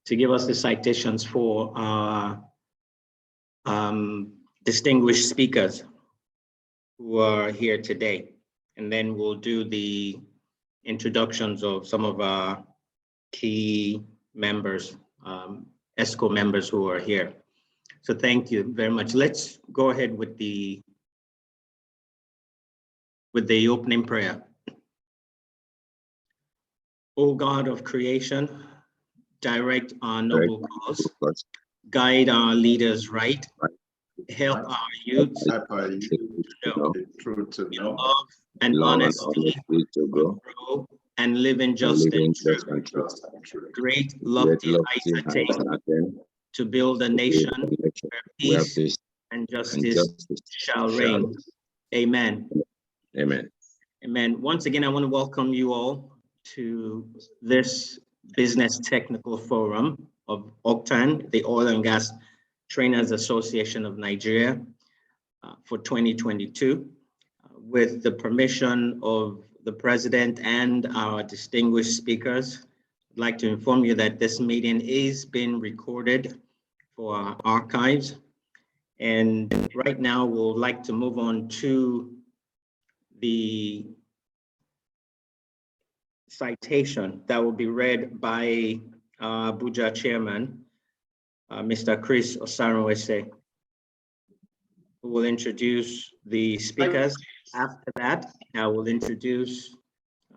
to give us the citations for our distinguished speakers who are here today. And then we'll do the introductions of some of our key members, ESCO members who are here. So thank you very much. Let's go ahead with the opening prayer. O God of creation, direct our noble cause, guide our leaders right, help our youth to know love and honesty to grow and live in justice and truth. Great lofty heights attain to build a nation where peace and justice shall reign. Amen. Amen. Amen. Once again, I want to welcome you all to this Business Technical Forum of OGTAN, the Oil and Gas Trainers Association of Nigeria, for 2022. With the permission of the President and our distinguished speakers, I'd like to inform you that this meeting is being recorded for our archives. And right now, we'll like to move on to the citation that will be read by our Abuja chairman, Mr. Chris Osaronwese, who will introduce the speakers. After that, I will introduce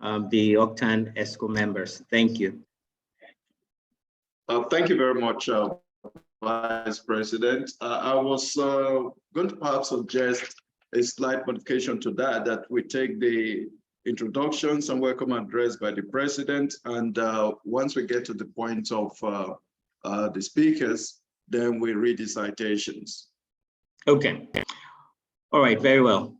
the OGTAN ESCO members. Thank you. Thank you very much, Vice President. I was going to perhaps suggest a slight modification to that we take the introductions and welcome address by the President, and once we get to the point of the speakers, then we read the citations. Okay. All right, very well.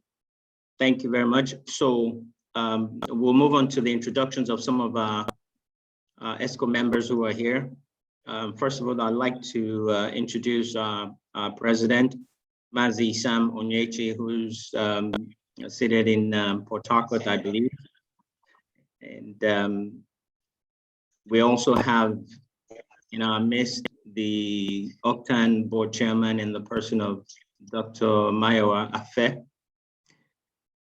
Thank you very much. So we'll move on to the introductions of some of our ESCO members who are here. First of all, I'd like to introduce our President, Mazi Sam Onyechi, who's seated in Port Harcourt, I believe. And we also have in our midst the OGTAN board chairman in the person of Dr. Mayowa Afe,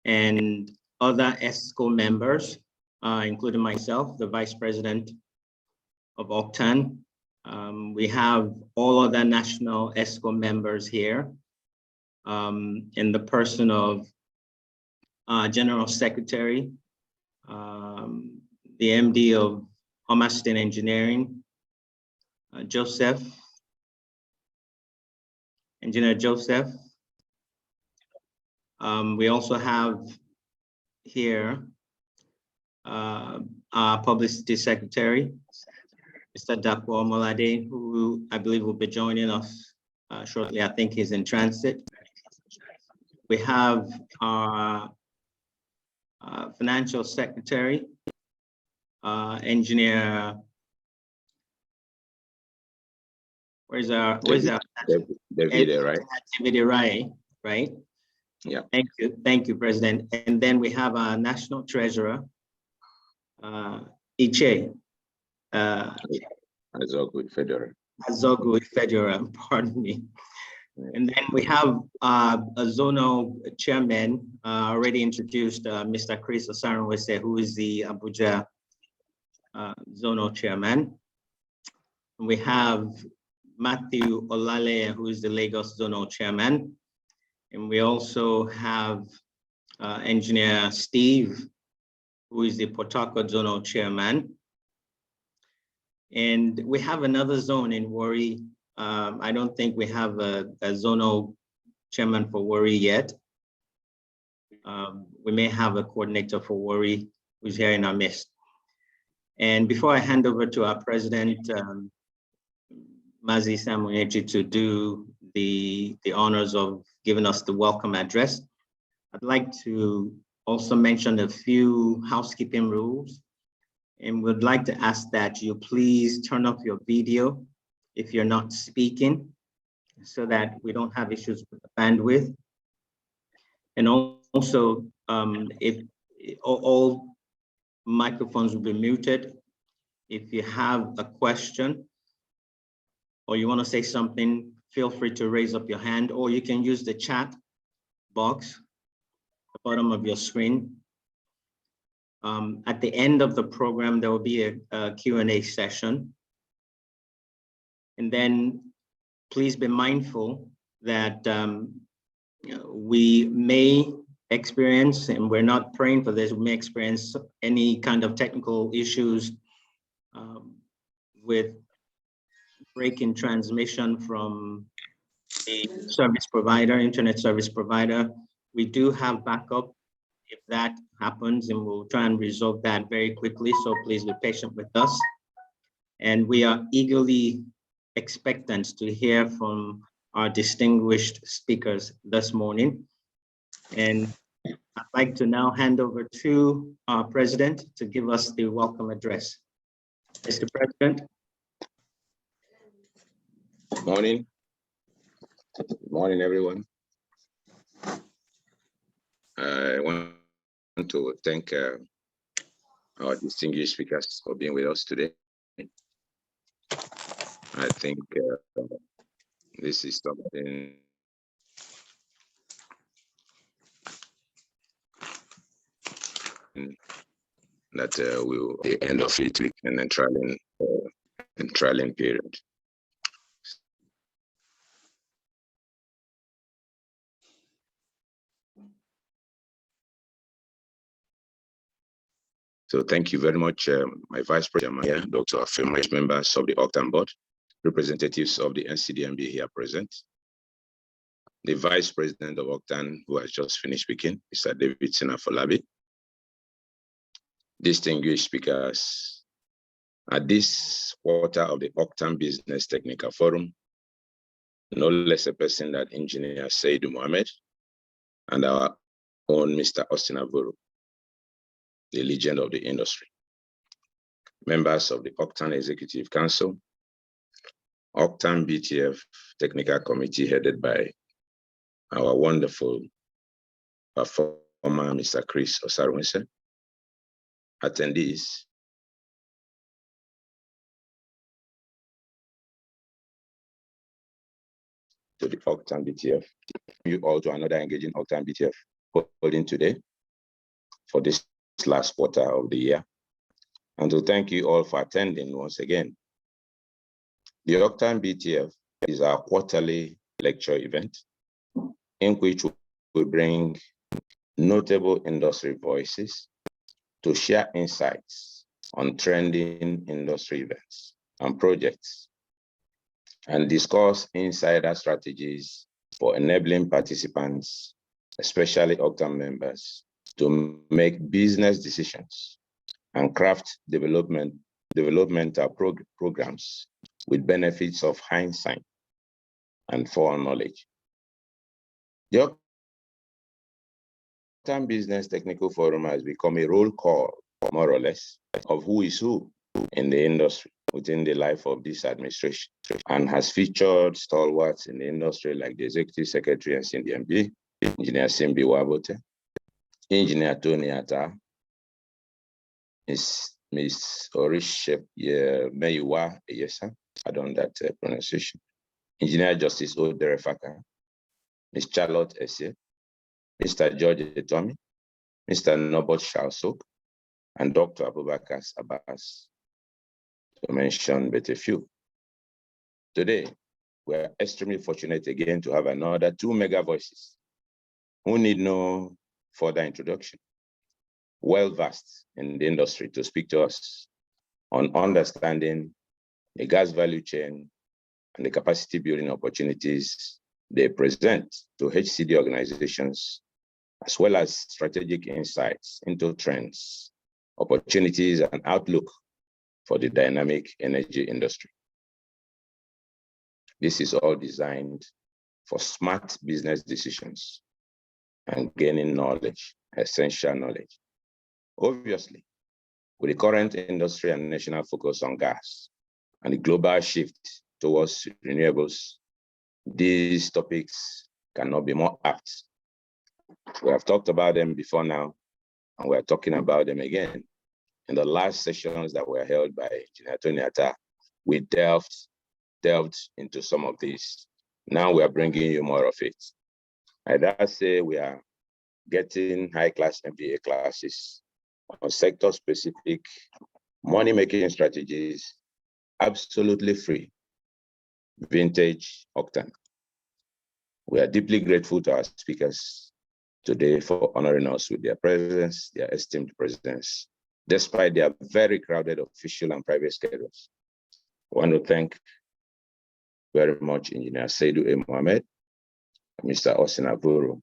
and other ESCO members, including myself, the Vice President of OGTAN. We have all other national ESCO members here in the person of General Secretary, the MD of Homaston Engineering, Joseph, Engineer Joseph. We also have here our Publicity Secretary, Mr. Dapo Omolade, who I believe will be joining us shortly. I think he's in transit. We have our Financial Secretary, Engineer. Where's our David, right? David, right? Yeah. Thank you, President. And then we have our National Treasurer, Iche. Azogu Federer, pardon me. And then we have a zonal chairman, already introduced, Mr. Chris Osaronwese, who is the Abuja zonal chairman. We have Matthew Olale, who is the Lagos zonal chairman. And we also have Engineer Steve, who is the Port Harcourt zonal chairman. And we have another zone in Warri. I don't think we have a zonal chairman for Warri yet. We may have a coordinator for Warri who's here in our midst. And before I hand over to our President, Mazi Sam Onyechi, to do the honors of giving us the welcome address, I'd like to also mention a few housekeeping rules. And would like to ask that you please turn off your video if you're not speaking, so that we don't have issues with the bandwidth. And also, if all microphones will be muted. If you have a question, or you want to say something, feel free to raise up your hand, or you can use the chat box at the bottom of your screen. At the end of the program, there will be a Q&A session. And then please be mindful that we may experience, and we're not praying for this, we may experience any kind of technical issues with breaking transmission from the service provider, internet service provider. We do have backup if that happens, and we'll try and resolve that very quickly. So please be patient with us. And we are eagerly expectant to hear from our distinguished speakers this morning. And I'd like to now hand over to our president to give us the welcome address. Mr. President. Good morning. Good morning, everyone. I want to thank our distinguished speakers for being with us today. I think this is something that will be the end of it and then trialing period. So thank you very much, my Vice President, Dr. Afemre, members of the OGTAN board, representatives of the NCDMB here present, the Vice President of OGTAN, who has just finished speaking, Mr. David Sinafolabi, distinguished speakers at this quarter of the OGTAN Business Technical Forum, no less a person than Engineer Seydou Mohamed and our own Mr. Austin Avuru, the legend of the industry, members of the OGTAN Executive Council, OGTAN BTF Technical Committee headed by our wonderful performer, Mr. Chris Osarunse, attendees, to the OGTAN BTF, you all to another engaging OGTAN BTF holding today for this last quarter of the year, and to thank you all for attending once again. The OGTAN BTF is our quarterly lecture event in which we bring notable industry voices to share insights on trending industry events and projects and discuss insider strategies for enabling participants, especially OGTAN members, to make business decisions and craft developmental programs with benefits of hindsight and foreknowledge. The OGTAN Business Technical Forum has become a roll call, more or less, of who is who in the industry within the life of this administration, and has featured stalwarts in the industry like the Executive Secretary and CNDMB, Engineer Simbi Wabote, Engineer Tony Atta, Miss Orish Meyiwa Eyesa, I don't know that pronunciation, Engineer Justice Odere Faka, Miss Charlotte Esse, Mr. George Etomi, Mr. Nobot Shalsok, and Dr. Abubakar Abbas, to mention but a few. Today, we are extremely fortunate again to have another two mega voices who need no further introduction, well-versed in the industry, to speak to us on understanding the gas value chain and the capacity building opportunities they present to HCD organizations, as well as strategic insights into trends, opportunities, and outlook for the dynamic energy industry. This is all designed for smart business decisions and gaining knowledge, essential knowledge. Obviously, with the current industry and national focus on gas and the global shift towards renewables, these topics cannot be more apt. We have talked about them before now, and we're talking about them again. In the last sessions that were held by Engineer Tony Atta, we delved delved into some of these. Now we are bringing you more of it. I dare say we are getting high-class MBA classes on sector-specific money-making strategies, absolutely free, vintage OGTAN. We are deeply grateful to our speakers today for honoring us with their presence, their esteemed presence, despite their very crowded official and private schedules. I want to thank very much Engineer Seydou A. Mohammed and Mr. Avuru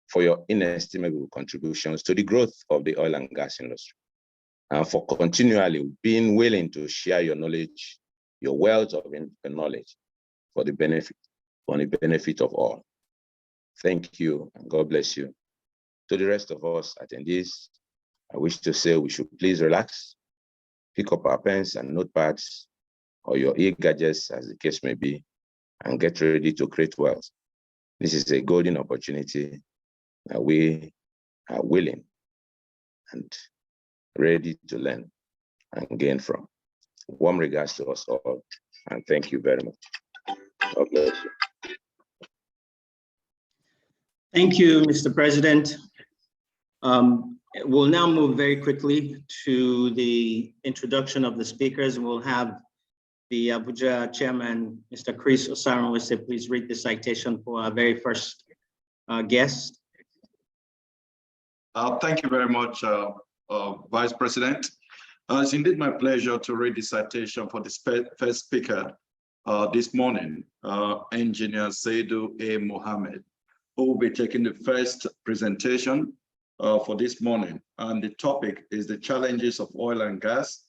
for your inestimable contributions to the growth of the oil and gas industry, and for continually being willing to share your knowledge, your wealth of knowledge for the benefit of all. Thank you, and God bless you. To the rest of us attendees, I wish to say we should please relax, pick up our pens and notepads, or your e-gadgets as the case may be, and get ready to create wealth. This is a golden opportunity that we are willing and ready to learn and gain from. Warm regards to us all, and thank you very much. God bless you. Thank you, Mr. President. We'll now move very quickly to the introduction of the speakers, and we'll have the Abuja chairman, Mr. Chris Osaronwese, please read the citation for our very first guest. Thank you very much, Vice President. It's indeed my pleasure to read the citation for the first speaker this morning, Engineer Seydou A. Mohammed, who will be taking the first presentation for this morning. And the topic is the challenges of oil and gas.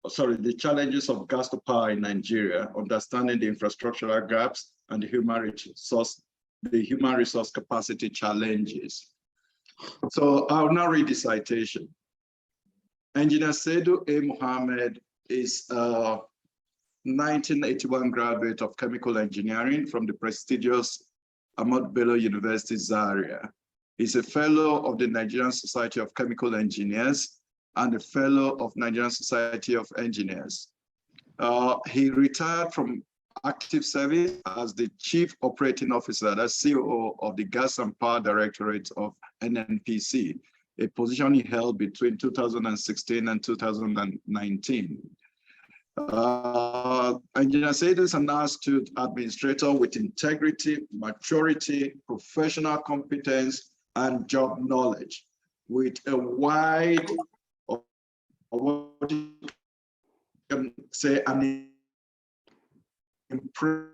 The challenges of gas to power in Nigeria, understanding the infrastructural gaps and the human resource capacity challenges. So I'll now read the citation. Engineer Seydou A. Mohammed is a 1981 graduate of chemical engineering from the prestigious Ahmadu Bello University, Zaria. He's a fellow of the Nigerian Society of Chemical Engineers and a fellow of Nigerian Society of Engineers. He retired from active service as the Chief Operating Officer, that's COO of the Gas and Power Directorate of NNPC, a position he held between 2016 and 2019. Engineer Seydou is an astute administrator with integrity, maturity, professional competence, and job knowledge, with a wide, or what you can say, an impressive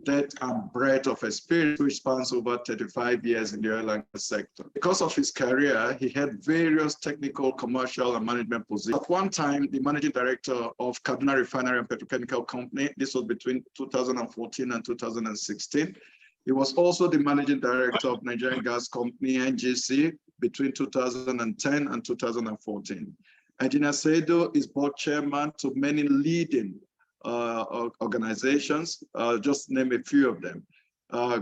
depth and breadth of experience, which spans over 35 years in the oil and gas sector. Because of his career, he had various technical, commercial, and management positions. At one time, the managing director of Kaduna Refinery and Petrochemical Company. This was between 2014 and 2016. He was also the managing director of Nigerian Gas Company, NGC, between 2010 and 2014. Engineer Seydou is board chairman to many leading organizations, just to name a few of them.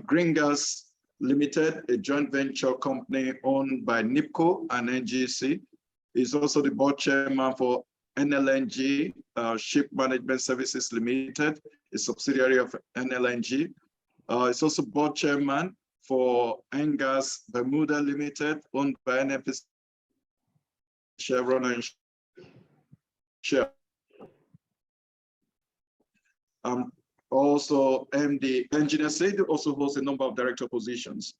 Green Gas Limited, a joint venture company owned by NIPCO and NGC, is also the board chairman for NLNG, Ship Management Services Limited, a subsidiary of NLNG. It's also board chairman for NGAS Bermuda Limited, owned by NFS, Chevron, and Shell. Also, MD Engineer Seydou also holds a number of director positions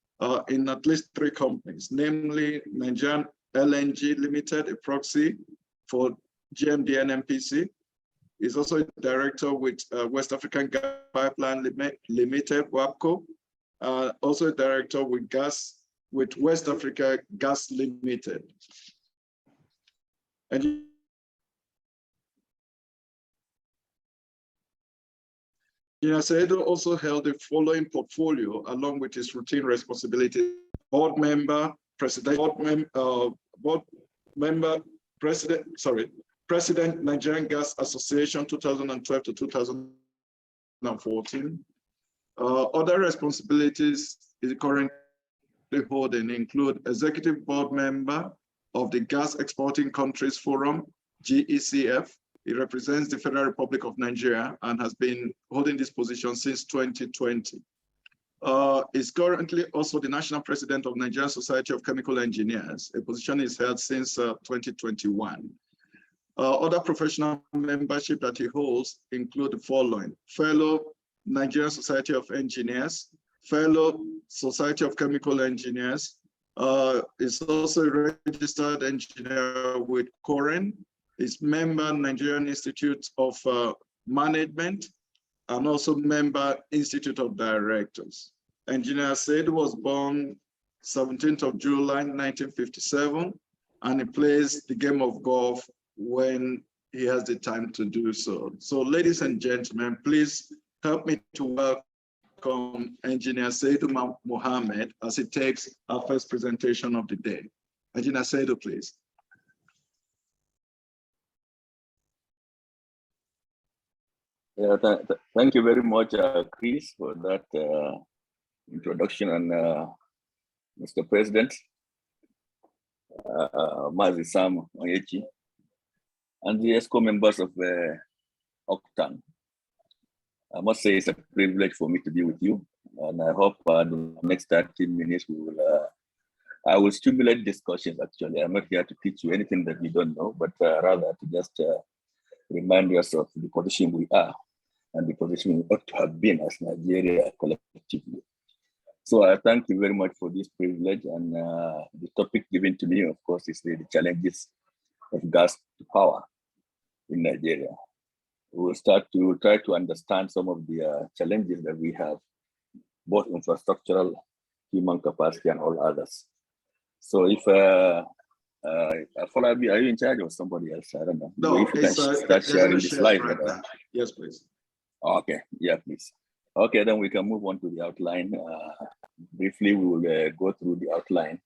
in at least 3 companies, namely Nigerian LNG Limited, a proxy for GMD NNPC. He's also a director with West African Gas Pipeline Limited, WAPCO. Also a director with West Africa Gas Limited. And Engineer Seydou also held the following portfolio along with his routine responsibilities: board member, president, President Nigerian Gas Association 2012 to 2014. Other responsibilities he currently holding include executive board member of the Gas Exporting Countries Forum, GECF. He represents the Federal Republic of Nigeria and has been holding this position since 2020. Is currently also the National President of Nigerian Society of Chemical Engineers, a position he's held since 2021. Other professional membership that he holds include the following: Fellow Nigerian Society of Engineers, Fellow Society of Chemical Engineers, is also a registered engineer with COREN, is member Nigerian Institute of Management, and also member Institute of Directors. Engineer Said was born 17th of July, 1957, and he plays the game of golf when he has the time to do so. So ladies and gentlemen, please help me to welcome Engineer Saidu Mohammed as he takes our first presentation of the day. Engineer Saidu, please. Yeah, thank you very much, Chris, for that introduction, and Mr. President, Mazi Sam Onyechi, and the ESCO members of OGTAN. I must say it's a privilege for me to be with you, and I hope the next 30 minutes I will stimulate discussions. Actually, I'm not here to teach you anything that you don't know, but rather to just remind us of the position we are and the position we ought to have been as Nigeria collectively. So I thank you very much for this privilege, and the topic given to me, of course, is the challenges of gas to power in Nigeria. We will start to try to understand some of the challenges that we have, both infrastructural, human capacity, and all others. So if follow me, are you in charge of somebody else? I don't know. No, if you can start sharing the slide. Right now. Yes, please. Okay, yeah, please. Okay, then we can move on to the outline. Briefly, we will go through the outline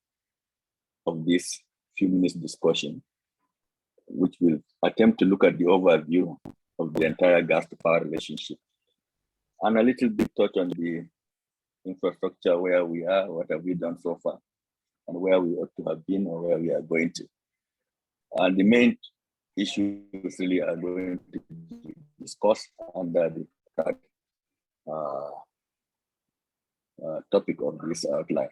of this few minutes discussion, which will attempt to look at the overview of the entire gas to power relationship, and a little bit touch on the infrastructure, where we are, what have we done so far, and where we ought to have been or where we are going to. And the main issues really are going to be discussed under the topic of this outline.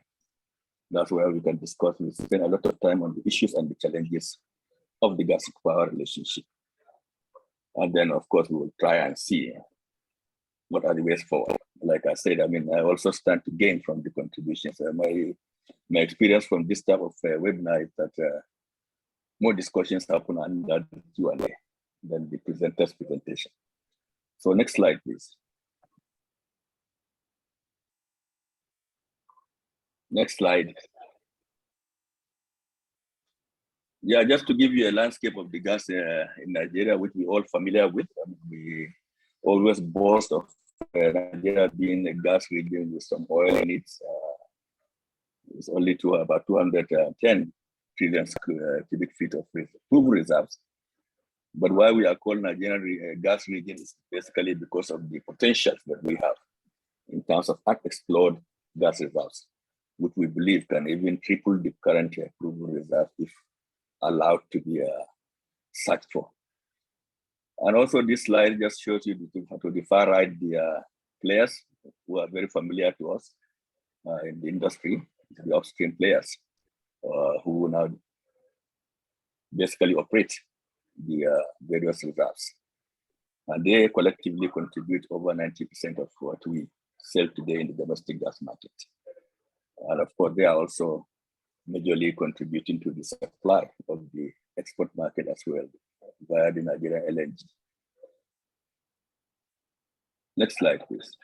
That's where we can discuss. We spend a lot of time on the issues and the challenges of the gas to power relationship. And then, of course, we will try and see what are the ways forward. Like I said, I mean, I also stand to gain from the contributions. My experience from this type of webinar is that more discussions happen under the Q&A than the presenter's presentation. So next slide, please. Next slide. Yeah, just to give you a landscape of the gas in Nigeria, which we're all familiar with. I mean, we always boast of Nigeria being a gas region with some oil in it. It's only to about 210 trillion cubic feet of proven reserves. But why we are called Nigeria a gas region is basically because of the potentials that we have in terms of unexplored gas reserves, which we believe can even triple the current proven reserve if allowed to be searched for. And also this slide just shows you to the far right the players who are very familiar to us in the industry, the upstream players who now basically operate the various reserves. And they collectively contribute over 90% of what we sell today in the domestic gas market. And of course, they are also majorly contributing to the supply of the export market as well via the Nigerian LNG. Next slide, please.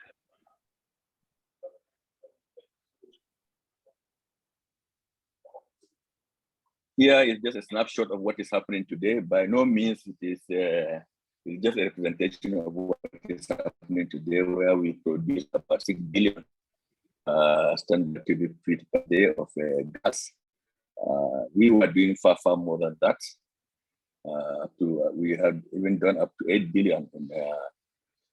Here is just a snapshot of what is happening today. By no means it is it's just a representation of what is happening today, where we produce about 6 billion standard cubic feet per day of gas. We were doing far more than that. We had even done up to 8 billion 2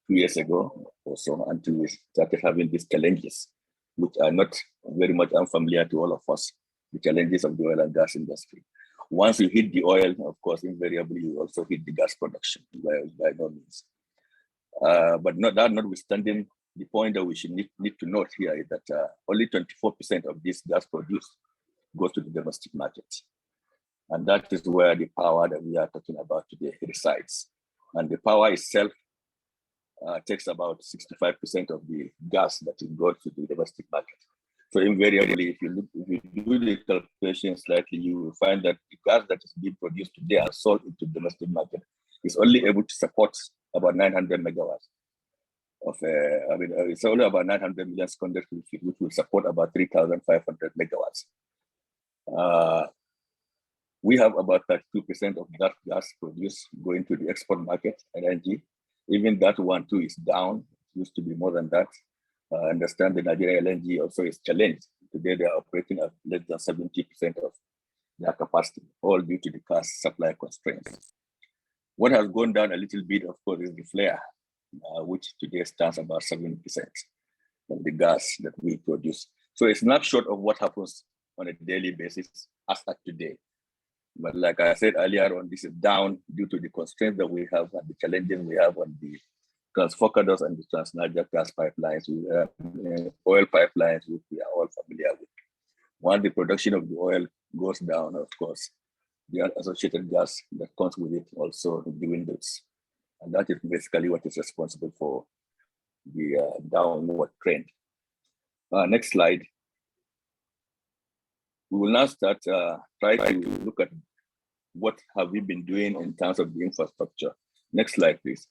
years ago or so, until we started having these challenges, which are not very much unfamiliar to all of us, the challenges of the oil and gas industry. Once you hit the oil, of course, invariably you also hit the gas production by no means. But notwithstanding, the point that we should need to note here is that only 24% of this gas produced goes to the domestic market. And that is where the power that we are talking about today resides. And the power itself takes about 65% of the gas that is going to the domestic market. So invariably, if you do the calculation slightly, you will find that the gas that is being produced today and sold into the domestic market is only able to support about 900 megawatts. It's only about 900 million secondary feet, which will support about 3,500 megawatts. We have about 32% of that gas produced going to the export market, LNG. Even that one too is down. It used to be more than that. I understand the Nigeria LNG also is challenged. Today they are operating at less than 70% of their capacity, all due to the gas supply constraints. What has gone down a little bit, of course, is the flare, which today stands about 70% of the gas that we produce. So a snapshot of what happens on a daily basis as at today. But like I said earlier on, this is down due to the constraints that we have and the challenges we have on the transformers and the trans-Niger gas pipelines, oil pipelines, which we are all familiar with. Once the production of the oil goes down, of course, the associated gas that comes with it also dwindles. And that is basically what is responsible for the downward trend. Next slide. We will now start try to look at what have we been doing in terms of the infrastructure. Next slide, please.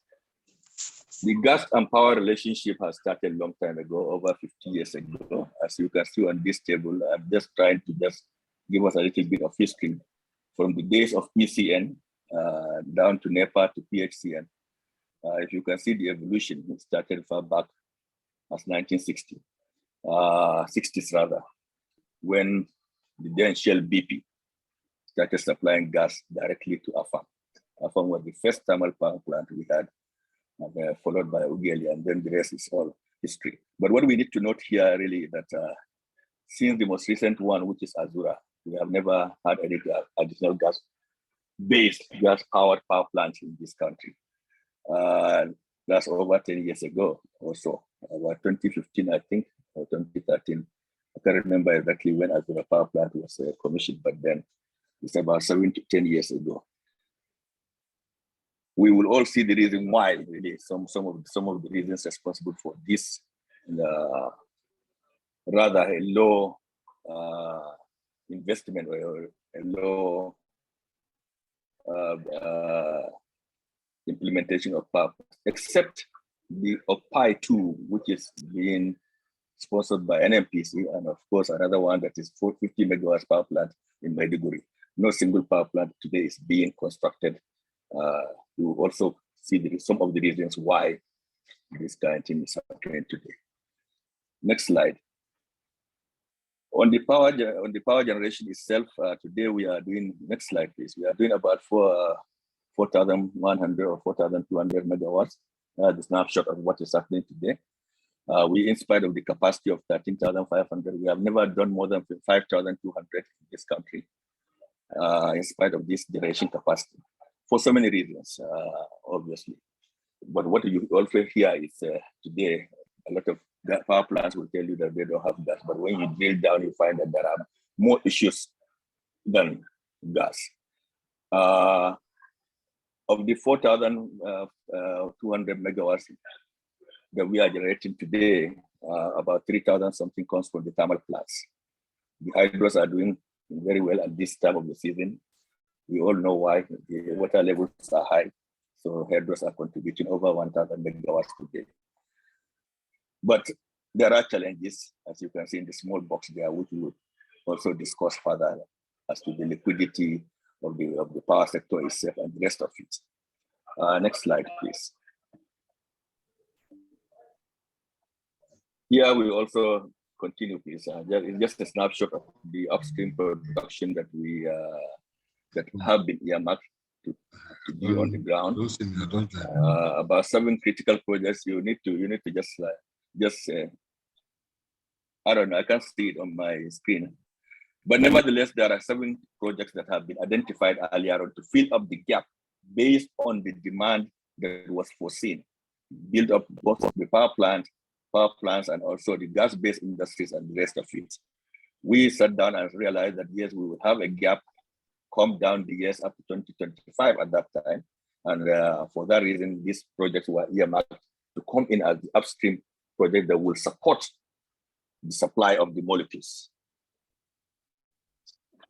The gas and power relationship has started a long time ago, over 50 years ago. As you can see on this table, I'm just trying to just give us a little bit of history from the days of ECN down to NEPA to PHCN. If you can see the evolution, it started far back as 1960, 60s rather, when the then Shell BP started supplying gas directly to Afam. Afam was the first thermal power plant we had, and, followed by Ugeli, and then the rest is all history. But what we need to note here really is that since the most recent one, which is Avuru, we have never had any additional gas-based, gas-powered power plants in this country. That's over 10 years ago or so, about 2015, I think, or 2013. I can't remember exactly when Avuru power plant was commissioned, but then it's about 7 to 10 years ago. We will all see the reason why, really, some of the reasons responsible for this, rather a low investment or a low implementation of power, except the OCPI 2, which is being sponsored by NMPC, and of course another one that is 450 megawatts power plant in Maiduguri. No single power plant today is being constructed. You will also see some of the reasons why this kind of thing is happening today. Next slide. On the power generation itself, today we are doing, next slide please, we are doing about 4,100 or 4,200 megawatts. The snapshot of what is happening today. We, in spite of the capacity of 13,500, we have never done more than 5,200 in this country, in spite of this generation capacity, for so many reasons, obviously. But what you also hear is today, a lot of power plants will tell you that they don't have gas, but when you drill down, you find that there are more issues than gas. Of the 4,200 megawatts that we are generating today, about 3,000 something comes from the thermal plants. The hydros are doing very well at this time of the season. We all know why. The water levels are high, so hydros are contributing over 1,000 megawatts today. But there are challenges, as you can see in the small box there, which we will also discuss further as to the liquidity of the power sector itself and the rest of it. Next slide, please. Here we also continue, please. It's just a snapshot of the upstream production that we that have been earmarked to be on the ground. About 7 critical projects. You need to just I don't know. I can't see it on my screen. But nevertheless, there are 7 projects that have been identified earlier on to fill up the gap based on the demand that was foreseen, build up both the power plants, and also the gas-based industries and the rest of it. We sat down and realized that yes, we will have a gap come down the years up to 2025 at that time. And for that reason, these projects were earmarked to come in as the upstream project that will support the supply of the molecules.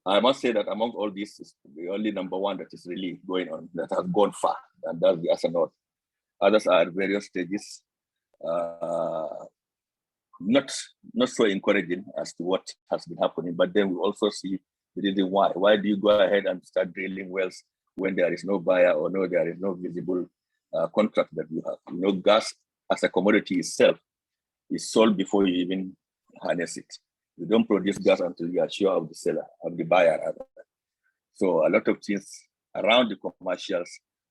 I must say that among all these, is the only number 1 that is really going on, that has gone far, and that's the Asanoth. Others are at various stages, not so encouraging as to what has been happening, but then we also see the reason why. Why do you go ahead and start drilling wells when there is no buyer or there is no visible contract that you have? Gas as a commodity itself is sold before you even harness it. You don't produce gas until you are sure of the seller, of the buyer. So a lot of things around the commercials,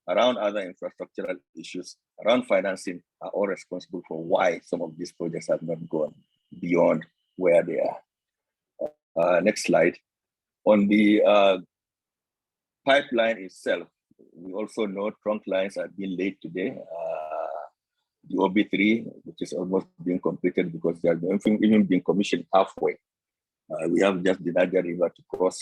around other infrastructural issues, around financing are all responsible for why some of these projects have not gone beyond where they are. Next slide. On the pipeline itself, we also know trunk lines are being laid today. The OB3, which is almost being completed because they are even being commissioned halfway. We have just the Niger River to cross.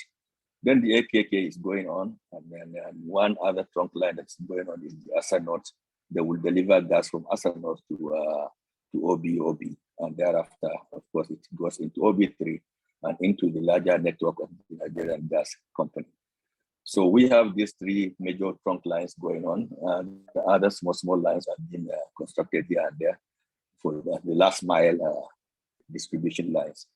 Then the AKK is going on, and then one other trunk line that's going on is the Asanoth. They will deliver gas from Asanoth to OB, and thereafter, of course, it goes into OB3 and into the larger network of the Nigerian gas company. So we have these 3 major trunk lines going on, and the other small lines have been constructed here and there for the last mile distribution lines.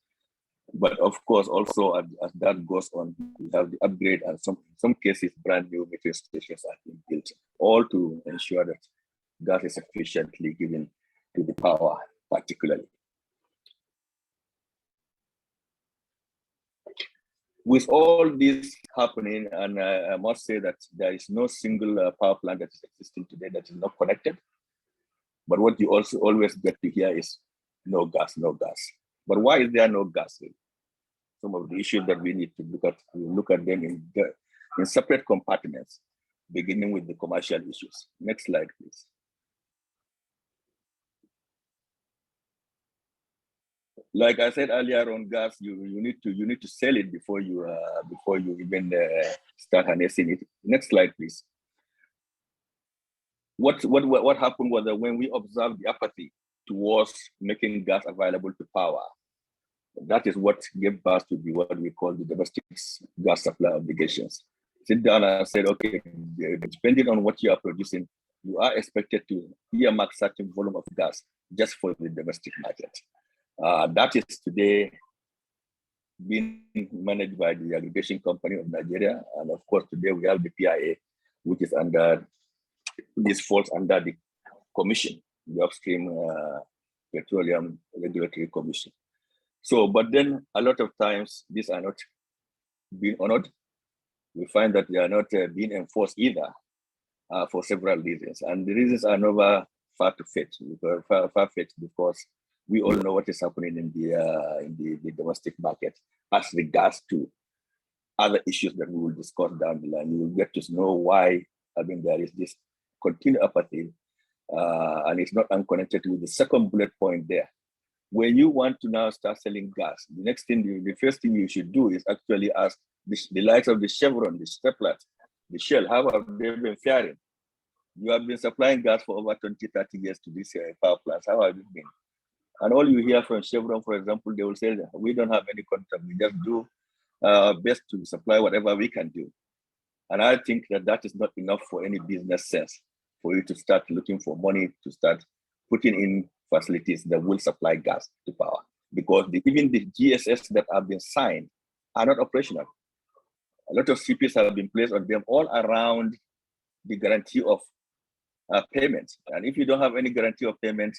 But of course, also as that goes on, we have the upgrade and in some cases, brand new metering stations are being built, all to ensure that gas is efficiently given to the power, particularly. With all this happening, and I must say that there is no single power plant that is existing today that is not connected. But what you also always get to hear is no gas, no gas. But why is there no gas? Some of the issues that we need to look at them in separate compartments, beginning with the commercial issues. Next slide, please. Like I said earlier on gas, you need to sell it before you even start harnessing it. Next slide, please. What happened was that when we observed the apathy towards making gas available to power, that is what gave birth to what we call the domestic gas supply obligations. Sit down and said, okay, depending on what you are producing, you are expected to earmark certain volume of gas just for the domestic market. That is today being managed by the aggregation company of Nigeria. And of course, today we have the PIA, which is falls under the commission, the Upstream Petroleum Regulatory Commission. So, but then a lot of times these are not being honored. We find that they are not being enforced either for several reasons. And the reasons are never far-fetched because we all know what is happening in the domestic market as regards to other issues that we will discuss down the line. You will get to know why, there is this continued apathy, and it's not unconnected with the second bullet point there. When you want to now start selling gas, the first thing you should do is actually ask the likes of the Chevron, the SEPLAT, the Shell, how have they been faring? You have been supplying gas for over 20, 30 years to these power plants. How have you been? And all you hear from Chevron, for example, they will say, we don't have any contract. We just do best to supply whatever we can do. And I think that is not enough for any business sense for you to start looking for money to start putting in facilities that will supply gas to power. Because even the GSS that have been signed are not operational. A lot of CPs have been placed on them all around the guarantee of payment. And if you don't have any guarantee of payment,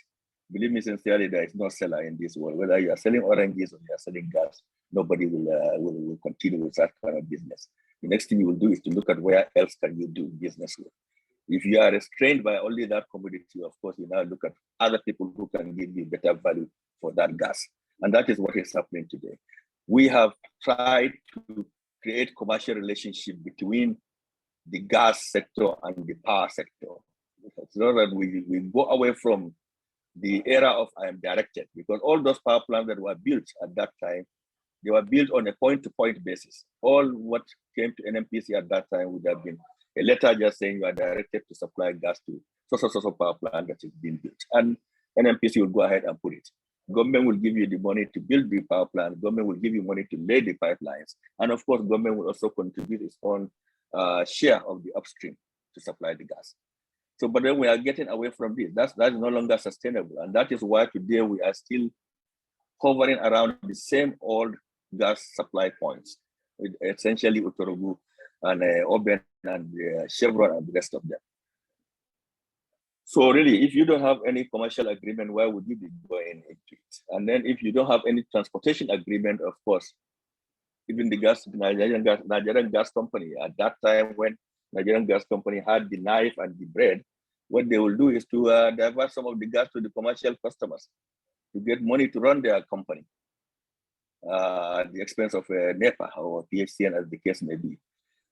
believe me sincerely, there is no seller in this world. Whether you are selling oranges or you are selling gas, nobody will continue with that kind of business. The next thing you will do is to look at where else can you do business with. If you are restrained by only that commodity, of course, you now look at other people who can give you better value for that gas. And that is what is happening today. we have tried to create commercial relationship between the gas sector and the power sector, so that we go away from the era of I am directed, because all those power plants that were built at that time, they were built on a point-to-point basis. All what came to NMPC at that time would have been a letter just saying you are directed to supply gas to so power plant that is being built. And NMPC will go ahead and put it. Government will give you the money to build the power plant. Government will give you money to lay the pipelines. And of course, government will also contribute its own share of the upstream to supply the gas. So, but then we are getting away from this. That's no longer sustainable. And that is why today we are still hovering around the same old gas supply points, with essentially Utorogu and Oben and Chevron and the rest of them. So really, if you don't have any commercial agreement, why would you be going into it? And then if you don't have any transportation agreement, of course, even the Nigerian gas company, at that time when Nigerian gas company had the knife and the bread, what they will do is to divert some of the gas to the commercial customers to get money to run their company at the expense of NEPA or PHCN, as the case may be.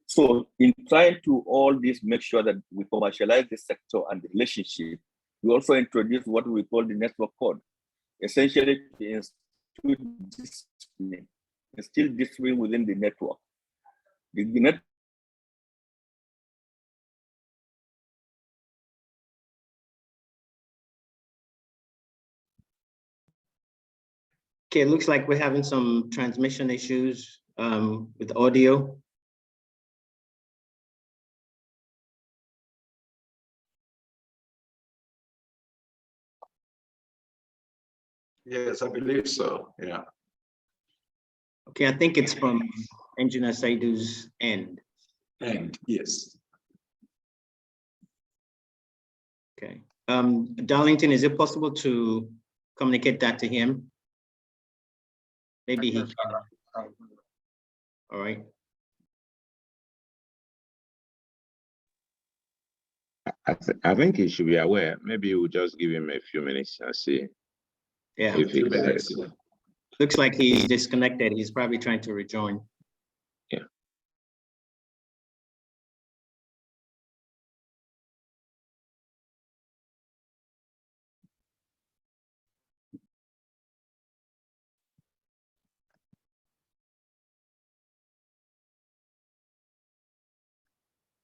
So in trying to all this make sure that we commercialize the sector and the relationship, we also introduce what we call the network code, essentially to instill discipline within the network. The network. Okay, it looks like we're having some transmission issues with audio. Yes, I believe so. Yeah. Okay, I think it's from Engineer Saidu's end. And yes. Okay. Darlington, is it possible to communicate that to him? Maybe he can. All right. I think he should be aware. Maybe we'll just give him a few minutes and see Yeah. if he can. Looks like he's disconnected. He's probably trying to rejoin. Yeah.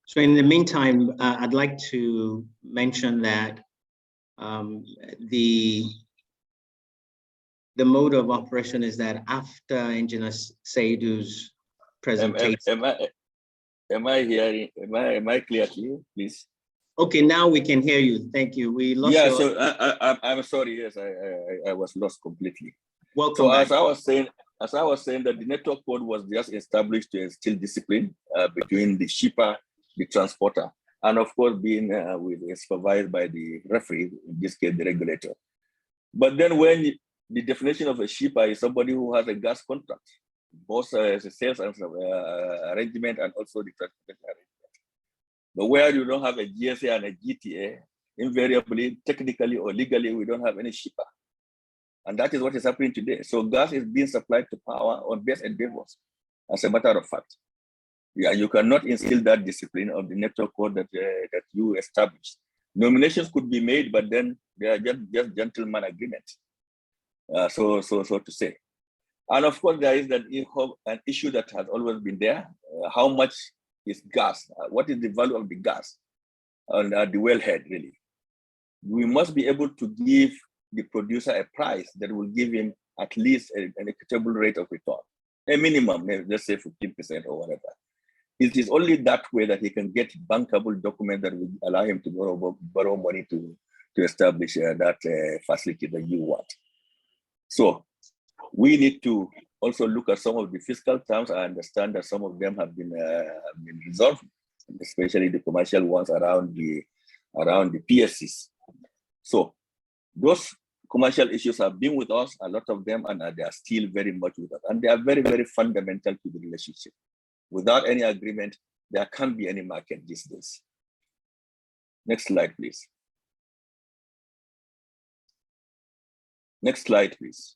So in the meantime, I'd like to mention that the mode of operation is that after Engineer Saidu's presentation. Am I hearing? Am I clear to you, please? Okay, now we can hear you. Thank you. We lost. Yeah. Your... So I'm sorry. Yes, I was lost completely. Welcome so back. as I was saying that the network code was just established to instill discipline between the shipper, the transporter, and of course being supervised by the referee, in this case the regulator. But then when the definition of a shipper is somebody who has a gas contract, both as a sales and arrangement and also the transportation arrangement. But where you don't have a GSA and a GTA, invariably, technically or legally, we don't have any shipper. And that is what is happening today. So gas is being supplied to power on best endeavors, as a matter of fact. Yeah, you cannot instill that discipline of the network code that you established. Nominations could be made, but then they are just gentleman agreements, so to say. And of course, there is an issue that has always been there. How much is gas? What is the value of the gas on the wellhead, really? We must be able to give the producer a price that will give him at least an equitable rate of return, a minimum, let's say 15% or whatever. It is only that way that he can get bankable document that will allow him to borrow money to establish that facility that you want. So we need to also look at some of the fiscal terms. I understand that some of them have been resolved, especially the commercial ones around the PSCs. So those commercial issues have been with us, a lot of them, and they are still very much with us. And they are very, very fundamental to the relationship. Without any agreement, there can't be any market these days. Next slide, please. Next slide, please.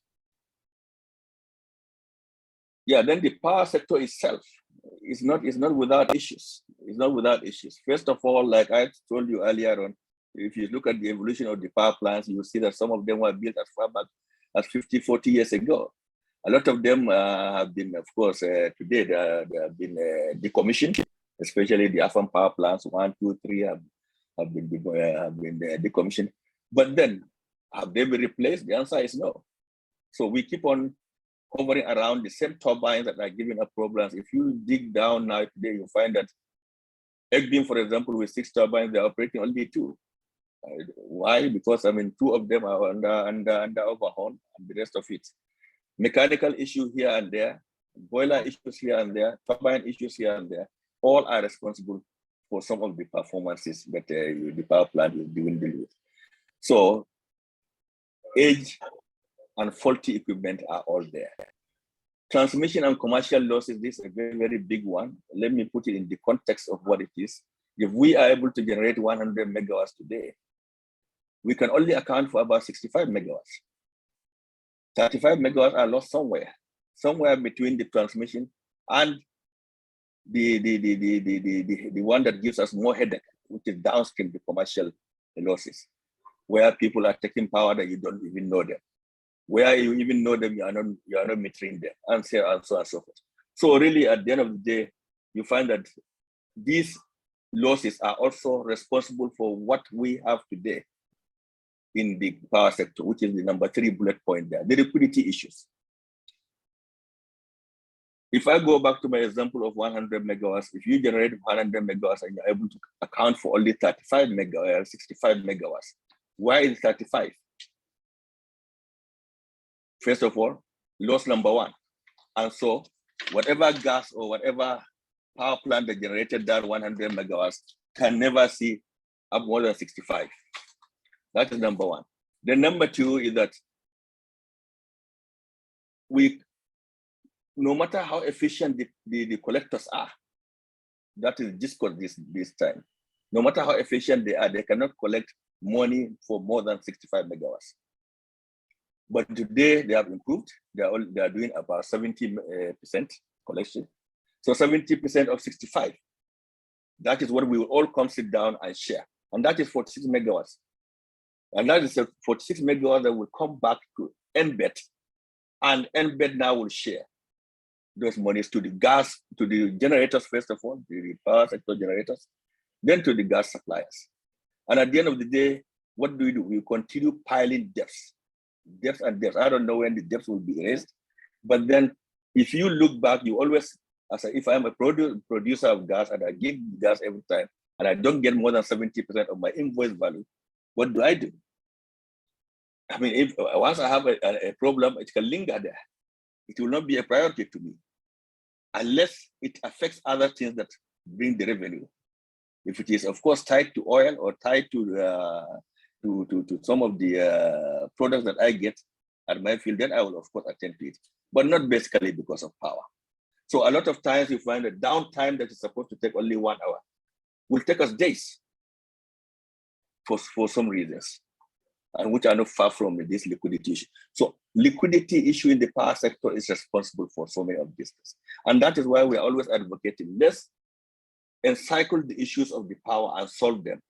Yeah, then the power sector itself is not without issues. It's not without issues. First of all, like I told you earlier on, if you look at the evolution of the power plants, you will see that some of them were built as far back as 50, 40 years ago. A lot of them have been, of course, today they have been decommissioned, especially the Afan power plants, 1, 2, 3 have been decommissioned. But then, have they been replaced? The answer is no. So we keep on hovering around the same turbines that are giving us problems. If you dig down now today, you find that Egbeam, for example, with 6 turbines, they're operating only 2. Why? Because I mean, 2 of them are under overhaul, and the rest of it. Mechanical issue here and there, boiler issues here and there, turbine issues here and there, all are responsible for some of the performances that the power plant is doing with. So age and faulty equipment are all there. Transmission and commercial losses, this is a very, very big one. Let me put it in the context of what it is. If we are able to generate 100 megawatts today, we can only account for about 65 megawatts. 35 megawatts are lost somewhere between the transmission and the one that gives us more headache, which is downstream, the commercial losses, where people are taking power that you don't even know them. Where you even know them, you are not metering them, and so on and so forth. So really, at the end of the day, you find that these losses are also responsible for what we have today in the power sector, which is the number 3 bullet point there, the liquidity issues. If I go back to my example of 100 megawatts, if you generate 100 megawatts and you're able to account for only 35 megawatts, 65 megawatts, why is 35? First of all, loss number 1. And so whatever gas or whatever power plant that generated that 100 megawatts can never see up more than 65. That is number 1. Then number 2 is that no matter how efficient the collectors are, that is discussed this time. No matter how efficient they are, they cannot collect money for more than 65 megawatts. But today they have improved. They are doing about 70% collection. So 70% of 65. That is what we will all come sit down and share. And that is 46 megawatts. And that is 46 megawatts that will come back to NBET. And NBET now will share those monies to the gas, to the generators, first of all, the power sector generators, then to the gas suppliers. And at the end of the day, what do? We continue piling debts and debts. I don't know when the debts will be raised, but then if you look back, you always, if I'm a producer of gas and I give gas every time, and I don't get more than 70% of my invoice value, what do? I mean, if once I have a problem, it can linger there. It will not be a priority to me unless it affects other things that bring the revenue. If it is, of course, tied to oil or tied to some of the products that I get at my field, then I will, of course, attend to it, but not basically because of power. So a lot of times you find a downtime that is supposed to take only 1 hour will take us days for some reasons, and which are not far from this liquidity issue. So liquidity issue in the power sector is responsible for so many of these things. And that is why we're always advocating, let's encircle the issues of the power and solve them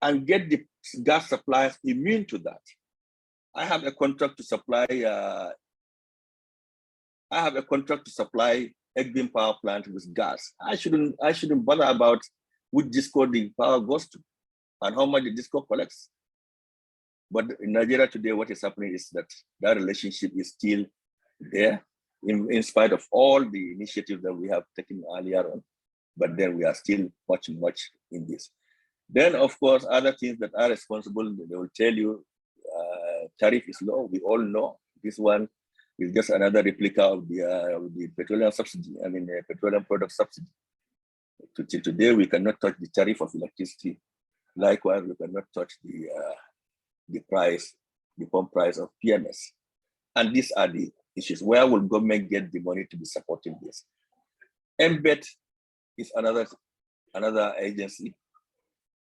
and get the gas suppliers immune to that. I have a contract to supply Egbeam power plant with gas. I shouldn't bother about which disco the power goes to and how much the disco collects. But in Nigeria today, what is happening is that relationship is still there, in spite of all the initiatives that we have taken earlier on. But then we are still much in this. Then, of course, other things that are responsible, they will tell you tariff is low. We all know this one is just another replica of the petroleum subsidy. I mean, petroleum product subsidy. Till today, we cannot touch the tariff of electricity. Likewise, we cannot touch the pump price of PMS. And these are the issues. Where will government get the money to be supporting this? NBET is another agency.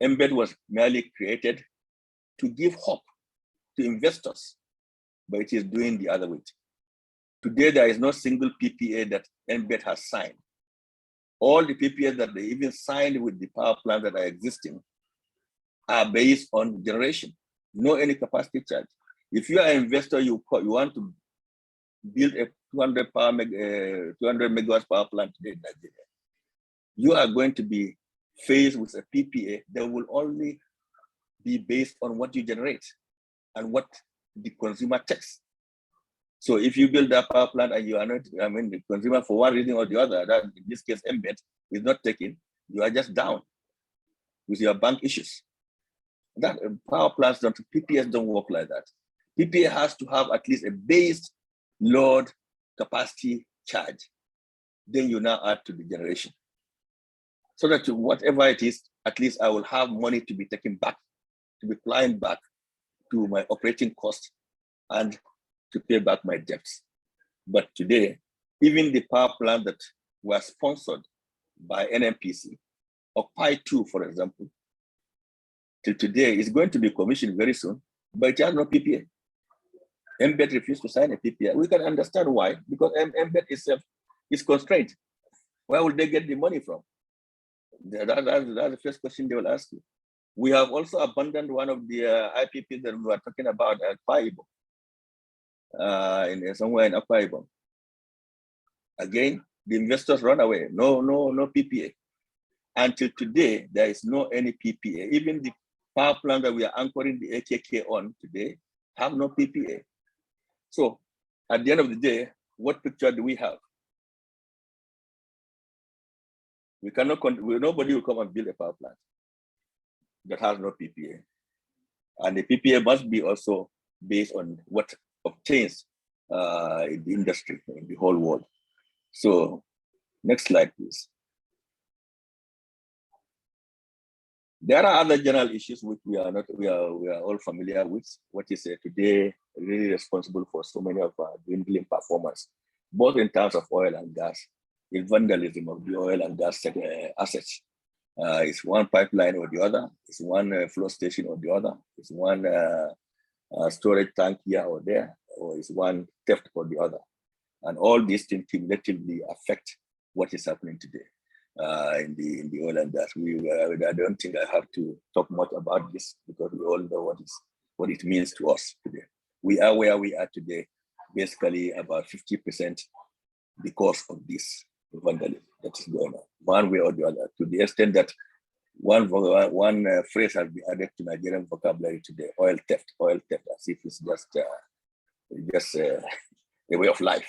NBET was merely created to give hope to investors, but it is doing the other way. Today, there is no single PPA that NBET has signed. All the PPAs that they even signed with the power plants that are existing are based on generation, no any capacity charge. If you are an investor, you want to build a 200 megawatts power plant today in Nigeria, you are going to be faced with a PPA that will only be based on what you generate and what the consumer takes. So if you build that power plant and you are not, the consumer for one reason or the other, that in this case, NBET is not taking, you are just down with your bank issues. That power plants PPAs don't work like that. PPA has to have at least a base load capacity charge. Then you now add to the generation. So that whatever it is, at least I will have money to be taken back, to be applying back to my operating costs and to pay back my debts. But today, even the power plant that were sponsored by NMPC, Okpai 2, for example, till today is going to be commissioned very soon, but it has no PPA. NBET refused to sign a PPA. We can understand why, because NBET itself is constrained. Where will they get the money from? That's the first question they will ask you. We have also abandoned one of the IPPs that we were talking about at Akwa Ibom, somewhere in Akwa Ibom. Again, the investors run away. No PPA. Until today, there is no any PPA. Even the power plant that we are anchoring the AKK on today have no PPA. So at the end of the day, what picture do we have? We cannot, nobody will come and build a power plant that has no PPA. And the PPA must be also based on what obtains in the industry, in the whole world. So next slide, please. There are other general issues which we are all familiar with. What is today really responsible for so many of our dwindling performance, both in terms of oil and gas, the vandalism of the oil and gas assets. It's one pipeline or the other, it's one flow station or the other, it's one storage tank here or there, or it's one theft or the other. And all these things cumulatively affect what is happening today in the oil and gas. I don't think I have to talk much about this because we all know what it means to us today. We are where we are today, basically about 50% because of this vandalism that is going on, one way or the other, to the extent that one phrase has been added to Nigerian vocabulary today: oil theft, as if it's just a way of life.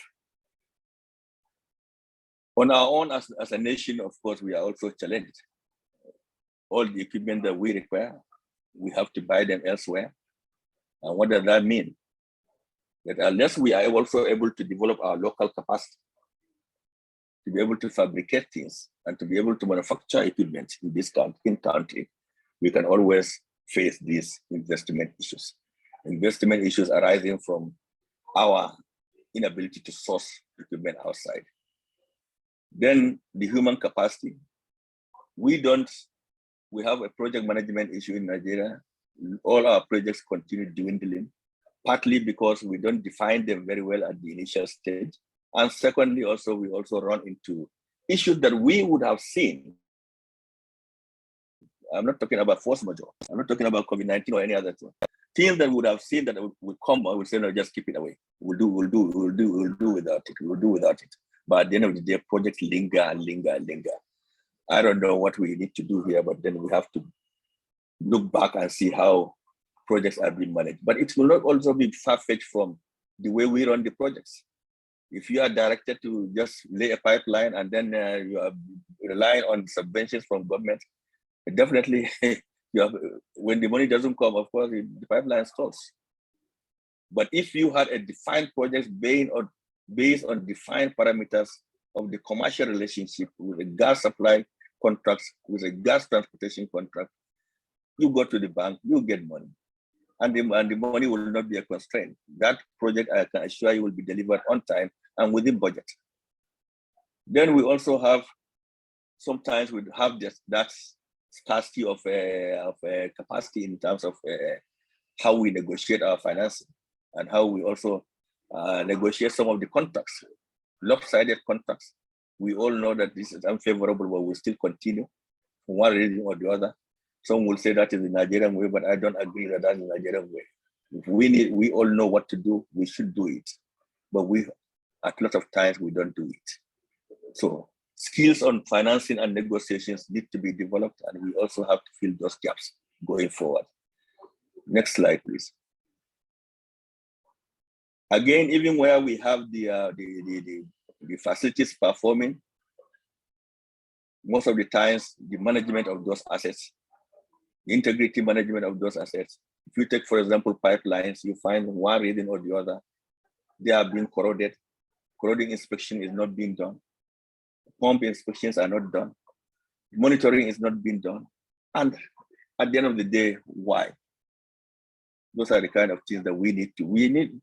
On our own, as a nation, of course, we are also challenged. All the equipment that we require, we have to buy them elsewhere. And what does that mean? That unless we are also able to develop our local capacity, to be able to fabricate things and to be able to manufacture equipment in this country, we can always face these investment issues. Investment issues arising from our inability to source equipment outside. Then the human capacity. We have a project management issue in Nigeria. All our projects continue dwindling, partly because we don't define them very well at the initial stage. And secondly, also, we also run into issues that we would have seen. I'm not talking about force majeure. I'm not talking about COVID-19 or any other thing. Things that would have seen that would come, I would say, no, just keep it away. We'll do without it. But at the end of the day, projects linger. I don't know what we need to do here, but then we have to look back and see how projects are being managed. But it will not also be far-fetched from the way we run the projects. If you are directed to just lay a pipeline and then you are relying on subventions from government, definitely when the money doesn't come, of course, the pipeline stalls. But if you had a defined project based on defined parameters of the commercial relationship with a gas supply contracts, with a gas transportation contract, you go to the bank, you get money. And the money will not be a constraint. That project, I can assure you, will be delivered on time and within budget. Then we also have, sometimes we have that scarcity of capacity in terms of how we negotiate our financing and how we also negotiate some of the contracts, lopsided contracts. We all know that this is unfavorable, but we still continue for one reason or the other. Some will say that is the Nigerian way, but I don't agree that that's the Nigerian way. If we all know what to do, we should do it. But at a lot of times, we don't do it. So skills on financing and negotiations need to be developed, and we also have to fill those gaps going forward. Next slide, please. Again, even where we have the facilities performing, most of the times, the management of those assets, the integrity management of those assets. If you take, for example, pipelines, you find one reason or the other, they are being corroded. Corroding inspection is not being done. Pump inspections are not done. Monitoring is not being done. And at the end of the day, why? Those are the kind of things that we need.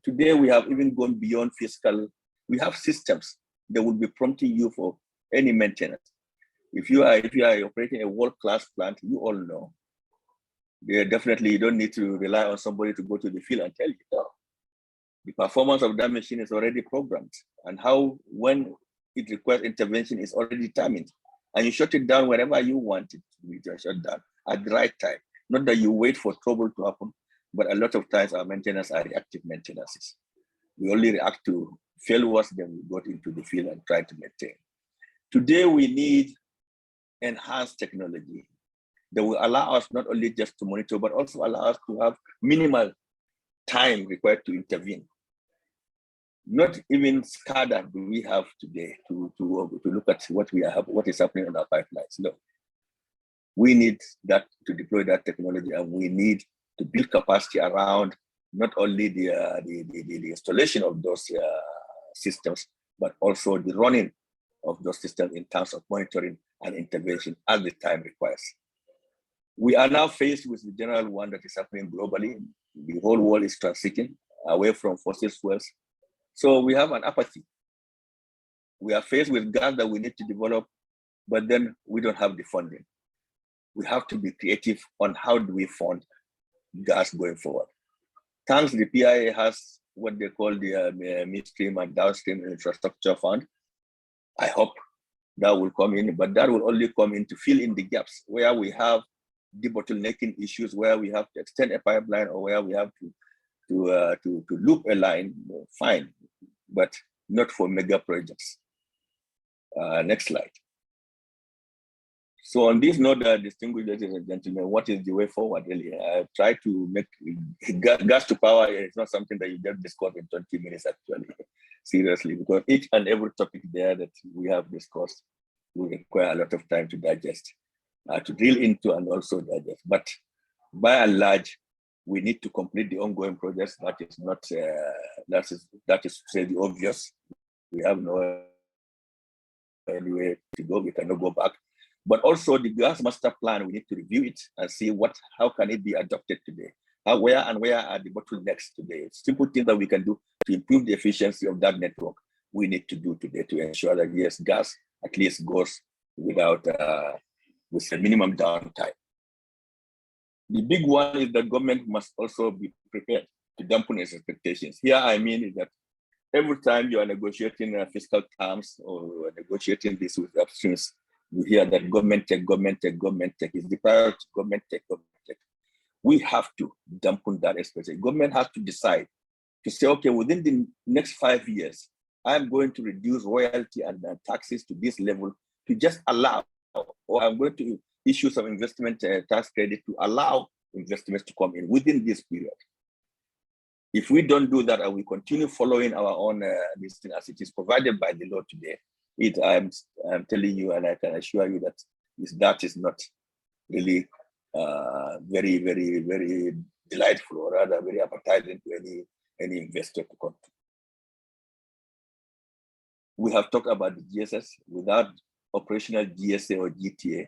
Today, we have even gone beyond fiscal. We have systems that will be prompting you for any maintenance. If you are operating a world-class plant, you all know. Definitely, you don't need to rely on somebody to go to the field and tell you. No. The performance of that machine is already programmed, and when it requires intervention is already determined. And you shut it down wherever you want it to be shut down at the right time. Not that you wait for trouble to happen, but a lot of times our maintenance are reactive maintenances. We only react to failures, then we go into the field and try to maintain. Today, we need enhanced technology that will allow us not only just to monitor, but also allow us to have minimal time required to intervene. Not even SCADA do we have today to look at what is happening on our pipelines. No, we need that to deploy that technology, and we need to build capacity around not only the installation of those systems, but also the running of those systems in terms of monitoring and intervention as the time requires. We are now faced with the general one that is happening globally. The whole world is transiting away from fossil fuels. So we have an apathy. We are faced with gas that we need to develop, but then we don't have the funding. We have to be creative on how do we fund gas going forward. Thanks, the PIA has what they call the midstream and downstream infrastructure fund. I hope that will come in, but that will only come in to fill in the gaps where we have debottlenecking issues, where we have to extend a pipeline, or where we have to loop a line. Fine, but not for mega projects. Next slide. So on this note, distinguished ladies and gentlemen, what is the way forward really? I try to make gas to power is not something that you just discuss in 20 minutes actually, seriously, because each and every topic there that we have discussed will require a lot of time to digest, to drill into and also digest. But by and large, we need to complete the ongoing projects. That is not, that is to say the obvious. We have no anywhere to go, we cannot go back. But also the gas master plan, we need to review it and see how can it be adopted today? Where are the bottlenecks today? Simple things that we can do to improve the efficiency of that network, we need to do today to ensure that yes, gas at least goes with a minimum downtime. The big one is that government must also be prepared to dampen its expectations. Here I mean is that every time you are negotiating fiscal terms or negotiating this with upstreams, you hear that government tech is the priority, government tech. We have to dampen that expectation. Government has to decide to say, okay, within the next 5 years, I'm going to reduce royalty and taxes to this level to just allow, or I'm going to issue some investment tax credit to allow investments to come in within this period. If we don't do that and we continue following our own listing as it is provided by the law today, I'm telling you, and I can assure you that that is not really very, very, very delightful, or rather very appetizing to any investor to come to. We have talked about the GSS. Without operational GSA or GTA,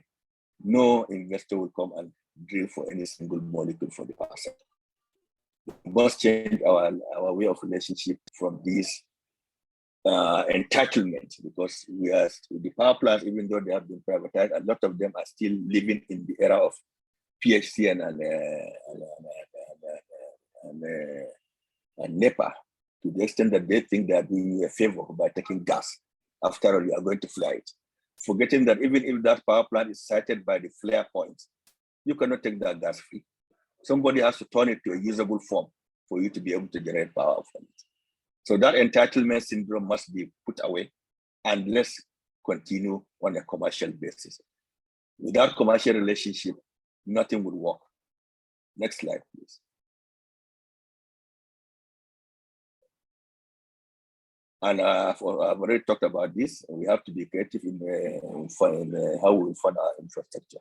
no investor will come and drill for any single molecule for the asset. We must change our way of relationship from this entitlement, because the power plants, even though they have been privatized, a lot of them are still living in the era of PHC and NEPA to the extent that they think they are doing you a favor by taking gas. After all, you are going to fly it. Forgetting that even if that power plant is sited by the flare points, you cannot take that gas free. Somebody has to turn it to a usable form for you to be able to generate power from it. So that entitlement syndrome must be put away, and let's continue on a commercial basis. Without commercial relationship, nothing would work. Next slide, please. And I've already talked about this. We have to be creative in how we fund our infrastructure.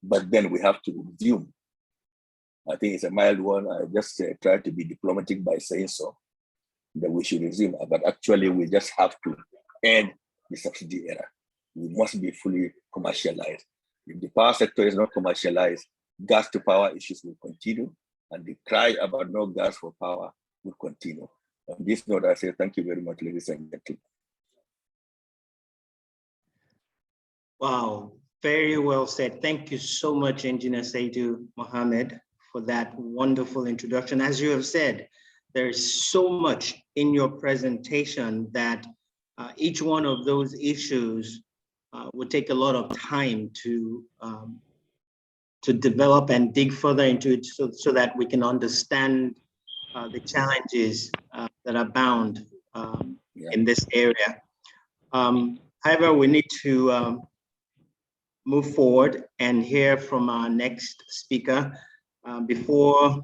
But then we have to resume. I think it's a mild one. I just try to be diplomatic by saying so, that we should resume. But actually, we just have to end the subsidy era. We must be fully commercialized. If the power sector is not commercialized, gas to power issues will continue, and the cry about no gas for power will continue. On this note, I say thank you very much, ladies and gentlemen. Wow, very well said. Thank you so much, Engineer Saidu Mohammed, for that wonderful introduction. As you have said, there is so much in your presentation that each one of those issues would take a lot of time to develop and dig further into it so that we can understand the challenges that are bound in this area. However, we need to move forward and hear from our next speaker. Before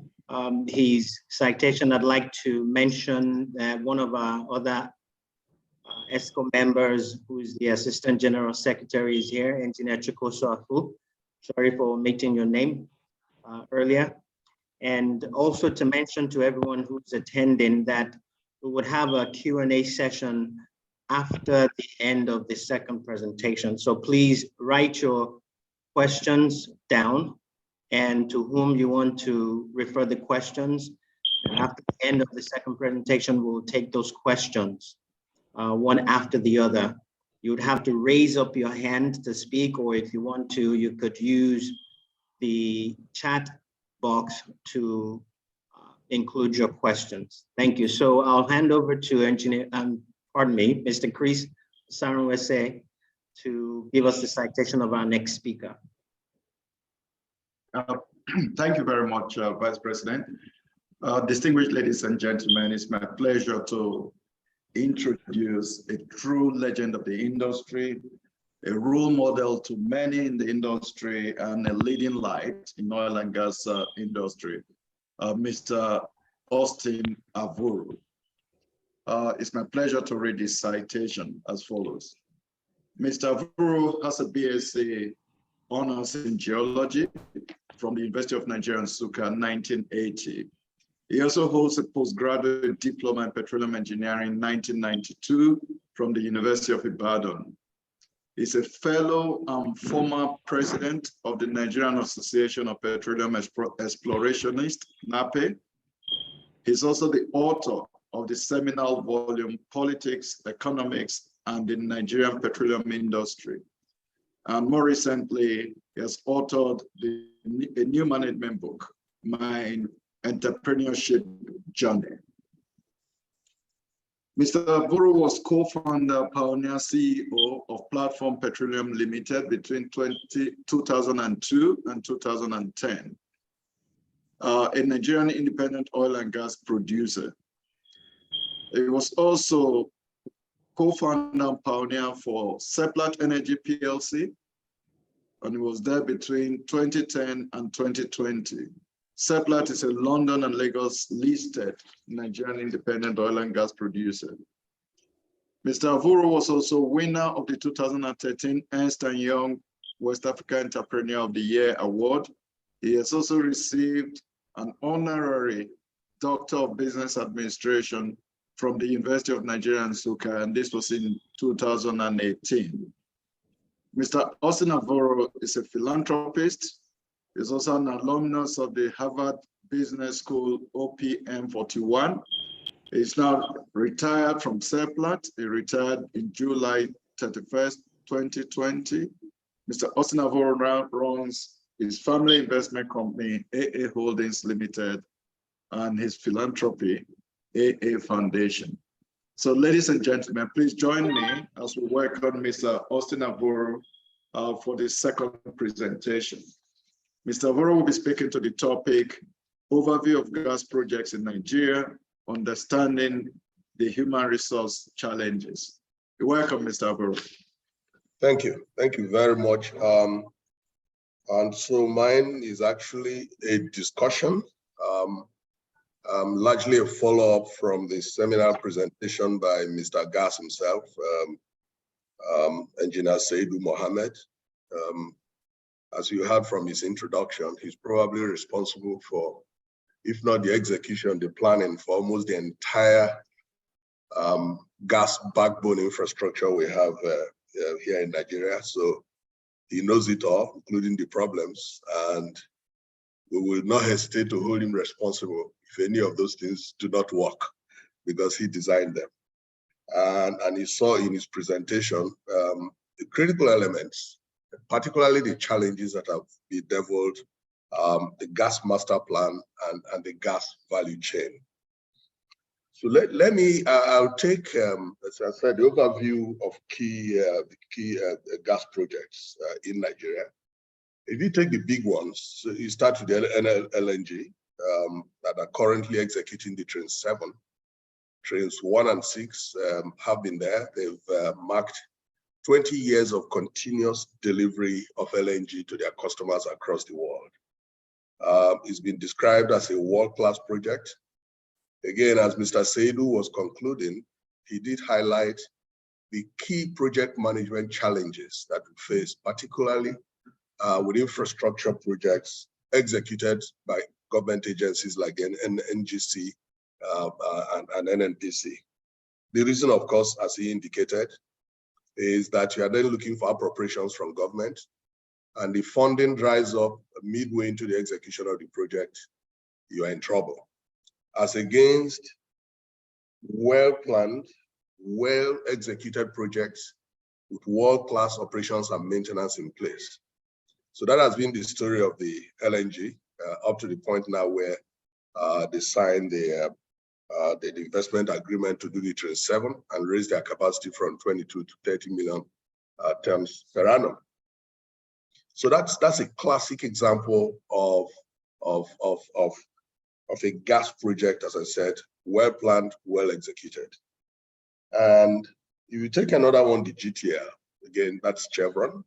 his citation, I'd like to mention that one of our other ESCO members, who is the Assistant General Secretary, is here, Engineer Chikoso Afu. Sorry for omitting your name earlier. And also to mention to everyone who's attending that we would have a Q&A session after the end of the second presentation. So please write your questions down and to whom you want to refer the questions. And after the end of the second presentation, we'll take those questions one after the other. You would have to raise up your hand to speak, or if you want to, you could use the chat box to include your questions. Thank you. So I'll hand over to Mr. Chris Saranwese to give us the citation of our next speaker. Thank you very much, Vice President. Distinguished ladies and gentlemen, it's my pleasure to introduce a true legend of the industry, a role model to many in the industry, and a leading light in oil and gas industry, Mr. Austin Avuru. It's my pleasure to read this citation as follows. Mr. Avuru has a BSc honors in geology from the University of Nigeria, Nsukka, 1980. He also holds a postgraduate diploma in petroleum engineering 1992 from the University of Ibadan. He's a fellow and former president of the Nigerian Association of Petroleum Explorationists, NAPE. He's also the author of the seminal volume, Politics, Economics, and the Nigerian Petroleum Industry. And more recently, he has authored a new management book, My Entrepreneurship Journey. Mr. Avuru was co-founder, pioneer CEO of Platform Petroleum Limited between 2002 and 2010, a Nigerian independent oil and gas producer. He was also co-founder and pioneer for SEPLAT Energy PLC, and he was there between 2010 and 2020. SEPLAT is a London and Lagos listed Nigerian independent oil and gas producer. Mr. Avuru was also winner of the 2013 Ernst & Young West Africa Entrepreneur of the Year Award. He has also received an honorary Doctor of Business Administration from the University of Nigeria, Nsukka, and this was in 2018. Mr. Austin Avuru is a philanthropist. He's also an alumnus of the Harvard Business School OPM 41. He's now retired from SEPLAT. He retired in July 31st, 2020. Mr. Austin Avuru runs his family investment company, AA Holdings Limited, and his philanthropy AA Foundation. So ladies and gentlemen, please join me as we welcome Mr. Austin Avuru for the second presentation. Mr. Avuru will be speaking to the topic, Overview of Gas Projects in Nigeria, Understanding the Human Resource Challenges. You're welcome, Mr. Avuru. Thank you very much. And so mine is actually a discussion, largely a follow-up from the seminar presentation by Mr. Gas himself, Engineer Saidu Mohammed. As you heard from his introduction, he's probably responsible for, if not the execution, the planning for almost the entire gas backbone infrastructure we have here in Nigeria. So he knows it all, including the problems, and we will not hesitate to hold him responsible if any of those things do not work, because he designed them. And he saw in his presentation the critical elements, particularly the challenges that have bedeviled the gas master plan and the gas value chain. So let me, I'll take, as I said, the overview of key gas projects in Nigeria. If you take the big ones, so you start with the LNG that are currently executing the Train 7. Trains 1 and 6 have been there. They've marked 20 years of continuous delivery of LNG to their customers across the world. It's been described as a world-class project. Again, as Mr. Saidu was concluding, he did highlight the key project management challenges that we face, particularly with infrastructure projects executed by government agencies like NGC and NNPC. The reason, of course, as he indicated, is that you are then looking for appropriations from government, and the funding dries up midway into the execution of the project, you are in trouble. As against well-planned, well-executed projects with world-class operations and maintenance in place. So that has been the story of the LNG up to the point now where they signed the investment agreement to do the Train 7 and raise their capacity from 22 to 30 million tons per annum. So that's a classic example of a gas project, as I said, well planned, well executed. And if you take another one, the GTL, again, that's Chevron.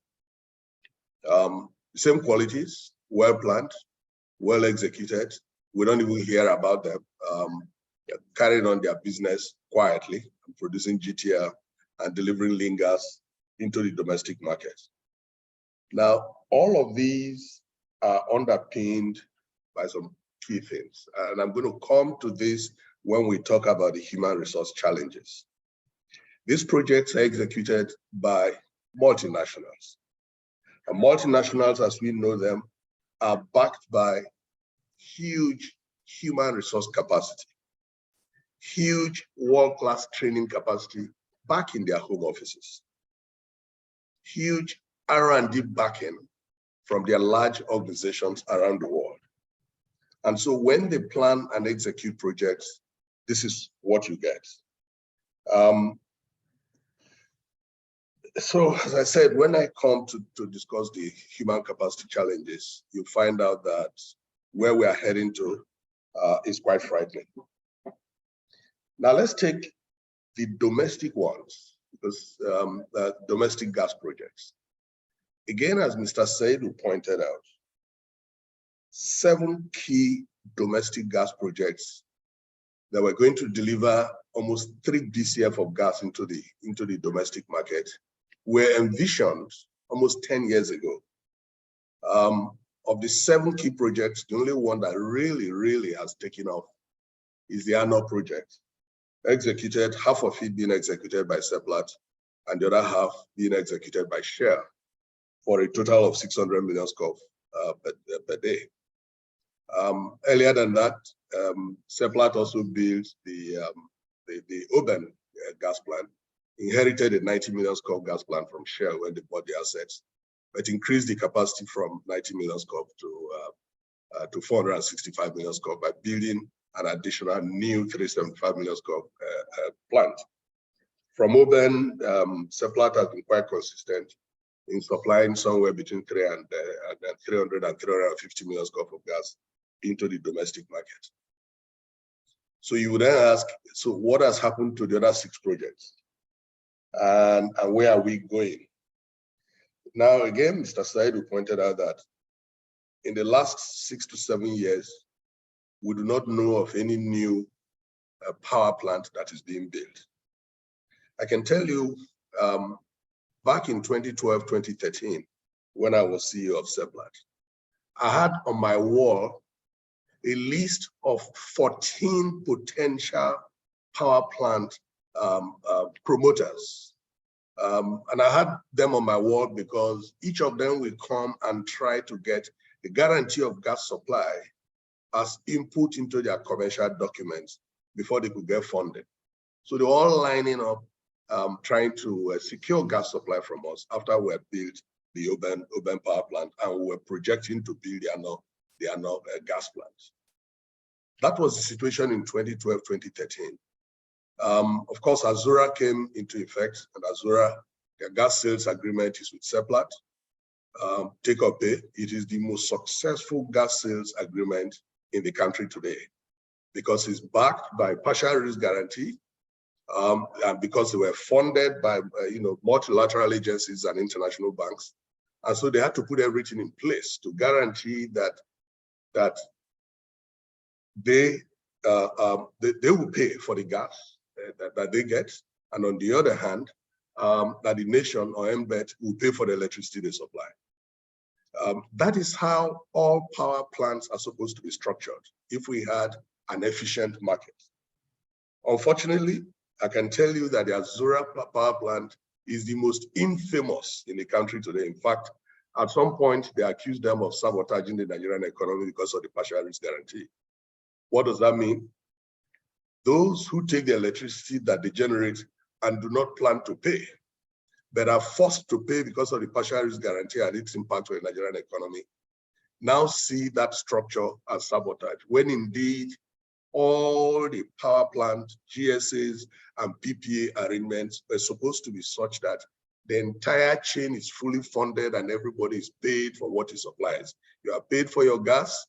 Same qualities, well planned, well executed. We don't even hear about them. Carrying on their business quietly, and producing GTL and delivering lean gas into the domestic market. Now, all of these are underpinned by some key things. And I'm going to come to this when we talk about the human resource challenges. These projects are executed by multinationals. And multinationals, as we know them, are backed by huge human resource capacity, huge world-class training capacity back in their home offices, huge R&D backing from their large organizations around the world. And so when they plan and execute projects, this is what you get. So as I said, when I come to discuss the human capacity challenges, you find out that where we are heading to is quite frightening. Now let's take the domestic ones, because the domestic gas projects. Again, as Mr. Saidu pointed out, 7 key domestic gas projects that were going to deliver almost 3 BCF of gas into the domestic market were envisioned almost 10 years ago. Of the 7 key projects, the only one that really has taken off is the ANOH project. Executed, half of it being executed by SEPLAT and the other half being executed by Shell for a total of 600 million scf per day. Earlier than that, SEPLAT also built the Oben gas plant, inherited a 90 million scf gas plant from Shell when they bought the assets, but increased the capacity from 90 million scf to 465 million scf by building an additional new 375 million square plant. From Oben, SEPLAT has been quite consistent in supplying somewhere between 300 and 350 million square of gas into the domestic market. So you would then ask, so what has happened to the other 6 projects? And where are we going? Now, again, Mr. Saidu pointed out that in the last 6 to 7 years, we do not know of any new power plant that is being built. I can tell you, back in 2012, 2013, when I was CEO of SEPLAT, I had on my wall a list of 14 potential power plant promoters. And I had them on my wall because each of them will come and try to get a guarantee of gas supply as input into their commercial documents before they could get funded. So they were all lining up, trying to secure gas supply from us after we had built the Oben power plant, and we were projecting to build their gas plants. That was the situation in 2012, 2013. Of course, Azura came into effect, and Azura, their gas sales agreement is with SEPLAT. Take or pay, it is the most successful gas sales agreement in the country today because it's backed by partial risk guarantee, and because they were funded by multilateral agencies and international banks. And so they had to put everything in place to guarantee that they will pay for the gas that they get, and on the other hand, that the nation or MBET will pay for the electricity they supply. That is how all power plants are supposed to be structured if we had an efficient market. Unfortunately, I can tell you that the Azura power plant is the most infamous in the country today. In fact, at some point, they accused them of sabotaging the Nigerian economy because of the partial risk guarantee. What does that mean? Those who take the electricity that they generate and do not plan to pay, but are forced to pay because of the partial risk guarantee and its impact on the Nigerian economy, now see that structure as sabotage, when indeed all the power plant, GSAs, and PPA arrangements were supposed to be such that the entire chain is fully funded and everybody is paid for what it supplies. You are paid for your gas.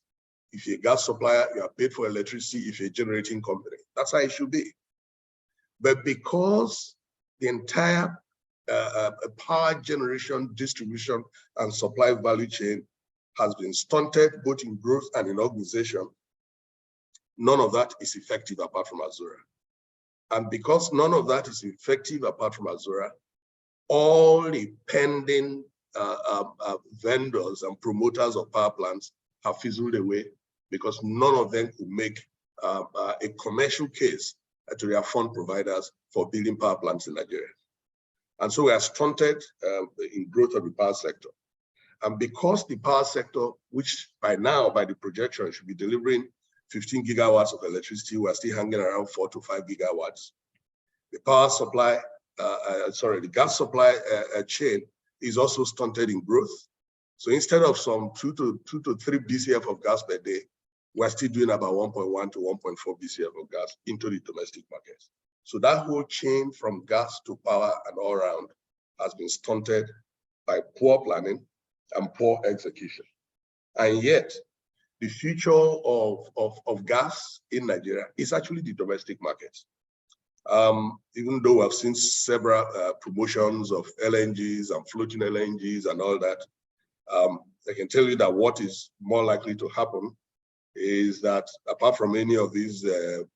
If you're a gas supplier, you are paid for electricity if you're a generating company. That's how it should be. But because the entire power generation, distribution, and supply value chain has been stunted both in growth and in organization, none of that is effective apart from Azura. And because none of that is effective apart from Azura, all the pending vendors and promoters of power plants have fizzled away because none of them could make a commercial case to their fund providers for building power plants in Nigeria. And so we are stunted in growth of the power sector. And because the power sector, which by now, by the projection, should be delivering 15 gigawatts of electricity, we're still hanging around 4 to 5 gigawatts. The power supply, the gas supply chain is also stunted in growth. So instead of some 2 to 3 BCF of gas per day, we're still doing about 1.1 to 1.4 BCF of gas into the domestic market. So that whole chain from gas to power and all around has been stunted by poor planning and poor execution. And yet, the future of gas in Nigeria is actually the domestic market. Even though we have seen several promotions of LNGs and floating LNGs and all that, I can tell you that what is more likely to happen is that apart from any of these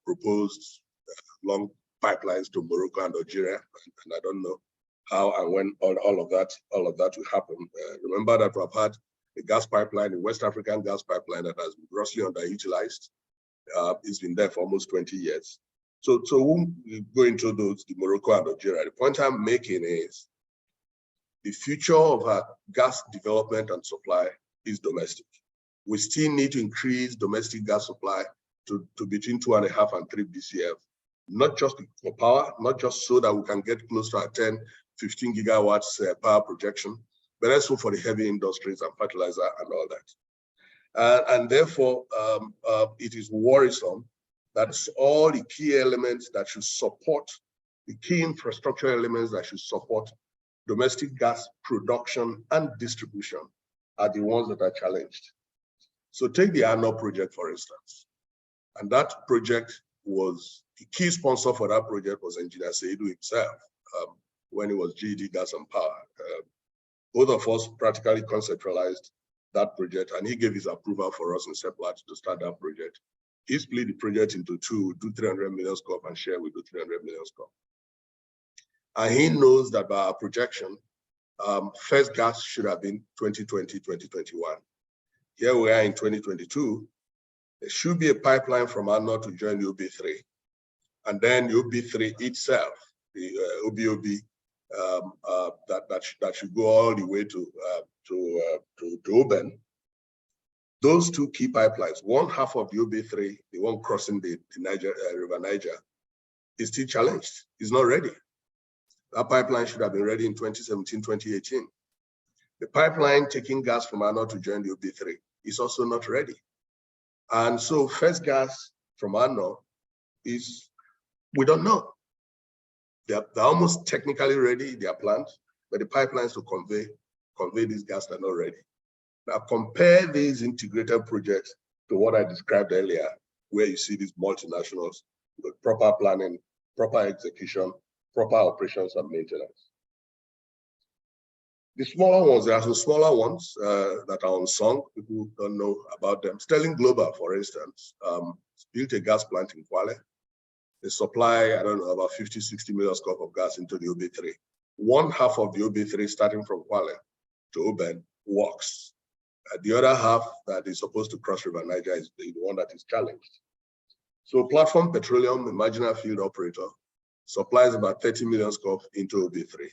proposed long pipelines to Morocco and Algeria, and I don't know how and when all of that will happen. Remember that we've had a gas pipeline, a West African gas pipeline that has been grossly underutilized. It's been there for almost 20 years. So we'll go into those, the Morocco and Algeria. The point I'm making is the future of our gas development and supply is domestic. We still need to increase domestic gas supply to between 2.5 and 3 BCF, not just for power, not just so that we can get close to our 10, 15 gigawatts power projection, but also for the heavy industries and fertilizer and all that. And therefore, it is worrisome That's all the key elements that should support, the key infrastructure elements that should support domestic gas production and distribution are the ones that are challenged. So take the ANO project, for instance. And that project was, the key sponsor for that project was Engineer Seidu himself when he was GED Gas and Power. Both of us practically conceptualized that project, and he gave his approval for us in SEPLAT to start that project. He split the project into two, do 300 million scope and share with the 300 million scope. And he knows that by our projection, first gas should have been 2020, 2021. Here we are in 2022. There should be a pipeline from ANO to join the OB3. And then the OB3 itself, the OBOB, that should go all the way to Oben. Those two key pipelines, one half of the OB3, the one crossing the Niger, River Niger, is still challenged. It's not ready. That pipeline should have been ready in 2017, 2018. The pipeline taking gas from ANO to join the OB3 is also not ready. And so first gas from ANO is, we don't know. They're almost technically ready, they are planned, but the pipelines to convey this gas are not ready. Now compare these integrated projects to what I described earlier, where you see these multinationals with proper planning, proper execution, proper operations and maintenance. The smaller ones, there are some smaller ones that are unsung, people don't know about them. Sterling Global, for instance, built a gas plant in Kwale. They supply, I don't know, about 50, 60 million scope of gas into the OB3. One half of the OB3 starting from Kwale to Oben works. The other half that is supposed to cross River Niger is the one that is challenged. So Platform Petroleum, a marginal field operator, supplies about 30 million scope into OB3.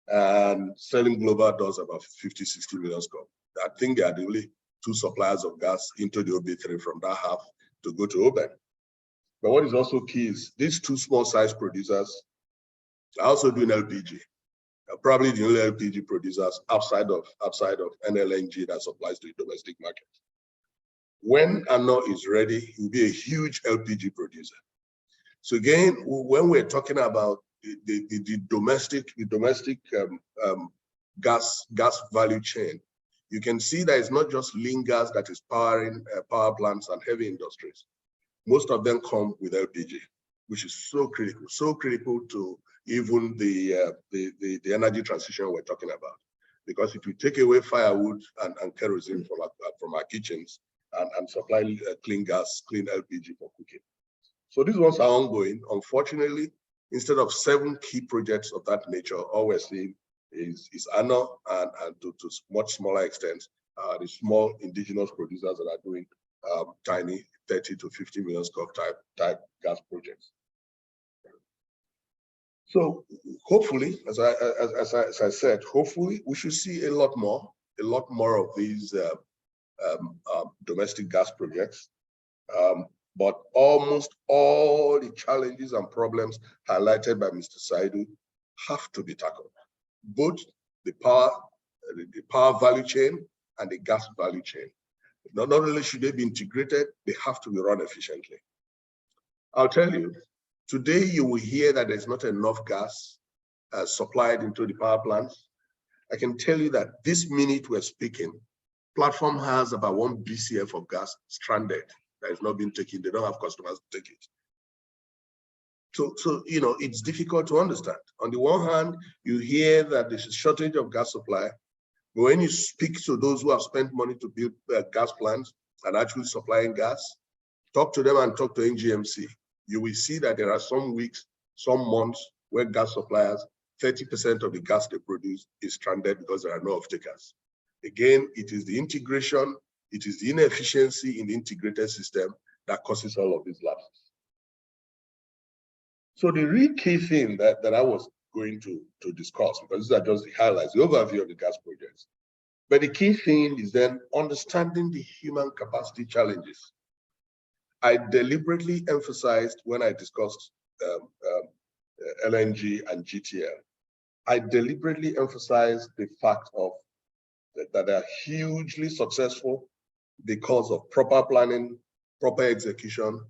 And Sterling Global does about 50, 60 million scope. I think they are the only two suppliers of gas into the OB3 from that half to go to Oben. But what is also key is these two small size producers are also doing LPG. They're probably the only LPG producers outside of NLNG that supplies to the domestic market. When ANO is ready, it will be a huge LPG producer. So again, when we're talking about the domestic gas value chain, you can see that it's not just lean gas that is powering power plants and heavy industries. Most of them come with LPG, which is so critical to even the energy transition we're talking about. Because if you take away firewood and kerosene from our kitchens and supply clean gas, clean LPG for cooking. So these ones are ongoing. Unfortunately, instead of 7 key projects of that nature, all we're seeing is ANO and to much smaller extent, the small indigenous producers that are doing tiny 30 to 50 million scope type gas projects. So hopefully, as I said, hopefully we should see a lot more of these domestic gas projects. But almost all the challenges and problems highlighted by Mr. Saidu have to be tackled. Both the power value chain and the gas value chain. Not only should they be integrated, they have to be run efficiently. I'll tell you, today you will hear that there's not enough gas supplied into the power plants. I can tell you that this minute we're speaking, Platform has about 1 BCF of gas stranded that is not being taken. They don't have customers to take it. So you know, it's difficult to understand. On the one hand, you hear that there's a shortage of gas supply, but when you speak to those who have spent money to build gas plants and actually supplying gas, talk to them and talk to NGMC. You will see that there are some weeks, some months where gas suppliers, 30% of the gas they produce is stranded because there are no off-takers. Again, it is the integration, it is the inefficiency in the integrated system that causes all of these lapses. So the real key thing that I was going to discuss, because these are just the highlights, the overview of the gas projects. But the key thing is then understanding the human capacity challenges. I deliberately emphasized when I discussed LNG and GTL, I deliberately emphasized the fact of that they are hugely successful because of proper planning, proper execution,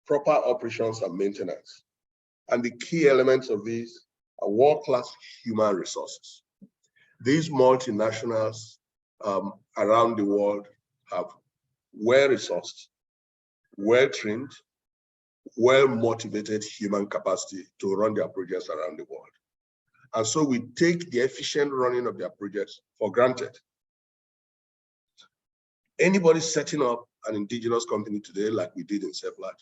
proper operations and maintenance. And the key elements of these are world-class human resources. These multinationals around the world have well-resourced, well-trained, well-motivated human capacity to run their projects around the world. And so we take the efficient running of their projects for granted. Anybody setting up an indigenous company today, like we did in SEPLAT,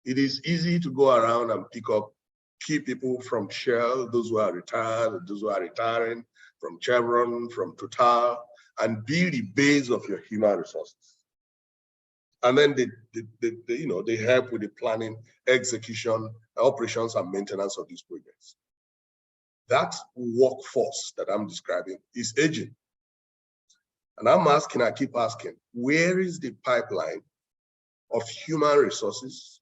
it is easy to go around and pick up key people from Shell, those who are retired, those who are retiring, from Chevron, from Total, and be the base of your human resources. And then they help with the planning, execution, operations, and maintenance of these projects. That workforce that I'm describing is aging. And I keep asking, where is the pipeline of human resources,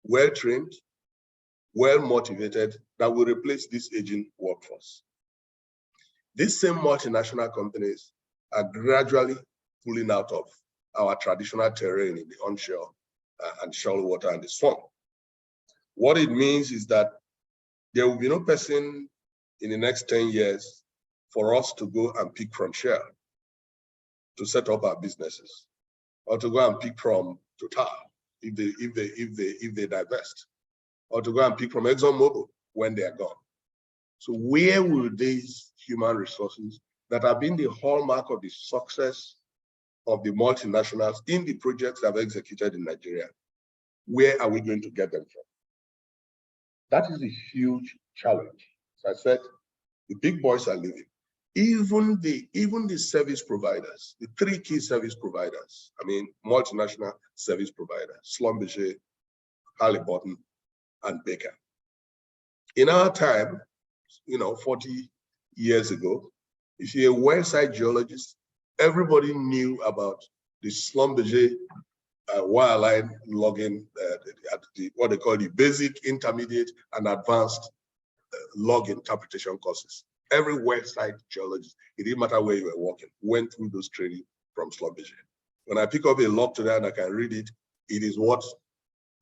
well-trained, well-motivated, that will replace this aging workforce? These same multinational companies are gradually pulling out of our traditional terrain in the onshore and shallow water and the swamp. What it means is that there will be no person in the next 10 years for us to go and pick from Shell to set up our businesses, or to go and pick from Total if they divest, or to go and pick from ExxonMobil when they are gone. So where will these human resources that have been the hallmark of the success of the multinationals in the projects that have executed in Nigeria, where are we going to get them from? That is a huge challenge. As I said, the big boys are leaving. Even the service providers, the three key service providers, multinational service providers, Schlumberger, Halliburton, and Baker. In our time, 40 years ago, if you're a well-site geologist, everybody knew about the Schlumberger wireline logging, what they call the basic, intermediate, and advanced log interpretation courses. Every well-site geologist, it didn't matter where you were working, went through those training from Schlumberger. When I pick up a log today and I can read it, it is what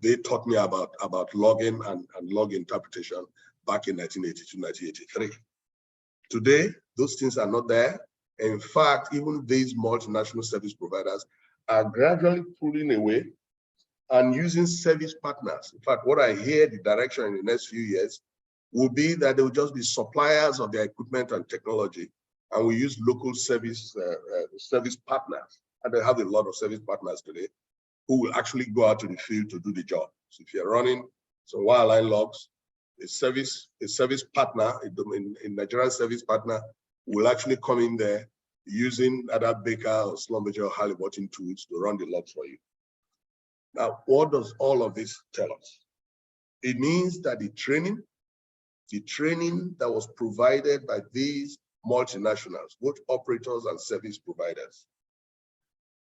they taught me about logging and log interpretation back in 1982, 1983. Today, those things are not there. In fact, even these multinational service providers are gradually pulling away and using service partners. In fact, what I hear the direction in the next few years will be that they will just be suppliers of their equipment and technology, and we use local service partners. And they have a lot of service partners today who will actually go out to the field to do the job. So if you're running some wireline logs, a service partner, a Nigerian service partner, will actually come in there using either Baker or Schlumberger or Halliburton tools to run the logs for you. Now, what does all of this tell us? It means that the training that was provided by these multinationals, both operators and service providers,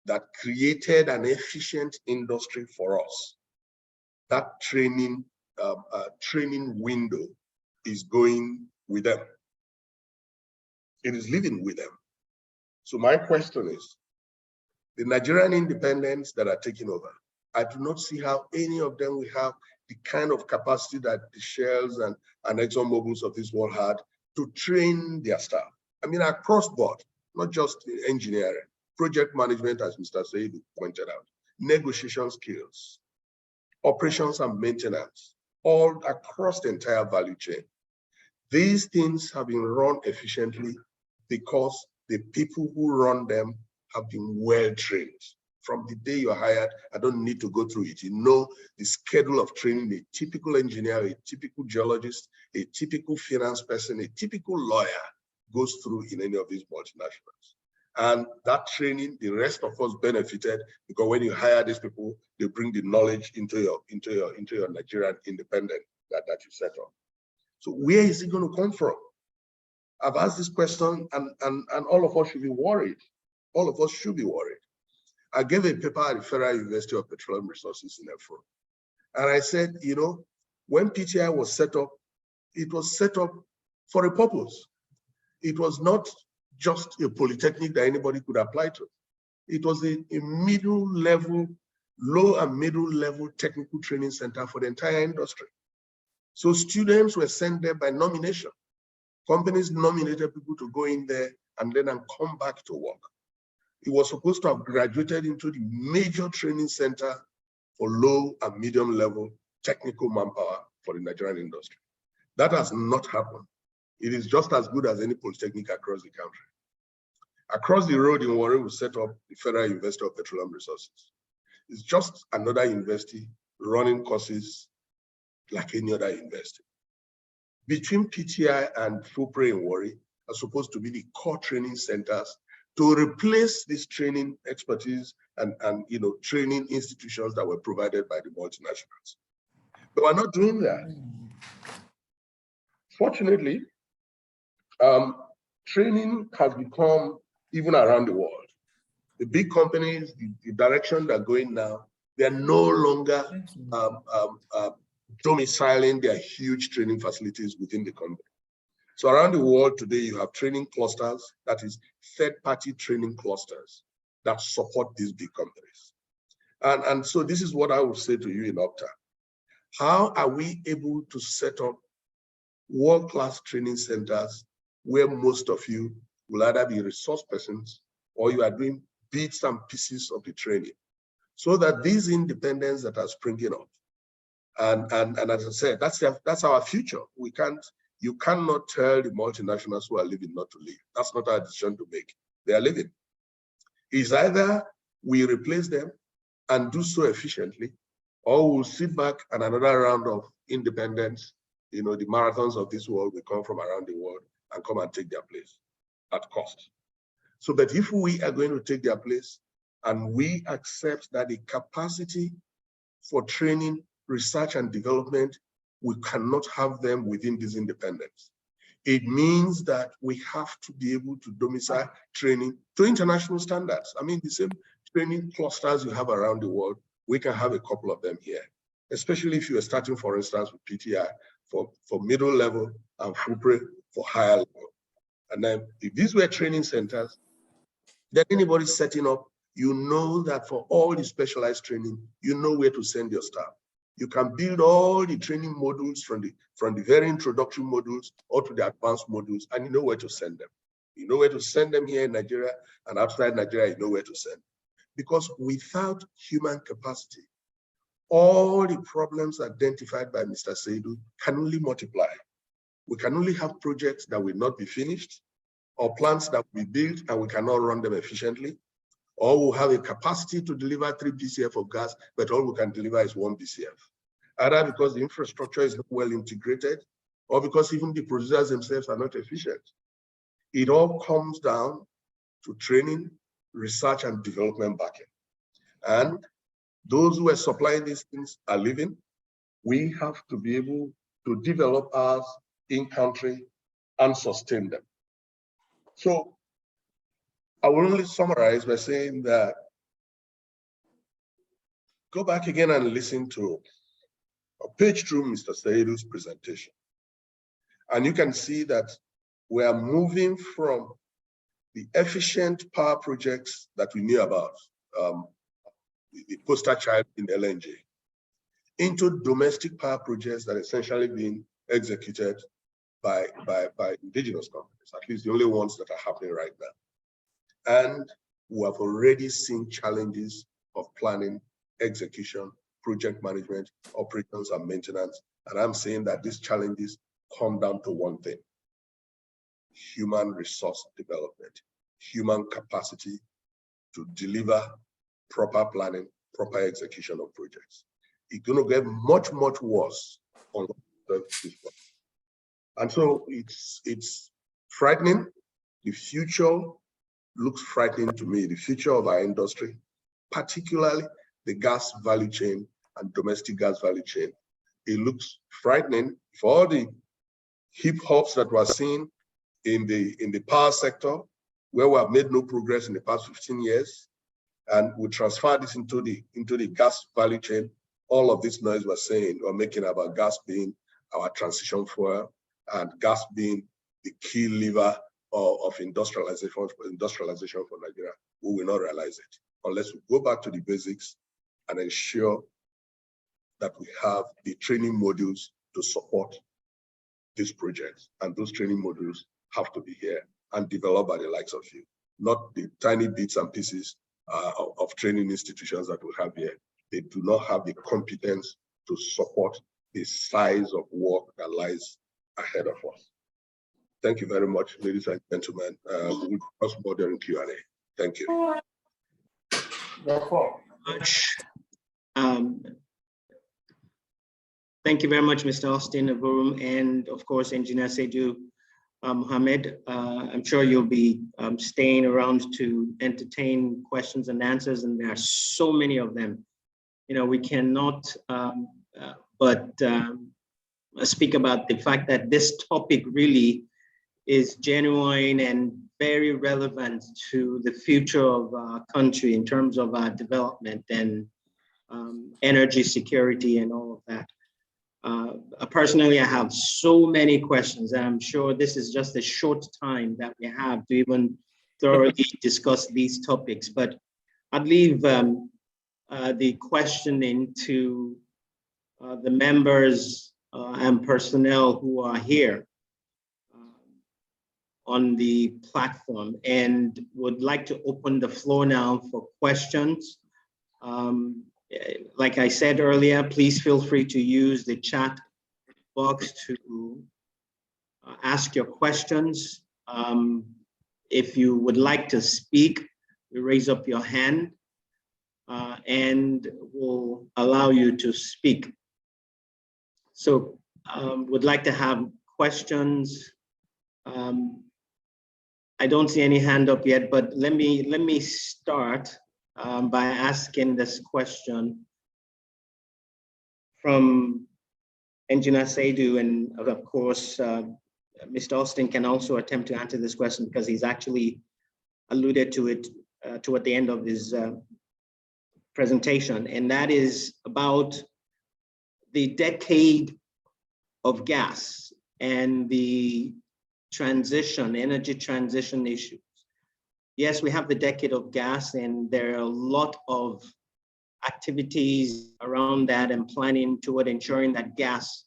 that created an efficient industry for us, that training window is going with them. It is living with them. So my question is, the Nigerian independents that are taking over, I do not see how any of them will have the kind of capacity that the Shells and ExxonMobils of this world had to train their staff. Across board, not just engineering, project management, as Mr. Said pointed out, negotiation skills, operations and maintenance, all across the entire value chain. These things have been run efficiently because the people who run them have been well trained. From the day you're hired, I don't need to go through it. You know the schedule of training a typical engineer, a typical geologist, a typical finance person, a typical lawyer goes through in any of these multinationals. And that training, the rest of us benefited because when you hire these people, they bring the knowledge into your Nigerian independent that you set up. So where is it going to come from? I've asked this question, and all of us should be worried. All of us should be worried. I gave a paper at the Federal University of Petroleum Resources in Avuru. And I said, when PTI was set up, it was set up for a purpose. It was not just a polytechnic that anybody could apply to. It was a middle level low and middle level technical training center for the entire industry. So students were sent there by nomination. Companies nominated people to go in there and then come back to work. It was supposed to have graduated into the major training center for low and medium level technical manpower for the Nigerian industry. That has not happened. It is just as good as any polytechnic across the country. Across the road in Warri, we set up the Federal University of Petroleum Resources. It's just another university running courses like any other university. Between PTI and FUPRE in Warri are supposed to be the core training centers to replace this training expertise and training institutions that were provided by the multinationals. But we're not doing that. Fortunately, training has become even around the world. The big companies, the direction they're going now, they're no longer domiciling their huge training facilities within the company. So around the world today, you have training clusters, that is third-party training clusters that support these big companies. And so this is what I would say to you in OGTAN. How are we able to set up world-class training centers where most of you will either be resource persons or you are doing bits and pieces of the training, so that these independents that are springing up, and as I said, that's our future. You cannot tell the multinationals who are leaving not to leave. That's not our decision to make. They are leaving. It's either we replace them and do so efficiently, or we'll sit back and another round of independence, the marathons of this world will come from around the world and come and take their place at cost. So, but if we are going to take their place and we accept that the capacity for training, research, and development, we cannot have them within these independents. It means that we have to be able to domicile training to international standards. I mean, the same training clusters you have around the world, we can have a couple of them here, especially if you are starting, for instance, with PTI for middle level and FUPRE for higher level. And then if these were training centers, then anybody setting up, you know that for all the specialized training, you know where to send your staff. You can build all the training modules from the very introductory modules or to the advanced modules, and you know where to send them. You know where to send them here in Nigeria, and outside Nigeria, you know where to send them. Because without human capacity, all the problems identified by Mr. Seidu can only multiply. We can only have projects that will not be finished, or plants that we build and we cannot run them efficiently, or we'll have a capacity to deliver 3 BCF of gas, but all we can deliver is 1 BCF. Either because the infrastructure is not well integrated, or because even the producers themselves are not efficient. It all comes down to training, research, and development backing. And those who are supplying these things are leaving. We have to be able to develop ours in country and sustain them. So I will only summarize by saying that go back again and listen to or page through Mr. Seidu's presentation. And you can see that we are moving from the efficient power projects that we knew about, the poster child in LNG, into domestic power projects that are essentially being executed by indigenous companies, at least the only ones that are happening right now. And we have already seen challenges of planning, execution, project management, operations, and maintenance. And I'm saying that these challenges come down to one thing: human resource development, human capacity to deliver proper planning, proper execution of projects. It's going to get much, much worse on this one. And so it's frightening. The future looks frightening to me, the future of our industry, particularly the gas value chain and domestic gas value chain. It looks frightening for all the hip hops that we're seeing in the power sector, where we have made no progress in the past 15 years, and we transfer this into the gas value chain. All of this noise we're making about gas being our transition fuel and gas being the key lever of industrialization for Nigeria, we will not realize it unless we go back to the basics and ensure that we have the training modules to support these projects. And those training modules have to be here and developed by the likes of you, not the tiny bits and pieces of training institutions that we have here. They do not have the competence to support the size of work that lies ahead of us. Thank you very much, ladies and gentlemen. We'll discuss more during Q&A. Thank you. Thank you very much, Mr. Austin, Avuru, and of course, Engineer Seydou Mohammed. I'm sure you'll be staying around to entertain questions and answers, and there are so many of them. You know, we cannot but speak about the fact that this topic really is genuine and very relevant to the future of our country in terms of our development and energy security and all of that. Personally, I have so many questions, and I'm sure this is just a short time that we have to even thoroughly discuss these topics, but I'd leave the questioning to the members and personnel who are here on the platform, and would like to open the floor now for questions. Like I said earlier, please feel free to use the chat box to ask your questions. If you would like to speak, you raise up your hand and we'll allow you to speak. So would like to have questions. I don't see any hand up yet, but let me start by asking this question from Engineer Seydou, and of course, Mr. Austin can also attempt to answer this question because he's actually alluded to it toward the end of his presentation, and that is about the decade of gas and the transition, energy transition issues. Yes, we have the decade of gas, and there are a lot of activities around that and planning toward ensuring that gas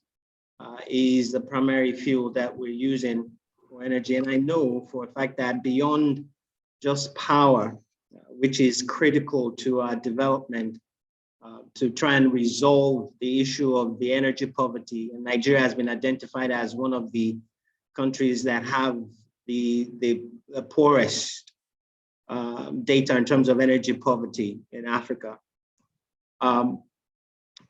is the primary fuel that we're using for energy. And I know for a fact that beyond just power, which is critical to our development, to try and resolve the issue of the energy poverty, and Nigeria has been identified as one of the countries that have the poorest data in terms of energy poverty in Africa.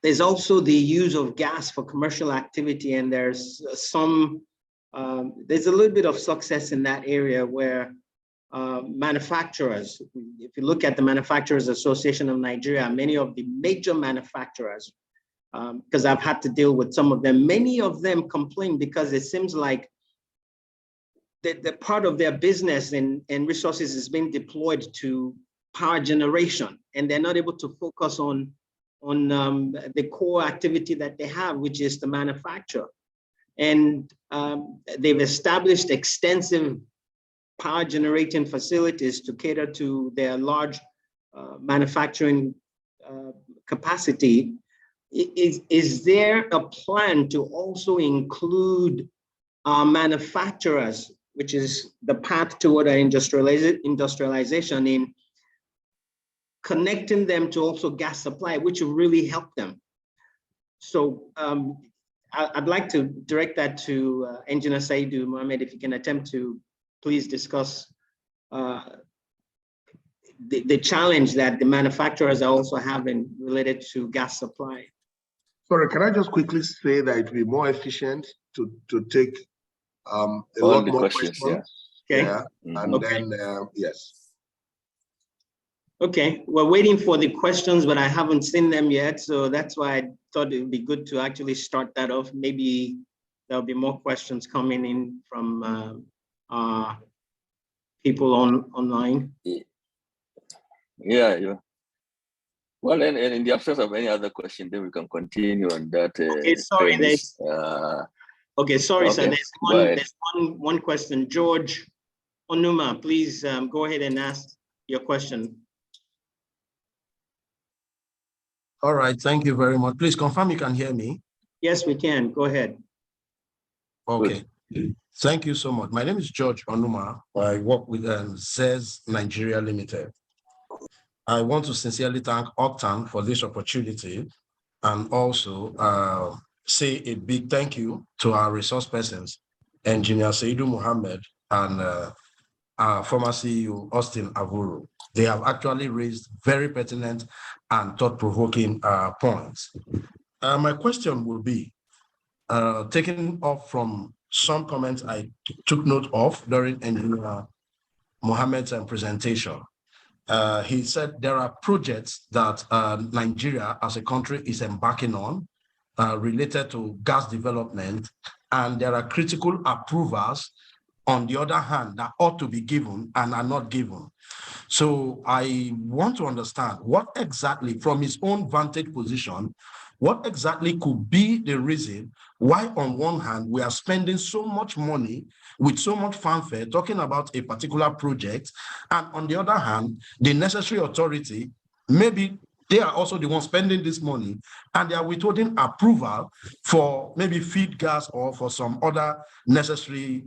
There's also the use of gas for commercial activity, and there's there's a little bit of success in that area where manufacturers, if you look at the Manufacturers Association of Nigeria, many of the major manufacturers, because I've had to deal with some of them, many of them complain because it seems like the part of their business and resources is being deployed to power generation, and they're not able to focus on the core activity that they have, which is to manufacture. And they've established extensive power generating facilities to cater to their large manufacturing capacity. Is there a plan to also include manufacturers, which is the path toward our industrialization, in connecting them to also gas supply, which will really help them? So I'd like to direct that to Engineer Seydou Mohammed, if you can attempt to please discuss the challenge that the manufacturers are also having related to gas supply. Sorry, can I just quickly say that it would be more efficient to take a all lot the more questions, questions? Okay. Yeah, and Okay. then, yes. Okay, we're waiting for the questions, but I haven't seen them yet. So that's why I thought it would be good to actually start that off. Maybe there'll be more questions coming in from people online. Yeah. Well, and in the absence of any other question, then we can continue on that. Okay, sorry, premise. Okay, sorry, Okay, sir. There's one question. George Onuma, please go ahead and ask your question. All right, thank you very much. Please confirm you can hear me. Yes, we can. Go ahead. Okay. Thank you so much. My name is George Onuma. I work with ZES Nigeria Limited. I want to sincerely thank OGTAN for this opportunity and also say a big thank you to our resource persons, Engineer Saidu Mohammed and our former CEO, Austin Avuru. They have actually raised very pertinent and thought-provoking points. My question will be, taking off from some comments I took note of during Engineer Mohammed's presentation. He said there are projects that Nigeria as a country is embarking on related to gas development, and there are critical approvals on the other hand that ought to be given and are not given. So I want to understand what exactly, from his own vantage position, what exactly could be the reason why on one hand we are spending so much money with so much fanfare talking about a particular project, and on the other hand, the necessary authority, maybe they are also the ones spending this money and they are withholding approval for maybe feed gas or for some other necessary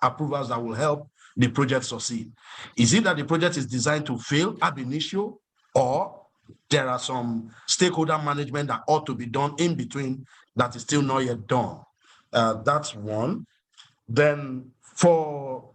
approvals that will help the project succeed. Is it that the project is designed to fail ab initio, or there are some stakeholder management that ought to be done in between that is still not yet done? That's one. Then for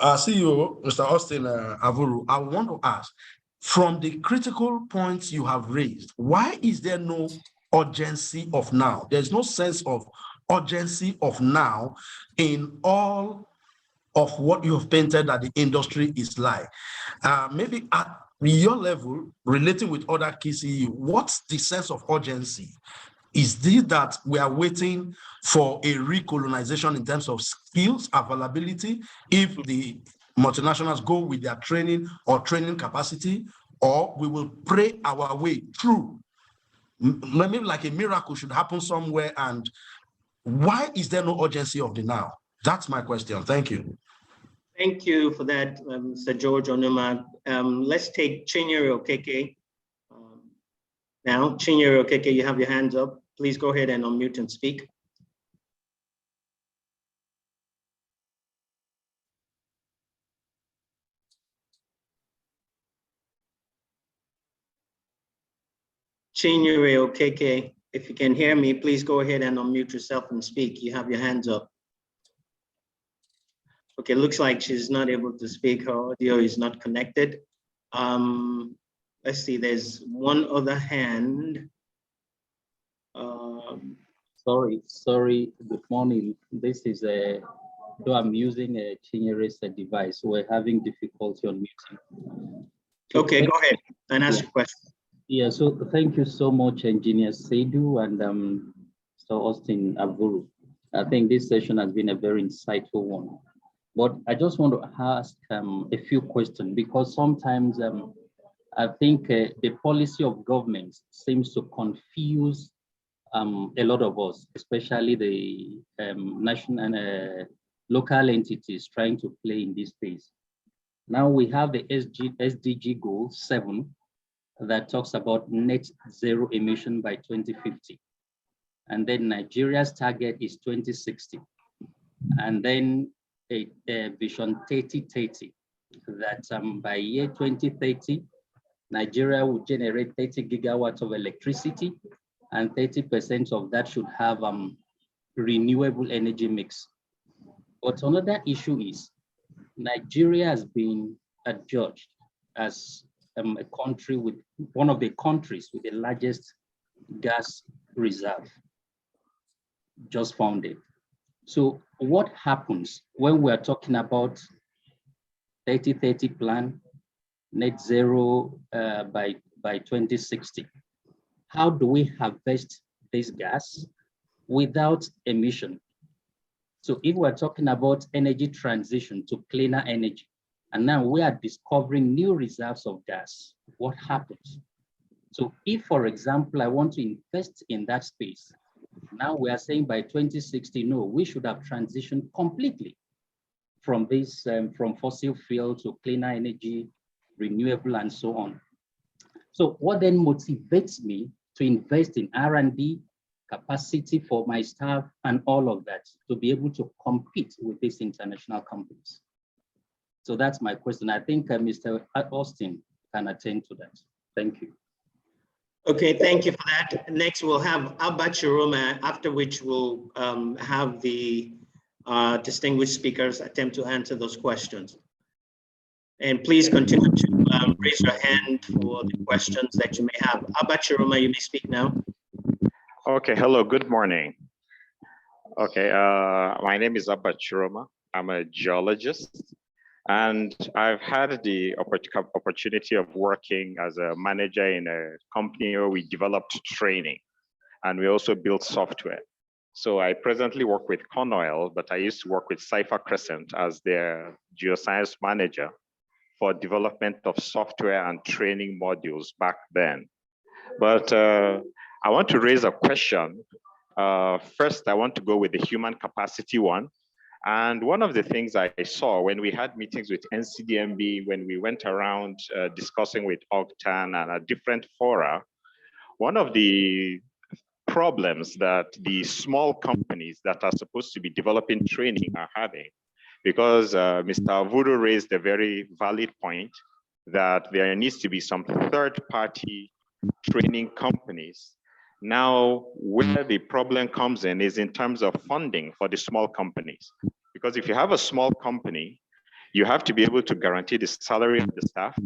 our CEO, Mr. Austin Avuru, I want to ask, from the critical points you have raised, why is there no urgency of now? There's no sense of urgency of now in all of what you have painted that the industry is like. Maybe at your level, relating with other key CEOs, what's the sense of urgency? Is this that we are waiting for a recolonization in terms of skills availability if the multinationals go with their training or training capacity, or we will pray our way through? Maybe like a miracle should happen somewhere, and why is there no urgency of the now? That's my question. Thank you. Thank you for that, Sir George Onuma. Let's take Chinyere Okeke. Now, Chinyere Okeke, you have your hands up. Please go ahead and unmute and speak. Chinyere Okeke, if you can hear me, please go ahead and unmute yourself and speak. You have your hands up. Okay, looks like she's not able to speak. Her audio is not connected. Let's see, there's one other hand. Sorry, good morning. This is though I'm using a Chinyere's device, we're having difficulty on muting. Okay, go ahead and ask your question. Yeah, so thank you so much, Engineer Saidu and Mr. Austin Avuru. I think this session has been a very insightful one. But I just want to ask a few questions, because sometimes I think the policy of government seems to confuse a lot of us, especially the national and local entities trying to play in this space. Now we have the SDG goal 7 that talks about net zero emission by 2050. And then Nigeria's target is 2060. And then a vision 3030 that by year 2030, Nigeria will generate 30 gigawatts of electricity, and 30% of that should have renewable energy mix. But another issue is Nigeria has been adjudged as a country with one of the countries with the largest gas reserve just founded. So what happens when we're talking about 30-30 plan, net zero by 2060? How do we harvest this gas without emission? So if we're talking about energy transition to cleaner energy, and now we are discovering new reserves of gas, what happens? So if, for example, I want to invest in that space, now we are saying by 2060, no, we should have transitioned completely from this, from fossil fuel to cleaner energy, renewable, and so on. So what then motivates me to invest in R&D, capacity for my staff, and all of that to be able to compete with these international companies? So that's my question. I think Mr. Austin can attend to that. Thank you. Okay, thank you for that. Next, we'll have Abba Chiroma, after which we'll have the distinguished speakers attempt to answer those questions. And please continue to raise your hand for the questions that you may have. Abba Chiroma, you may speak now. Okay, hello, good morning. Okay, my name is Abba Chiroma. I'm a geologist, and I've had the opportunity of working as a manager in a company where we developed training, and we also built software. So I presently work with Conoil, but I used to work with Cypher Crescent as their geoscience manager for development of software and training modules back then. But I want to raise a question. First, I want to go with the human capacity one. And one of the things I saw when we had meetings with NCDMB, when we went around discussing with OGTAN and at different fora, one of the problems that the small companies that are supposed to be developing training are having, because Mr. Avuru raised a very valid point that there needs to be some third-party training companies. Now, where the problem comes in is in terms of funding for the small companies. Because if you have a small company, you have to be able to guarantee the salary of the staff.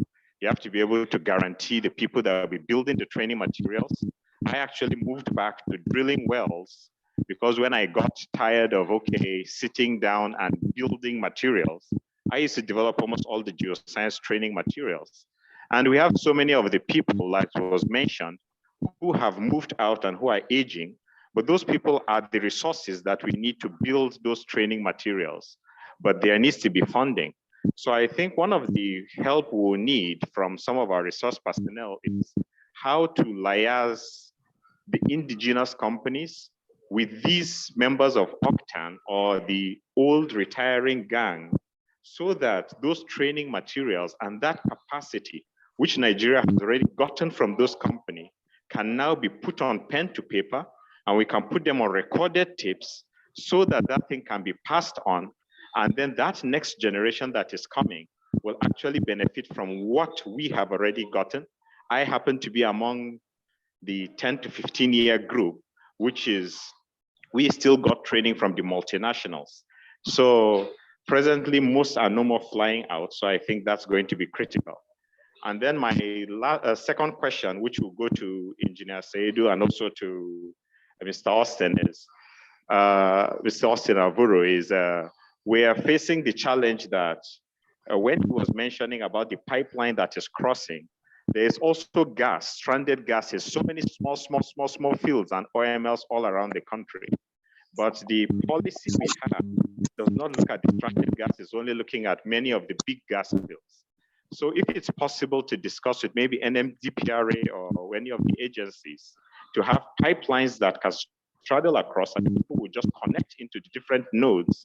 You have to be able to guarantee the people that will be building the training materials. I actually moved back to drilling wells because when I got tired of, okay, sitting down and building materials, I used to develop almost all the geoscience training materials. And we have so many of the people, like was mentioned, who have moved out and who are aging, but those people are the resources that we need to build those training materials, but there needs to be funding. So I think one of the help we'll need from some of our resource personnel is how to liaise the indigenous companies with these members of OGTAN or the old retiring gang, so that those training materials and that capacity, which Nigeria has already gotten from those companies, can now be put on pen to paper, and we can put them on recorded tapes so that that thing can be passed on. And then that next generation that is coming will actually benefit from what we have already gotten. I happen to be among the 10 to 15 year group, which is, we still got training from the multinationals. So presently, most are no more flying out. So I think that's going to be critical. And then my second question, which will go to Engineer Saidu and also to Mr. Austin, is Mr. Austin Avuru, is we are facing the challenge that when he was mentioning about the pipeline that is crossing, there's also gas, stranded gases, so many small fields and OMLs all around the country. But the policy we have does not look at the stranded gases, only looking at many of the big gas fields. So if it's possible to discuss with maybe NMDPRA or any of the agencies to have pipelines that can straddle across and people will just connect into the different nodes,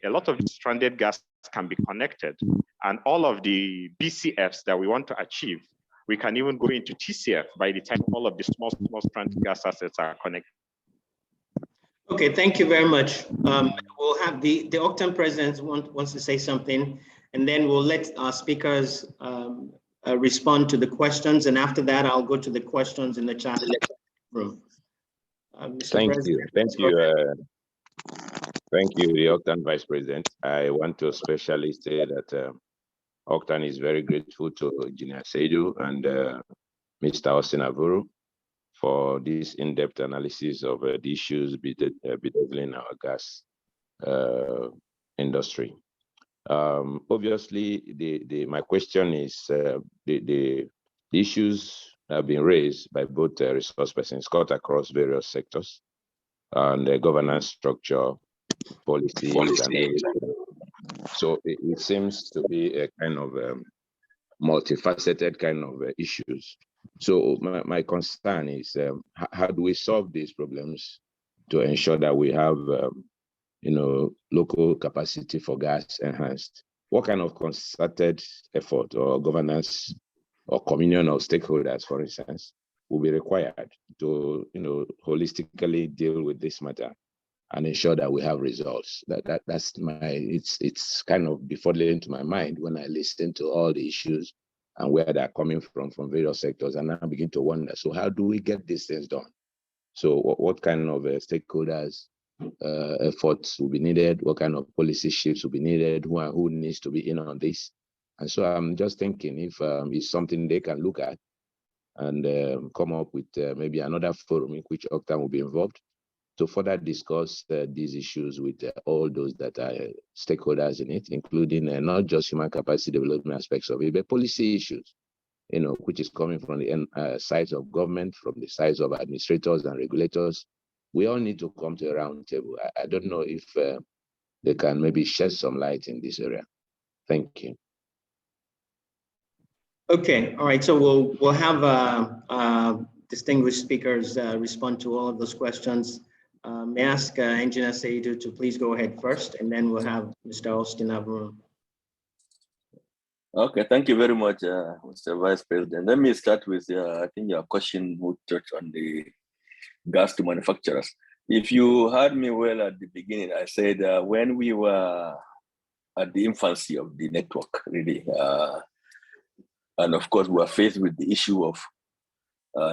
a lot of the stranded gas can be connected. And all of the BCFs that we want to achieve, we can even go into TCF by the time all of the small stranded gas assets are connected. Okay, thank you very much. We'll have the OGTAN president wants to say something, and then we'll let our speakers respond to the questions. And after that, I'll go to the questions in the chat room. Thank you. Thank you, the OGTAN Vice President. I want to especially say that OGTAN is very grateful to Engineer Saidu and Mr. Austin Avuru for this in-depth analysis of the issues bedeviling our gas industry. Obviously, my question is the issues have been raised by both resource persons cut across various sectors and the governance structure, policies, and everything. So it seems to be a kind of multifaceted kind of issues. So my concern is how do we solve these problems to ensure that we have local capacity for gas enhanced? What kind of concerted effort or governance or communion of stakeholders, for instance, will be required to, holistically deal with this matter and ensure that we have results. That's it's kind of befuddling to my mind when I listen to all the issues and where they're coming from various sectors, and I begin to wonder, so how do we get these things done? So what kind of stakeholders efforts will be needed? What kind of policy shifts will be needed? Who needs to be in on this? And so I'm just thinking if it's something they can look at and come up with maybe another forum in which OGTAN will be involved to further discuss these issues with all those that are stakeholders in it, including not just human capacity development aspects of it, but policy issues, which is coming from the sides of government, from the sides of administrators and regulators. We all need to come to a round table. I don't know if they can maybe shed some light in this area. Thank you. Okay, all right. So we'll have distinguished speakers respond to all of those questions. May I ask Engineer Saidu to please go ahead first, and then we'll have Mr. Austin Avuru. Okay, thank you very much, Mr. Vice President. Let me start with, I think your question would touch on the gas to manufacturers. If you heard me well at the beginning, I said when we were at the infancy of the network, really, and of course, we were faced with the issue of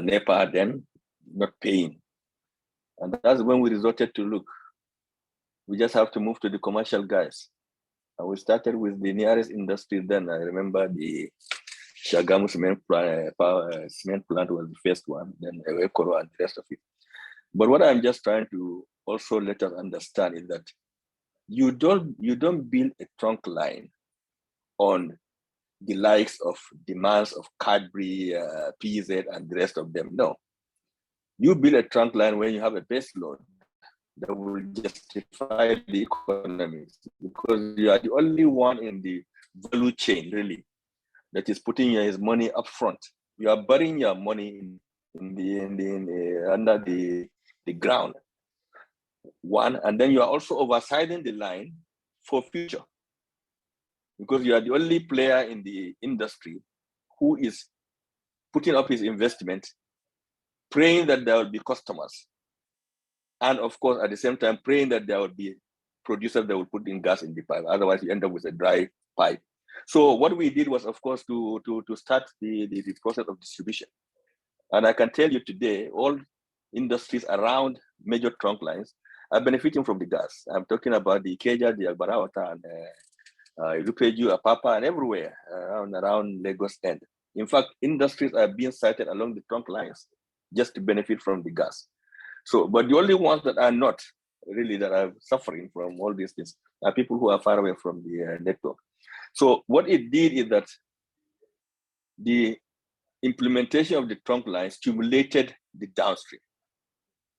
NEPA then not paying. And that's when we resorted to look. We just have to move to the commercial guys. And we started with the nearest industry then. I remember the Shagamu cement plant was the first one, then Ekoro and the rest of it. But what I'm just trying to also let us understand is that you don't build a trunk line on the likes of demands of Cadbury, PZ, and the rest of them. No. You build a trunk line when you have a base load that will justify the economics, because you are the only one in the value chain, really, that is putting his money up front. You are burying your money under the ground. One, and then you are also oversizing the line for future, because you are the only player in the industry who is putting up his investment, praying that there will be customers. And of course, at the same time, praying that there will be producers that will put in gas in the pipe. Otherwise, you end up with a dry pipe. So what we did was, of course, to start the process of distribution. And I can tell you today, all industries around major trunk lines are benefiting from the gas. I'm talking about the Ikeja, the Albarawata, and Ilupeju, Apapa, and everywhere around Lagos end. In fact, industries are being sited along the trunk lines just to benefit from the gas. So, but the only ones that are not really, that are suffering from all these things, are people who are far away from the network. So what it did is that the implementation of the trunk line stimulated the downstream.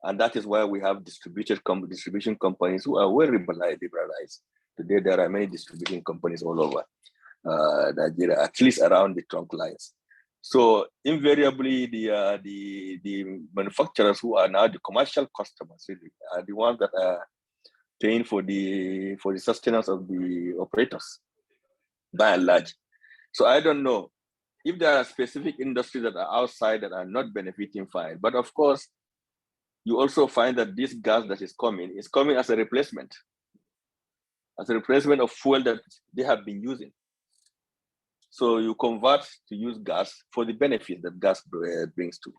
And that is why we have distribution companies who are well liberalized. Today, there are many distribution companies all over Nigeria, at least around the trunk lines. So invariably, the manufacturers who are now the commercial customers really are the ones that are paying for the sustenance of the operators, by and large. So I don't know if there are specific industries that are outside that are not benefiting, fine. But of course, you also find that this gas that is coming as a replacement of fuel that they have been using. So you convert to use gas for the benefit that gas brings to.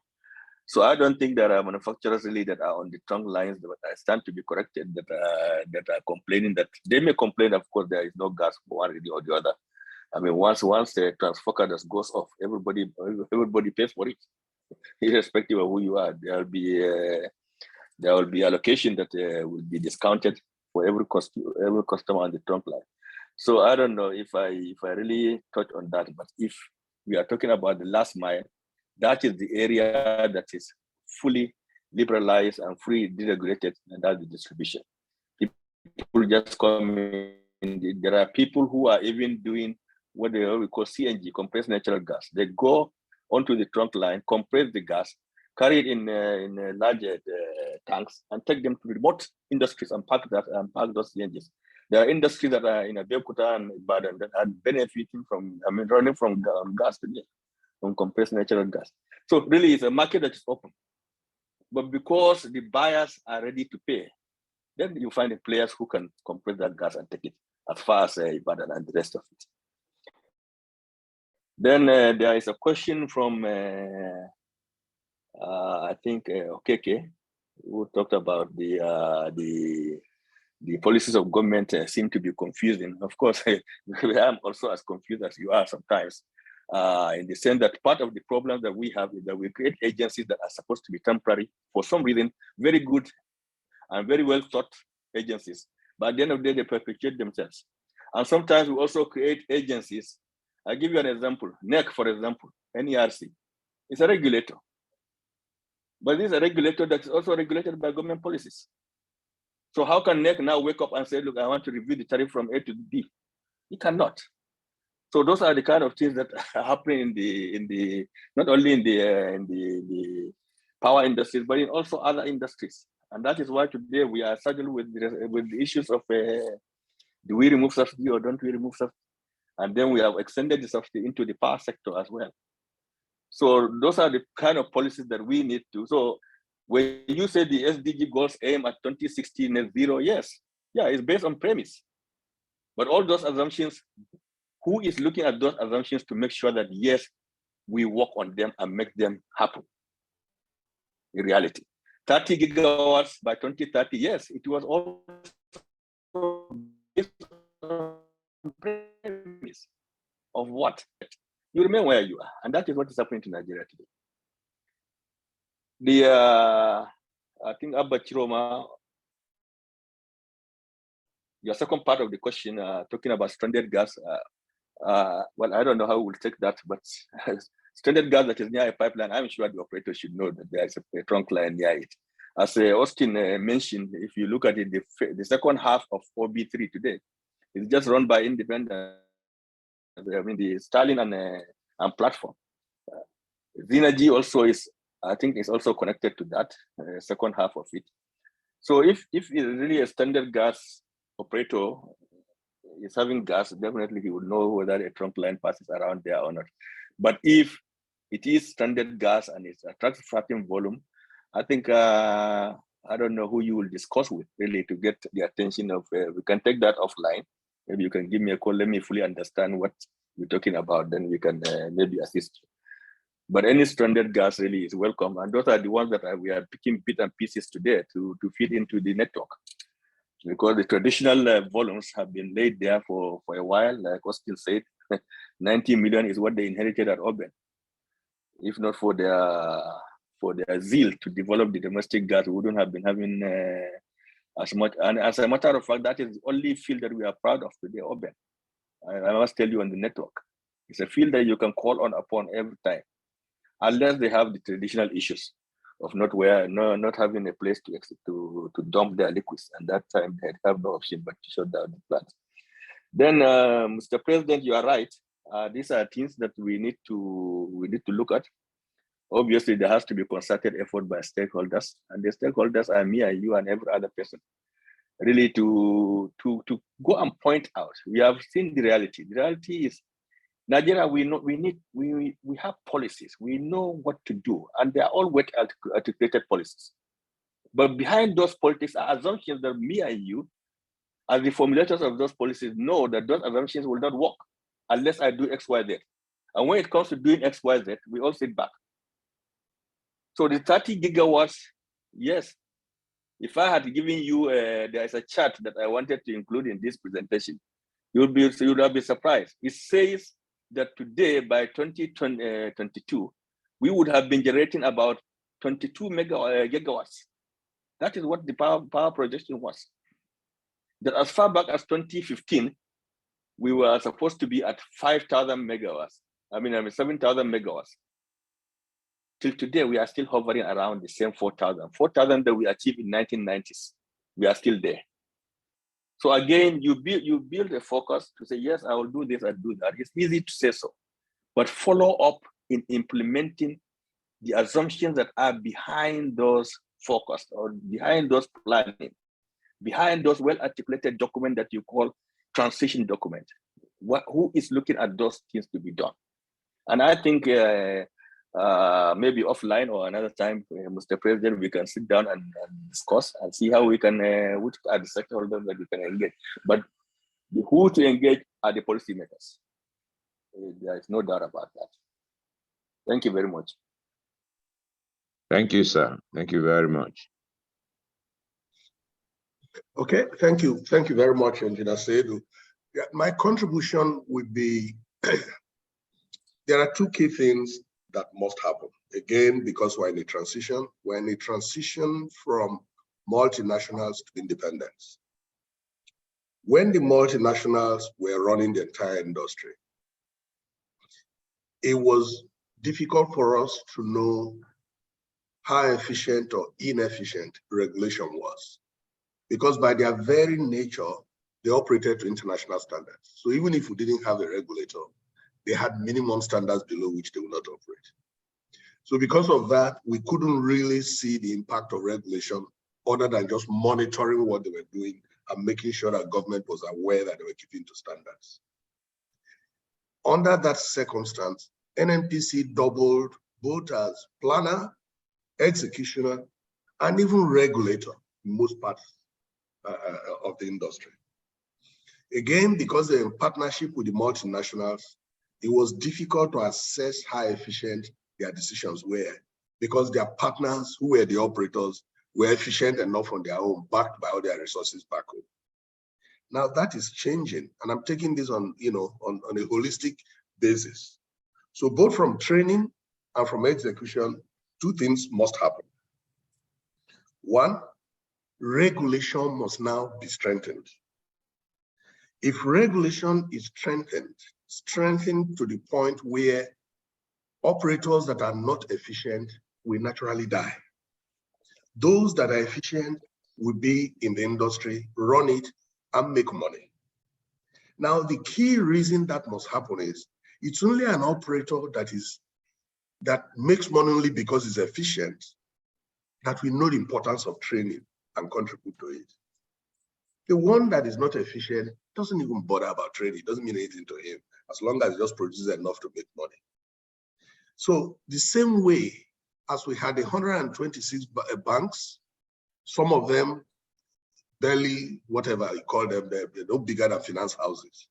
So I don't think there are manufacturers really that are on the trunk lines that stand to be corrected, that are complaining. That they may complain, of course, there is no gas for one or the other. I mean, once the transfer just goes off, everybody pays for it, irrespective of who you are. There will be allocation that will be discounted for every customer on the trunk line. So I don't know if I really touch on that, but if we are talking about the last mile, that is the area that is fully liberalized and fully deregulated, and that's the distribution. People just come in. There are people who are even doing what we call CNG, compressed natural gas. They go onto the trunk line, compress the gas, carry it in larger tanks, and take them to remote industries and park those CNGs. There are industries that are in Abeokuta and Ibadan that are benefiting from, running from gas today. on compressed natural gas. So really it's a market that is open. But because the buyers are ready to pay, then you find the players who can compress that gas and take it as far as Ibadan and the rest of it. Then there is a question from, I think, Okeke, who talked about the policies of government seem to be confusing. Of course, I am also as confused as you are sometimes, in the sense that part of the problem that we have is that we create agencies that are supposed to be temporary, for some reason, very good and very well thought agencies, but at the end of the day, they perpetuate themselves. And sometimes we also create agencies. I'll give you an example. NEC, for example, NERC, is a regulator. But this is a regulator that is also regulated by government policies. So how can NEC now wake up and say, look, I want to review the tariff from A to B? It cannot. So those are the kind of things that are happening in the not only in the power industries, but in also other industries. And that is why today we are struggling with the issues of do we remove subsidy or don't we remove subsidy? And then we have extended the subsidy into the power sector as well. So those are the kind of policies that we need to. So when you say the SDG goals aim at 2060 net zero, yes, yeah, it's based on premise. But all those assumptions, who is looking at those assumptions to make sure that, yes, we work on them and make them happen in reality? 30 gigawatts by 2030, yes, it was also based on premise of what? You remain where you are, and that is what is happening to Nigeria today. I think Abba Chiroma, your second part of the question, talking about stranded gas, well, I don't know how we'll take that, but stranded gas that is near a pipeline, I'm sure the operator should know that there is a trunk line near it. As Austin mentioned, if you look at it, the second half of OB3 today is just run by independent, I mean, the Stalin and platform. Zinergy also is, I think, is also connected to that second half of it. So if it's really a standard gas operator is having gas, definitely he would know whether a trunk line passes around there or not. But if it is standard gas and it attracts a certain volume, I think, I don't know who you will discuss with really to get the attention of, we can take that offline. Maybe you can give me a call, let me fully understand what you're talking about, then we can maybe assist you. But any stranded gas really is welcome. And those are the ones that we are picking bits and pieces today to feed into the network. Because the traditional volumes have been laid there for a while, like Austin said, 90 million is what they inherited at Oben. If not for their zeal to develop the domestic gas, we wouldn't have been having as much. And as a matter of fact, that is the only field that we are proud of today, Oben. I must tell you on the network. It's a field that you can call on upon every time, unless they have the traditional issues of not having a place to dump their liquids, and that time they have no option but to shut down the plants. Then, Mr. President, you are right. These are things that we need to look at. Obviously, there has to be concerted effort by stakeholders, and the stakeholders are me and you and every other person. Really, to go and point out. We have seen the reality. The reality is, Nigeria, we have policies. We know what to do, and they are all well articulated policies. But behind those politics are assumptions that me and you, as the formulators of those policies, know that those assumptions will not work unless I do X, Y, Z. And when it comes to doing X, Y, Z, we all sit back. So the 30 gigawatts, yes. If I had given you, there is a chart that I wanted to include in this presentation, you would have been surprised. It says that today, by 2022, we would have been generating about 22 gigawatts. That is what the power projection was. That as far back as 2015, we were supposed to be at 5,000 megawatts. 7,000 megawatts. Till today, we are still hovering around the same 4,000. 4,000 that we achieved in 1990s. We are still there. So again, you build a focus to say, yes, I will do this, I do that. It's easy to say so, but follow up in implementing the assumptions that are behind those focus or behind those planning, behind those well-articulated documents that you call transition document. Who is looking at those things to be done? And I think maybe offline or another time, Mr. President, we can sit down and discuss and see how we can, which are the stakeholders that we can engage. But who to engage are the policymakers. There is no doubt about that. Thank you very much. Thank you, sir. Thank you very much. Okay, thank you. Thank you very much, Engineer Saidu. Yeah, my contribution would be, there are two key things that must happen. Again, because we're in a transition from multinationals to independence. When the multinationals were running the entire industry, it was difficult for us to know how efficient or inefficient regulation was, because by their very nature, they operated to international standards. So even if we didn't have a regulator, they had minimum standards below which they would not operate. So because of that, we couldn't really see the impact of regulation other than just monitoring what they were doing and making sure that government was aware that they were keeping to standards. Under that circumstance, NNPC doubled both as planner, executioner, and even regulator in most parts of the industry. Again, because they're in partnership with the multinationals, it was difficult to assess how efficient their decisions were, because their partners, who were the operators, were efficient enough on their own, backed by all their resources back home. Now that is changing, and I'm taking this on, on a holistic basis. So both from training and from execution, two things must happen. One, regulation must now be strengthened. If regulation is strengthened to the point where operators that are not efficient will naturally die. Those that are efficient will be in the industry, run it, and make money. Now, the key reason that must happen is it's only an operator that makes money only because it's efficient that we know the importance of training and contribute to it. The one that is not efficient doesn't even bother about training. It doesn't mean anything to him, as long as it just produces enough to make money. So the same way as we had 126 banks, some of them barely, whatever you call them, they're no bigger than finance houses.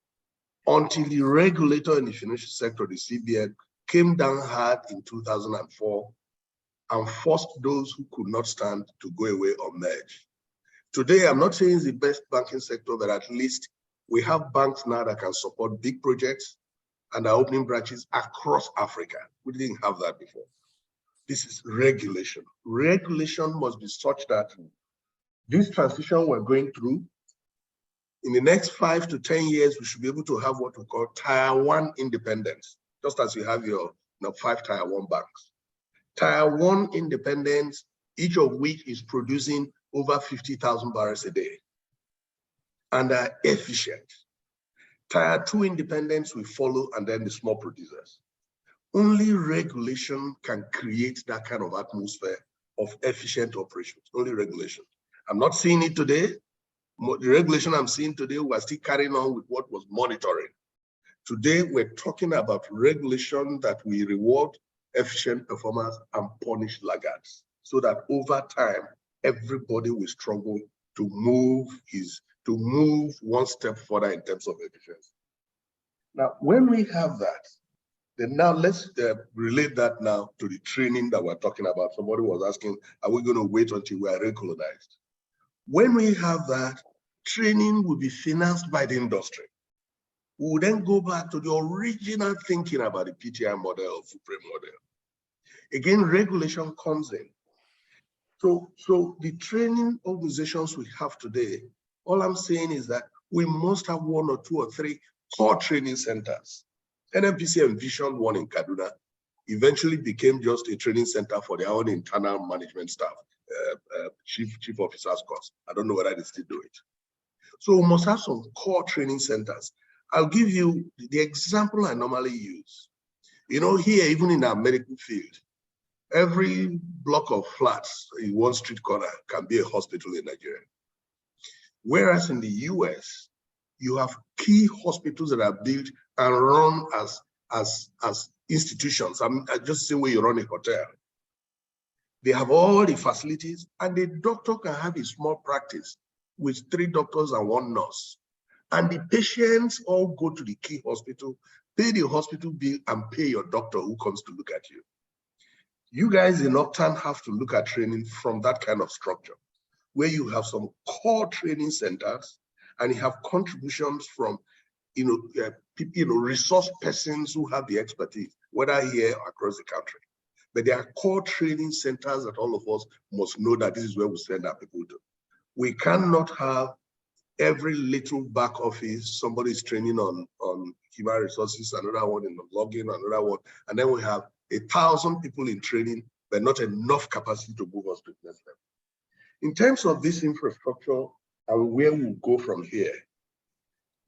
Until the regulator in the financial sector, the CBN, came down hard in 2004 and forced those who could not stand to go away or merge. Today, I'm not saying it's the best banking sector, but at least we have banks now that can support big projects and are opening branches across Africa. We didn't have that before. This is regulation. Regulation must be such that this transition we're going through, in the next 5 to 10 years, we should be able to have what we call Tier 1 independence, just as you have your 5 Tier 1 banks. Tier 1 independence, each of which is producing over 50,000 barrels a day and are efficient. Tier 2 independence will follow, and then the small producers. Only regulation can create that kind of atmosphere of efficient operations, only regulation. I'm not seeing it today. The regulation I'm seeing today, we're still carrying on with what was monitoring. Today, we're talking about regulation that will reward efficient performers and punish laggards, so that over time, everybody will struggle to move one step further in terms of efficiency. Now, when we have that, then now let's relate that now to the training that we're talking about. Somebody was asking, are we going to wait until we are recognized? When we have that, training will be financed by the industry. We will then go back to the original thinking about the PTI model or footprint model. Again, regulation comes in. So the training organizations we have today, all I'm saying is that we must have 1 or 2 or 3 core training centers. NNPC envisioned one in Kaduna, eventually became just a training center for their own internal management staff, chief officers course. I don't know whether they still do it. So we must have some core training centers. I'll give you the example I normally use. Here, even in our medical field, every block of flats in one street corner can be a hospital in Nigeria. Whereas in the US, you have key hospitals that are built and run as institutions. I just say where you run a hotel. They have all the facilities, and the doctor can have a small practice with 3 doctors and 1 nurse. And the patients all go to the key hospital, pay the hospital bill, and pay your doctor who comes to look at you. You guys in OGTAN have to look at training from that kind of structure, where you have some core training centers, and you have contributions from resource persons who have the expertise, whether here or across the country. But there are core training centers that all of us must know that this is where we send our people to. We cannot have every little back office, somebody is training on human resources, another one in logging, another one, and then we have 1,000 people in training, but not enough capacity to move us to the next level. In terms of this infrastructure and where we go from here,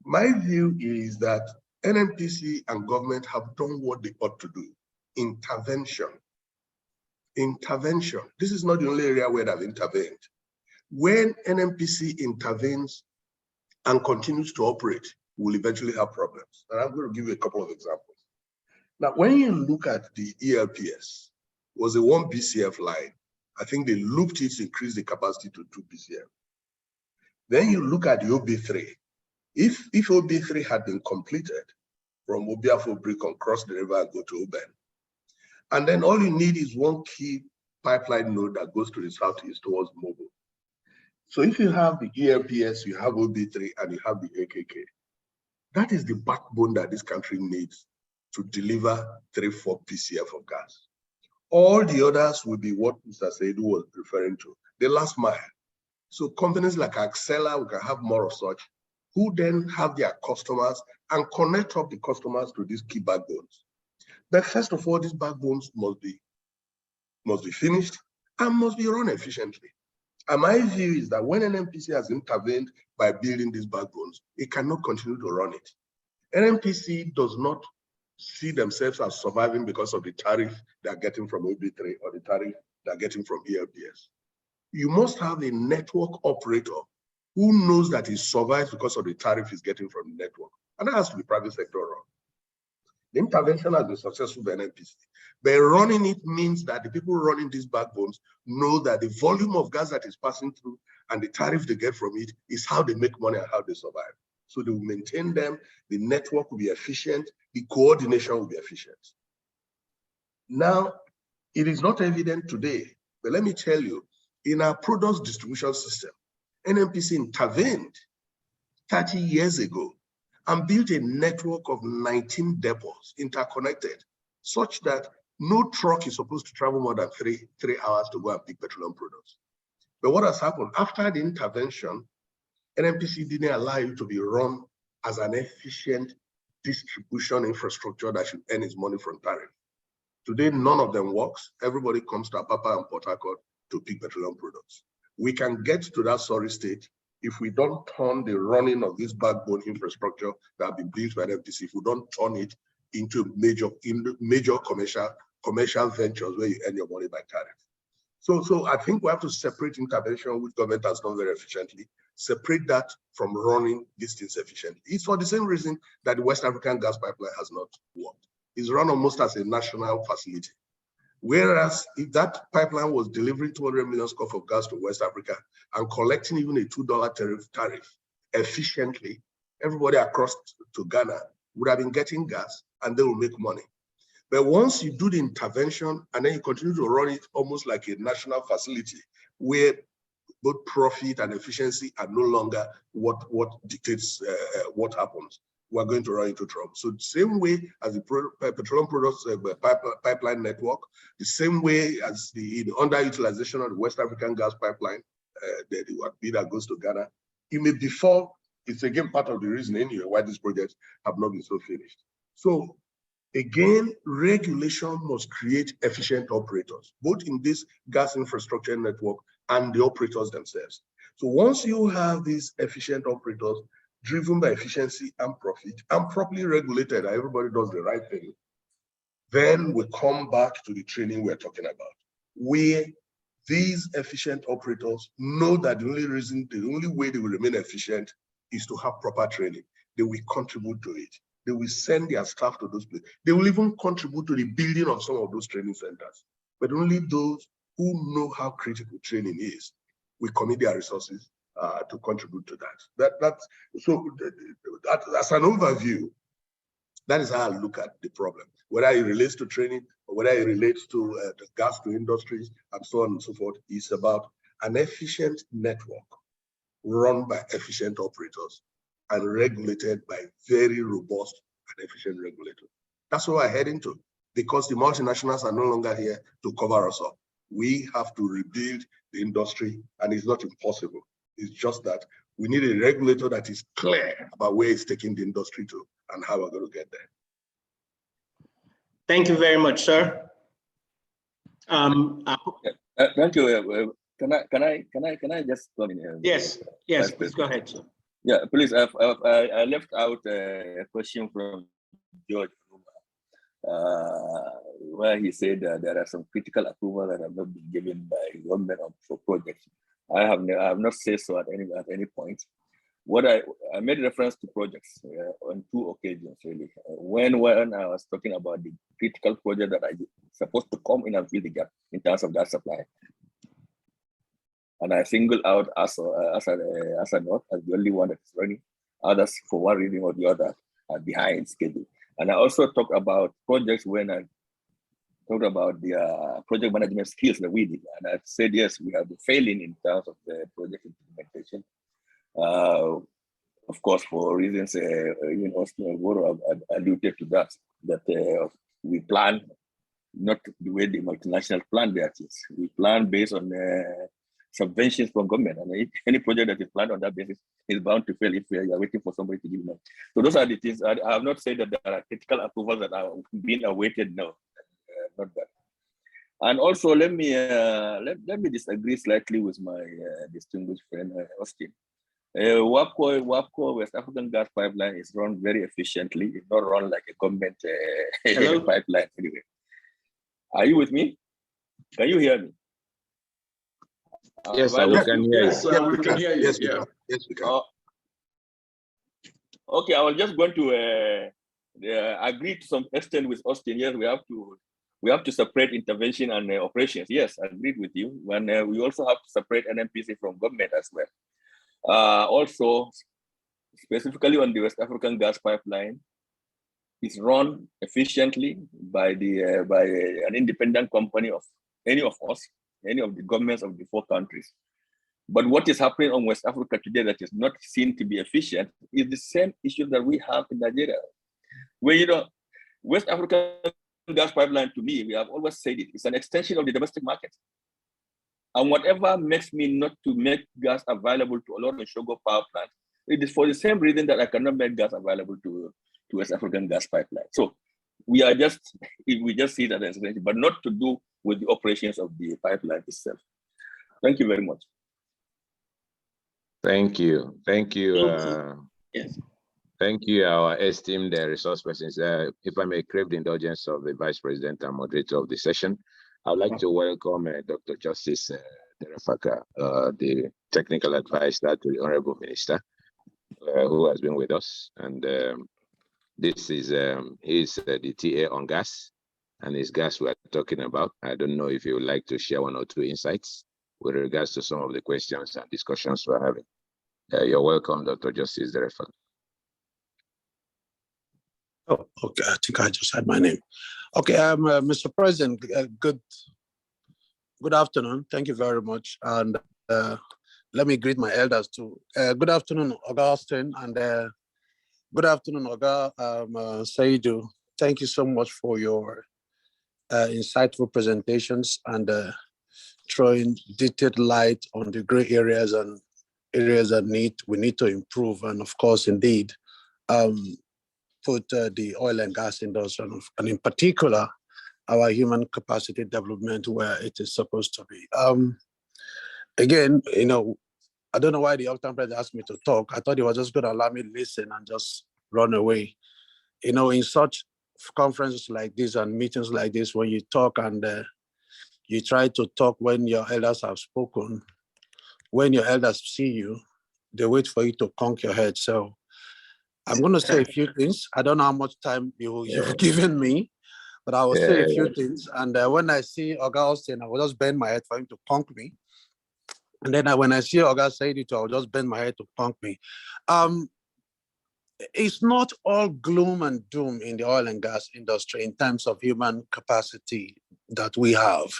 my view is that NNPC and government have done what they ought to do. Intervention. Intervention. This is not the only area where they've intervened. When NNPC intervenes and continues to operate, we'll eventually have problems. And I'm going to give you a couple of examples. Now, when you look at the ELPS, it was a 1 BCF line. I think they looped it to increase the capacity to 2 BCF. Then you look at the OB3. If OB3 had been completed from Obiafo Bricon, cross the river and go to Oben, and then all you need is 1 key pipeline node that goes to the southeast towards Mobile. So if you have the ELPS, you have OB3, and you have the AKK, that is the backbone that this country needs to deliver 3-4 PCF of gas. All the others will be what Mr. Saidu was referring to, the last mile. So companies like Excellency, we can have more of such, who then have their customers and connect up the customers to these key backbones. But first of all, these backbones must be finished and must be run efficiently. And my view is that when NNPC has intervened by building these backbones, it cannot continue to run it. NNPC does not see themselves as surviving because of the tariff they're getting from OB3 or the tariff they're getting from ELPS. You must have a network operator who knows that he survives because of the tariff he's getting from the network. And that has to be private sector run. The intervention has been successful by NNPC. But running it means that the people running these backbones know that the volume of gas that is passing through and the tariff they get from it is how they make money and how they survive. So they will maintain them, the network will be efficient, the coordination will be efficient. Now, it is not evident today, but let me tell you, in our products distribution system, NNPC intervened 30 years ago and built a network of 19 depots interconnected, such that no truck is supposed to travel more than three hours to go and pick petroleum products. But what has happened after the intervention, NNPC didn't allow you to be run as an efficient distribution infrastructure that should earn its money from tariff. Today, none of them works. Everybody comes to Apapa and Port Harcourt to pick petroleum products. We can get to that sorry state if we don't turn the running of this backbone infrastructure that have been built by NNPC, if we don't turn it into major commercial ventures where you earn your money by tariff. So I think we have to separate intervention, which government has done very efficiently, separate that from running these things efficiently. It's for the same reason that the West African gas pipeline has not worked. It's run almost as a national facility. Whereas if that pipeline was delivering 200 million scf of gas to West Africa and collecting even a $2 tariff efficiently, everybody across to Ghana would have been getting gas and they will make money. But once you do the intervention and then you continue to run it almost like a national facility where both profit and efficiency are no longer what dictates what happens, we're going to run into trouble. So the same way as the petroleum products pipeline network, the same way as the underutilization of the West African gas pipeline, that goes to Ghana, it may befall. It's again part of the reason anyway why these projects have not been so finished. So again, regulation must create efficient operators, both in this gas infrastructure network and the operators themselves. So once you have these efficient operators driven by efficiency and profit and properly regulated, and everybody does the right thing, then we come back to the training we're talking about, where these efficient operators know that the only way they will remain efficient is to have proper training. They will contribute to it. They will send their staff to those places. They will even contribute to the building of some of those training centers. But only those who know how critical training is will commit their resources to contribute to that. That's as an overview, that is how I look at the problem, whether it relates to training or whether it relates to the gas to industries and so on and so forth. It's about an efficient network run by efficient operators and regulated by very robust and efficient regulators. That's what we're heading to, because the multinationals are no longer here to cover us up. We have to rebuild the industry, and it's not impossible. It's just that we need a regulator that is clear about where it's taking the industry to and how we're going to get there. Thank you very much, sir. Thank you. Can I just come in here? Yes, please go ahead, sir. Yeah, please. I left out a question from George, where he said that there are some critical approval that have not been given by government for projects. I have not said so at any point. What I made reference to projects on 2 occasions really. When I was talking about the critical project that I supposed to come in and fill the gap in terms of gas supply, and I singled out as a note as the only one that is running. Others, for one reason or the other, are behind schedule. And I also talked about projects when I talked about the project management skills that we did. And I said, yes, we have been failing in terms of the project implementation. Of course, for reasons, Austin and Avuru alluded to that we plan not the way the multinational plan their things. We plan based on subventions from government, and any project that is planned on that basis is bound to fail if you are waiting for somebody to give money. So those are the things. I have not said that there are critical approvals that are being awaited. No, not that. And also, let me disagree slightly with my distinguished friend Austin. WAPCO, West African Gas Pipeline, is run very efficiently. It's not run like a government pipeline anyway. Are you with me? Can you hear me? Yes, we can hear you. Yes, we can hear you. Yes, we can. Okay, I was just going to agree to some extent with Austin. Yes, we have to separate intervention and operations. Yes, I agreed with you. When we also have to separate NNPC from government as well. Also, specifically on the West African Gas Pipeline, it's run efficiently by an independent company of any of us, any of the governments of the 4 countries. But what is happening on West Africa today that is not seen to be efficient is the same issue that we have in Nigeria. Where, West African Gas Pipeline, to me, we have always said it's an extension of the domestic market. And whatever makes me not to make gas available to Oloro and Shogo power plant, it is for the same reason that I cannot make gas available to West African Gas Pipeline. So we just see that as an extension, but not to do with the operations of the pipeline itself. Thank you very much. Thank you. Yes. Thank you, our esteemed resource persons. If I may crave the indulgence of the Vice President and moderator of the session, I'd like to welcome Dr. Justice Derefaka, the technical advisor to the Honorable Minister, who has been with us. And this is the TA on gas, and it's gas we're talking about. I don't know if you would like to share 1 or 2 insights with regards to some of the questions and discussions we're having. You're welcome, Dr. Justice Derefaka. Oh, okay. I think I just had my name. Okay, Mr. President, good afternoon. Thank you very much. And let me greet my elders too. Good afternoon, Augustine, and good afternoon, Oga Saidu. Thank you so much for your insightful presentations and throwing detailed light on the gray areas and areas that we need to improve. And of course, indeed, put the oil and gas industry, and in particular, our human capacity development where it is supposed to be. Again, I don't know why the OGTAN president asked me to talk. I thought he was just going to allow me to listen and just run away. In such conferences like this and meetings like this, when you talk and you try to talk when your elders have spoken, when your elders see you, they wait for you to conk your head. So I'm going to say a few things. I don't know how much time you've given me, but I will say a few things. And when I see Oga Austin, I will just bend my head for him to punk me. And then when I see Oga Saidi, I will just bend my head to punk me. It's not all gloom and doom in the oil and gas industry in terms of human capacity that we have.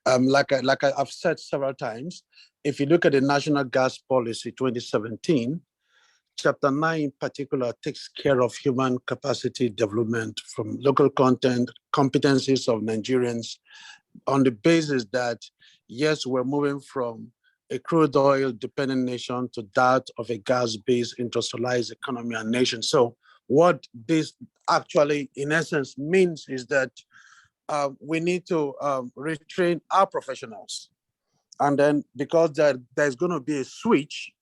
Like I've said several times, if you look at the National Gas Policy 2017, Chapter 9 in particular takes care of human capacity development from local content, competencies of Nigerians on the basis that, yes, we're moving from a crude oil dependent nation to that of a gas-based industrialized economy and nation. So what this actually, in essence, means is that we need to retrain our professionals. And then because there's going to be a switch,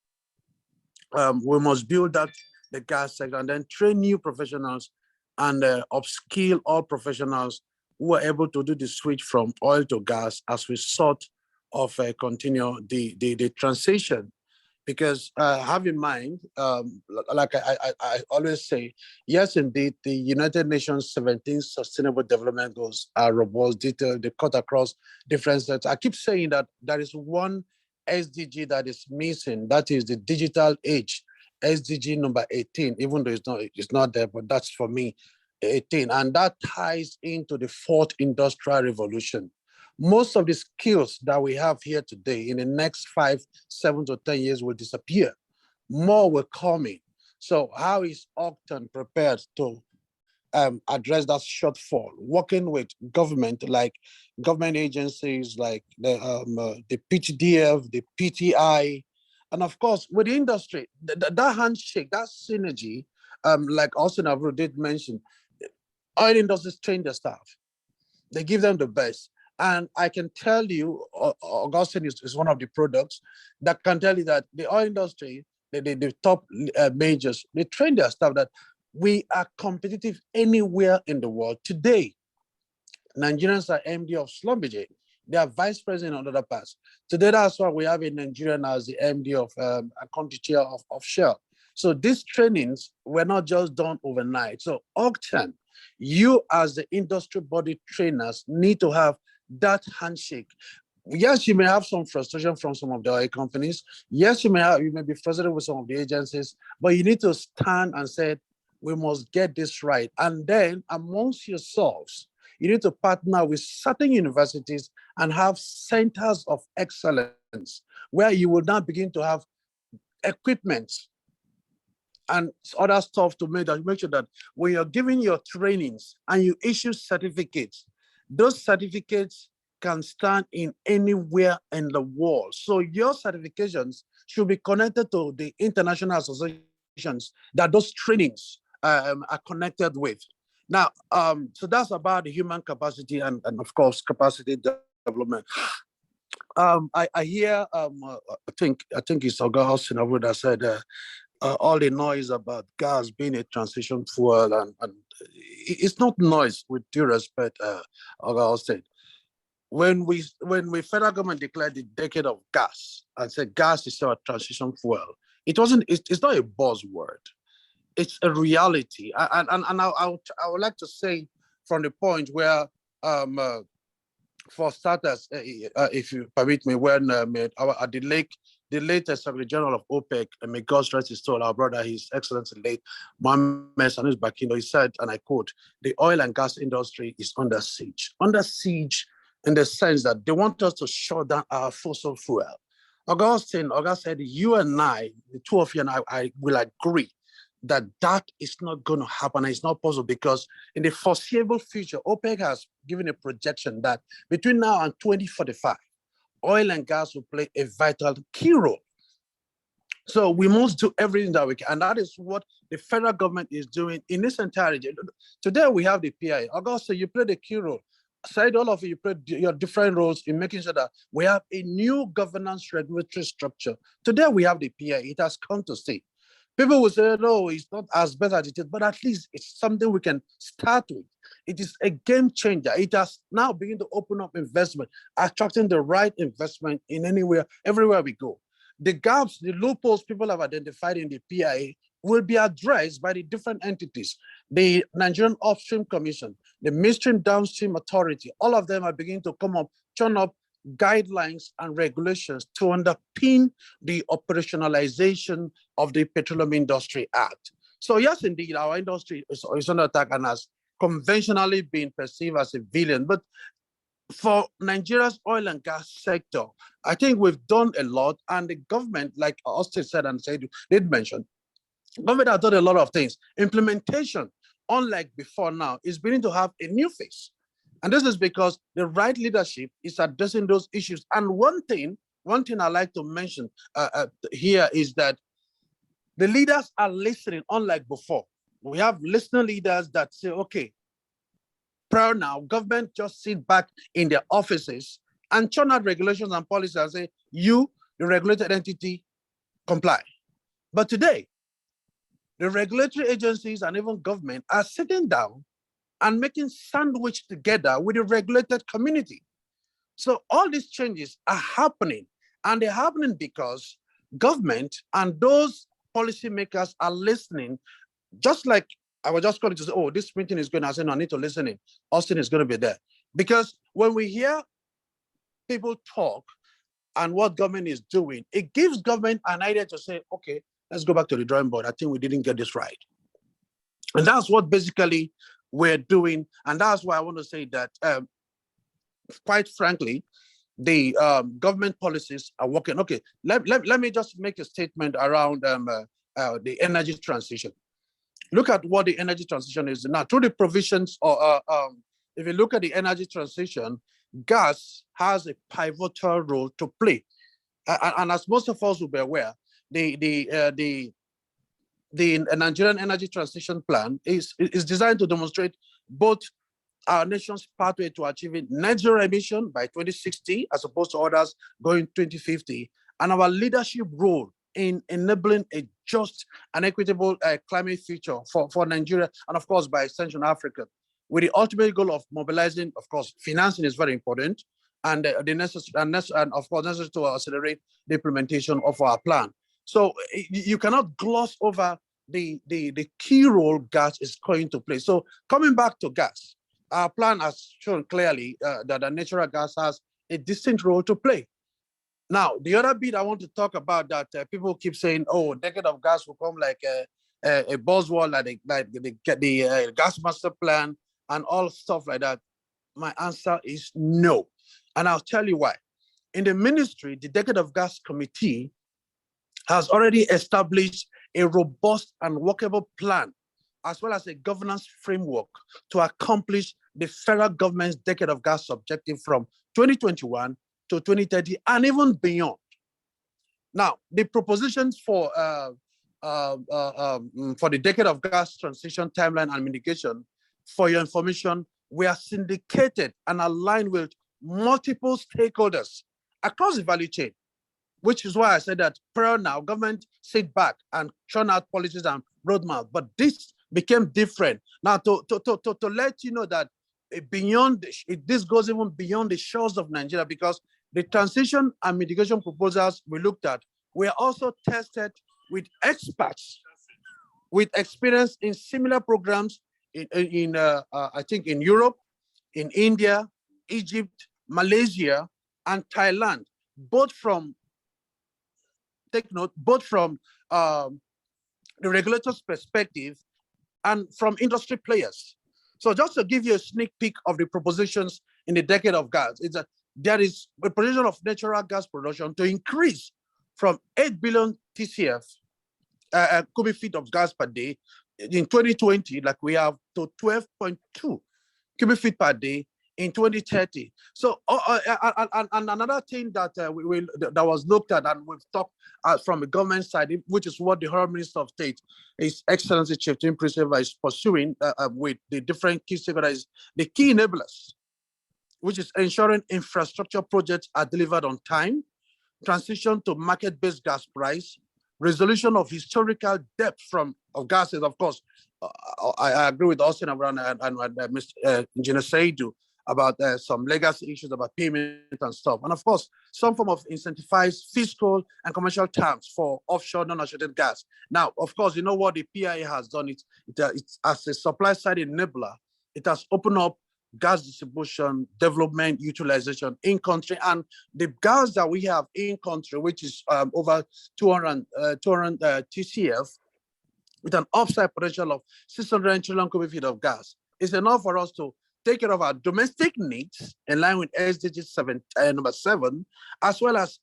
we must build up the gas sector and then train new professionals and upskill all professionals who are able to do the switch from oil to gas as we sort of continue the transition. Because have in mind, like I always say, yes, indeed, the United Nations 17 Sustainable Development Goals are robust, detailed, they cut across different sectors. I keep saying that there is one SDG that is missing, that is the digital age, SDG number 18, even though it's not there, but that's for me, 18. And that ties into the fourth industrial revolution. Most of the skills that we have here today in the next 5, 7 to 10 years will disappear. More will come in. So how is OGTAN prepared to address that shortfall? Working with government, like government agencies like the PTDF, the PTI, and of course with the industry, that handshake, that synergy, like Austin Avuru did mention, oil industries train their staff. They give them the best. And I can tell you, Augustine is one of the products that can tell you that the oil industry, the top majors, they train their staff that we are competitive anywhere in the world. Today, Nigerians are MD of Schlumberger. They are vice president on other parts. Today, that's why we have a Nigerian as the MD of a country chair of Shell. So these trainings were not just done overnight. So OGTAN, you as the industry body trainers need to have that handshake. Yes, you may have some frustration from some of the oil companies. Yes, you may be frustrated with some of the agencies, but you need to stand and say, we must get this right. And then amongst yourselves, you need to partner with certain universities and have centers of excellence where you will now begin to have equipment and other stuff to make sure that when you're giving your trainings and you issue certificates, those certificates can stand in anywhere in the world. So your certifications should be connected to the international associations that those trainings are connected with. Now, so that's about the human capacity and of course, capacity development. I hear, I think it's Oga Austin that said, all the noise about gas being a transition fuel, and it's not noise, with due respect, Oga Austin. When federal government declared the decade of gas and said gas is a transition fuel, it's not a buzzword. It's a reality. And I would like to say from the point where, for starters, if you permit me, when at the latest Secretary General of OPEC, and may God rest his soul, our brother, His Excellency late Mohammed Sanusi Bakindo, he said, and I quote, the oil and gas industry is under siege in the sense that they want us to shut down our fossil fuel. August said, you and I, the two of you and I will agree that that is not going to happen. It's not possible because in the foreseeable future, OPEC has given a projection that between now and 2045, oil and gas will play a vital key role. So we must do everything that we can. And that is what the federal government is doing in its entirety. Today we have the PIA. Augusta, you play the key role. Aside all of you play your different roles in making sure that we have a new governance regulatory structure. Today we have the PIA. It has come to stay. People will say, no, it's not as bad as it is, but at least it's something we can start with. It is a game changer. It has now begun to open up investment, attracting the right investment in everywhere we go. The gaps, the loopholes people have identified in the PIA will be addressed by the different entities. The Nigerian Upstream Commission, the Midstream Downstream Authority, all of them are beginning to turn up guidelines and regulations to underpin the operationalization of the Petroleum Industry Act. So yes, indeed, our industry is under attack and has conventionally been perceived as a villain. But for Nigeria's oil and gas sector, I think we've done a lot, and the government, like Austin said and said, did mention, government has done a lot of things. Implementation, unlike before now, is beginning to have a new face. And this is because the right leadership is addressing those issues. And one thing I like to mention here is that the leaders are listening, unlike before. We have listener leaders that say, okay, prior now, government just sit back in their offices and churn out regulations and policies and say, you, the regulated entity, comply. But today, the regulatory agencies and even government are sitting down and making sandwich together with the regulated community. So all these changes are happening, and they're happening because government and those policymakers are listening. Just like I was just going to say, oh, this meeting is going to, I said, no, I need to listen in. Austin is going to be there. Because when we hear people talk and what government is doing, it gives government an idea to say, okay, let's go back to the drawing board. I think we didn't get this right. And that's what basically we're doing. And that's why I want to say that, quite frankly, the government policies are working. Okay, let me just make a statement around the energy transition. Look at what the energy transition is now. Through the provisions, or if you look at the energy transition, gas has a pivotal role to play. And as most of us will be aware, the Nigerian Energy Transition Plan is designed to demonstrate both our nation's pathway to achieving net zero emission by 2060, as opposed to others going 2050, and our leadership role in enabling a just and equitable climate future for Nigeria, and of course, by extension, Africa, with the ultimate goal of mobilizing, of course, financing is very important, and the necessary, and of course, necessary to accelerate the implementation of our plan. So you cannot gloss over the key role gas is going to play. So coming back to gas, our plan has shown clearly that the natural gas has a distinct role to play. Now, the other bit I want to talk about that people keep saying, oh, decade of gas will come like a buzzword, like the gas master plan and all stuff like that. My answer is no. And I'll tell you why. In the ministry, the Decade of Gas Committee has already established a robust and workable plan, as well as a governance framework to accomplish the federal government's Decade of Gas objective from 2021 to 2030 and even beyond. Now, the propositions for the Decade of Gas transition timeline and mitigation, for your information, were syndicated and aligned with multiple stakeholders across the value chain, which is why I said that prior now, government sit back and churn out policies and roadmap, but this became different. Now, to let you know that beyond, this goes even beyond the shores of Nigeria, because the transition and mitigation proposals we looked at were also tested with experts with experience in similar programs I think in Europe, in India, Egypt, Malaysia, and Thailand, both from, take note, both from the regulator's perspective and from industry players. So just to give you a sneak peek of the propositions in the Decade of Gas, is that there is a provision of natural gas production to increase from 8 billion TCF cubic feet of gas per day in 2020, like we have, to 12.2 cubic feet per day in 2030. So, and another thing that that was looked at and we've talked from the government side, which is what the Honorable Minister of State, His Excellency Chieftain Prince is pursuing with the different key stakeholders, the key enablers, which is ensuring infrastructure projects are delivered on time, transition to market-based gas price, resolution of historical debt of gases, of course. I agree with Austin and Mr. Engineer Saidu about some legacy issues about payment and stuff. And of course, some form of incentivized fiscal and commercial terms for offshore non-associated gas. Now, of course, you know what the PIA has done? It's as a supply side enabler, it has opened up gas distribution, development, utilization in country, and the gas that we have in country, which is over 200 TCF, with an upside potential of 600 trillion cubic feet of gas, is enough for us to take care of our domestic needs in line with SDG number 7, as well as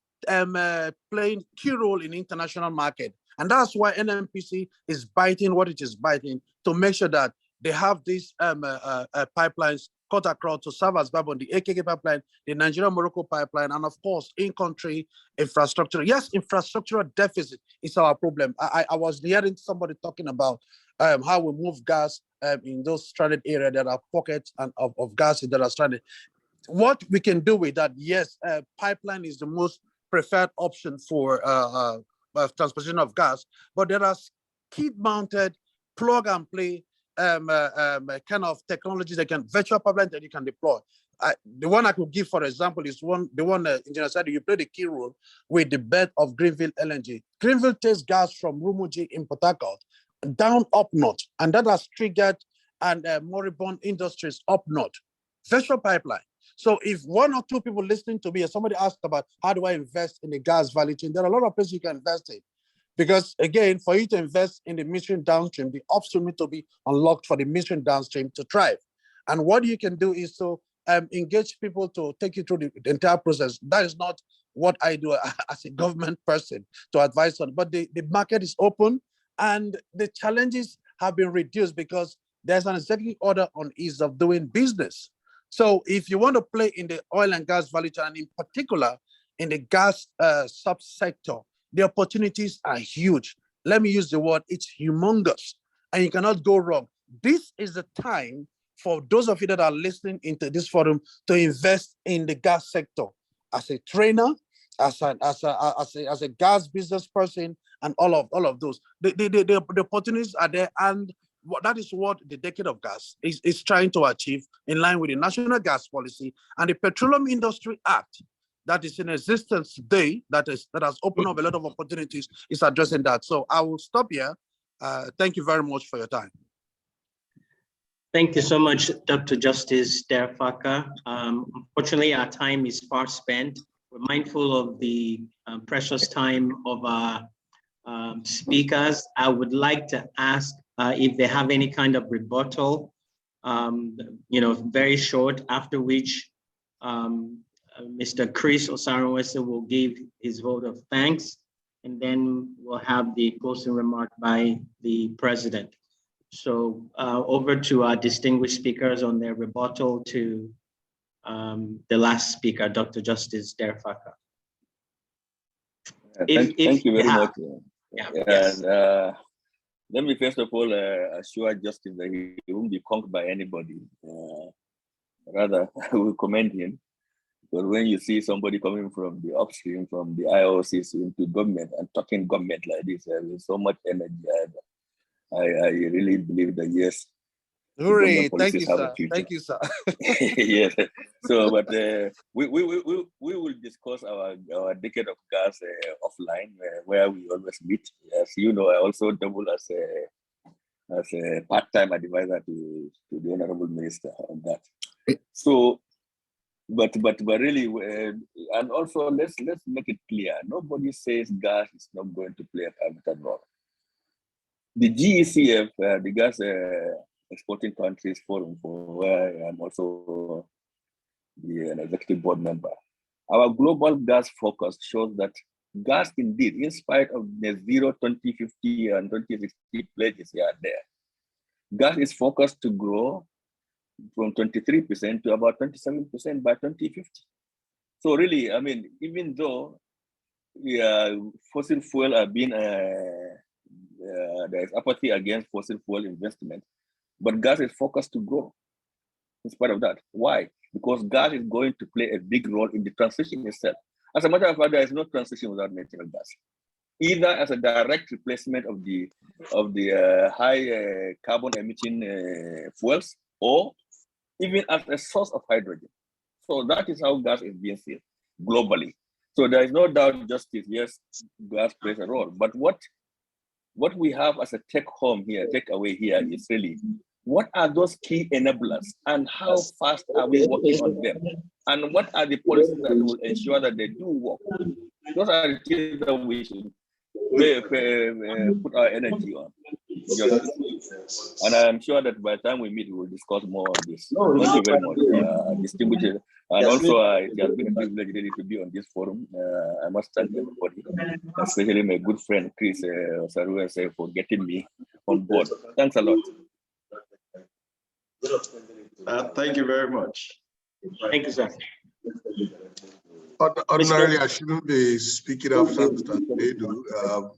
playing key role in international market. And that's why NNPC is biting what it is biting to make sure that they have these pipelines cut across to serve as backbone, the AKK pipeline, the Nigeria-Morocco pipeline, and of course, in-country infrastructure. Yes, infrastructural deficit is our problem. I was hearing somebody talking about how we move gas in those stranded areas that are pockets of gas that are stranded. What we can do with that, yes, pipeline is the most preferred option for transportation of gas, but there are skid-mounted, plug-and-play kind of technologies that can virtual pipeline that you can deploy. The one I could give, for example, is the one Engineer said you play the key role with the bed of Greenville LNG. Greenville takes gas from Rumuji in Port Harcourt down up north, and that has triggered and moribund industries up north. Virtual pipeline. So if one or two people listening to me, or somebody asked about how do I invest in the gas value chain, there are a lot of places you can invest in. Because again, for you to invest in the midstream downstream, the upstream need to be unlocked for the midstream downstream to thrive. And what you can do is to engage people to take you through the entire process. That is not what I do as a government person to advise on, but the market is open and the challenges have been reduced because there's an executive order on ease of doing business. So if you want to play in the oil and gas value chain, and in particular in the gas subsector, the opportunities are huge. Let me use the word, it's humongous, and you cannot go wrong. This is the time for those of you that are listening into this forum to invest in the gas sector as a trainer, as a gas business person, and all of those. The opportunities are there, and that is what the Decade of Gas is trying to achieve in line with the National Gas Policy and the Petroleum Industry Act that is in existence today, that has opened up a lot of opportunities, is addressing that. So I will stop here. Thank you very much for your time. Thank you so much, Dr. Justice Derfaka. Unfortunately, our time is far spent. We're mindful of the precious time of our speakers. I would like to ask if they have any kind of rebuttal, very short, after which Mr. Chris Osaronwese will give his vote of thanks, and then we'll have the closing remark by the president. So over to our distinguished speakers on their rebuttal to the last speaker, Dr. Justice Derfaka. Thank you very much. Yes. Let me first of all assure Justice that he won't be conquered by anybody. Rather, I will commend him. But when you see somebody coming from the upstream, from the IOCs into government and talking government like this, with so much energy, I really believe that yes. Hooray! Thank you, sir. Thank you, sir. Yes. So, but we will discuss our Decade of Gas offline, where we always meet. As you know, I also double as a part-time advisor to the Honorable Minister on that. So. But really, and also let's make it clear. Nobody says gas is not going to play a pivotal role. The GECF, the Gas Exporting Countries Forum, for where I'm also an executive board member, our global gas focus shows that gas indeed, in spite of the zero 2050 and 2060 pledges here and there, gas is focused to grow from 23% to about 27% by 2050. So really, I mean, even though fossil fuel are being, there is apathy against fossil fuel investment, but gas is focused to grow in spite of that. Why? Because gas is going to play a big role in the transition itself. As a matter of fact, there is no transition without natural gas, either as a direct replacement of the high carbon emitting fuels, or even as a source of hydrogen. So that is how gas is being seen globally. So there is no doubt justice, yes, gas plays a role. But what we have as a take away here is really, what are those key enablers and how fast are we working on them? And what are the policies that will ensure that they do work? Those are the things that we should put our energy on. And I am sure that by the time we meet, we will discuss more on this. Thank you very much, distinguished. And also, it has been a privilege really to be on this forum. I must thank everybody, especially my good friend Chris Osaruese for getting me on board. Thanks a lot. Thank you very much. Thank you, sir. Ordinarily, I shouldn't be speaking after Mr. Seydou.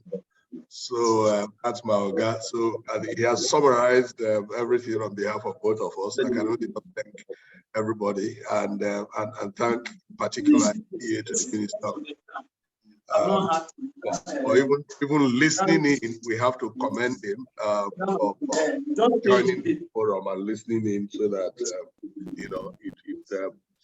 So that's my Oga. So he has summarized everything on behalf of both of us. I can only thank everybody and thank particularly here to the minister. Or even listening in, we have to commend him for joining the forum and listening in, so that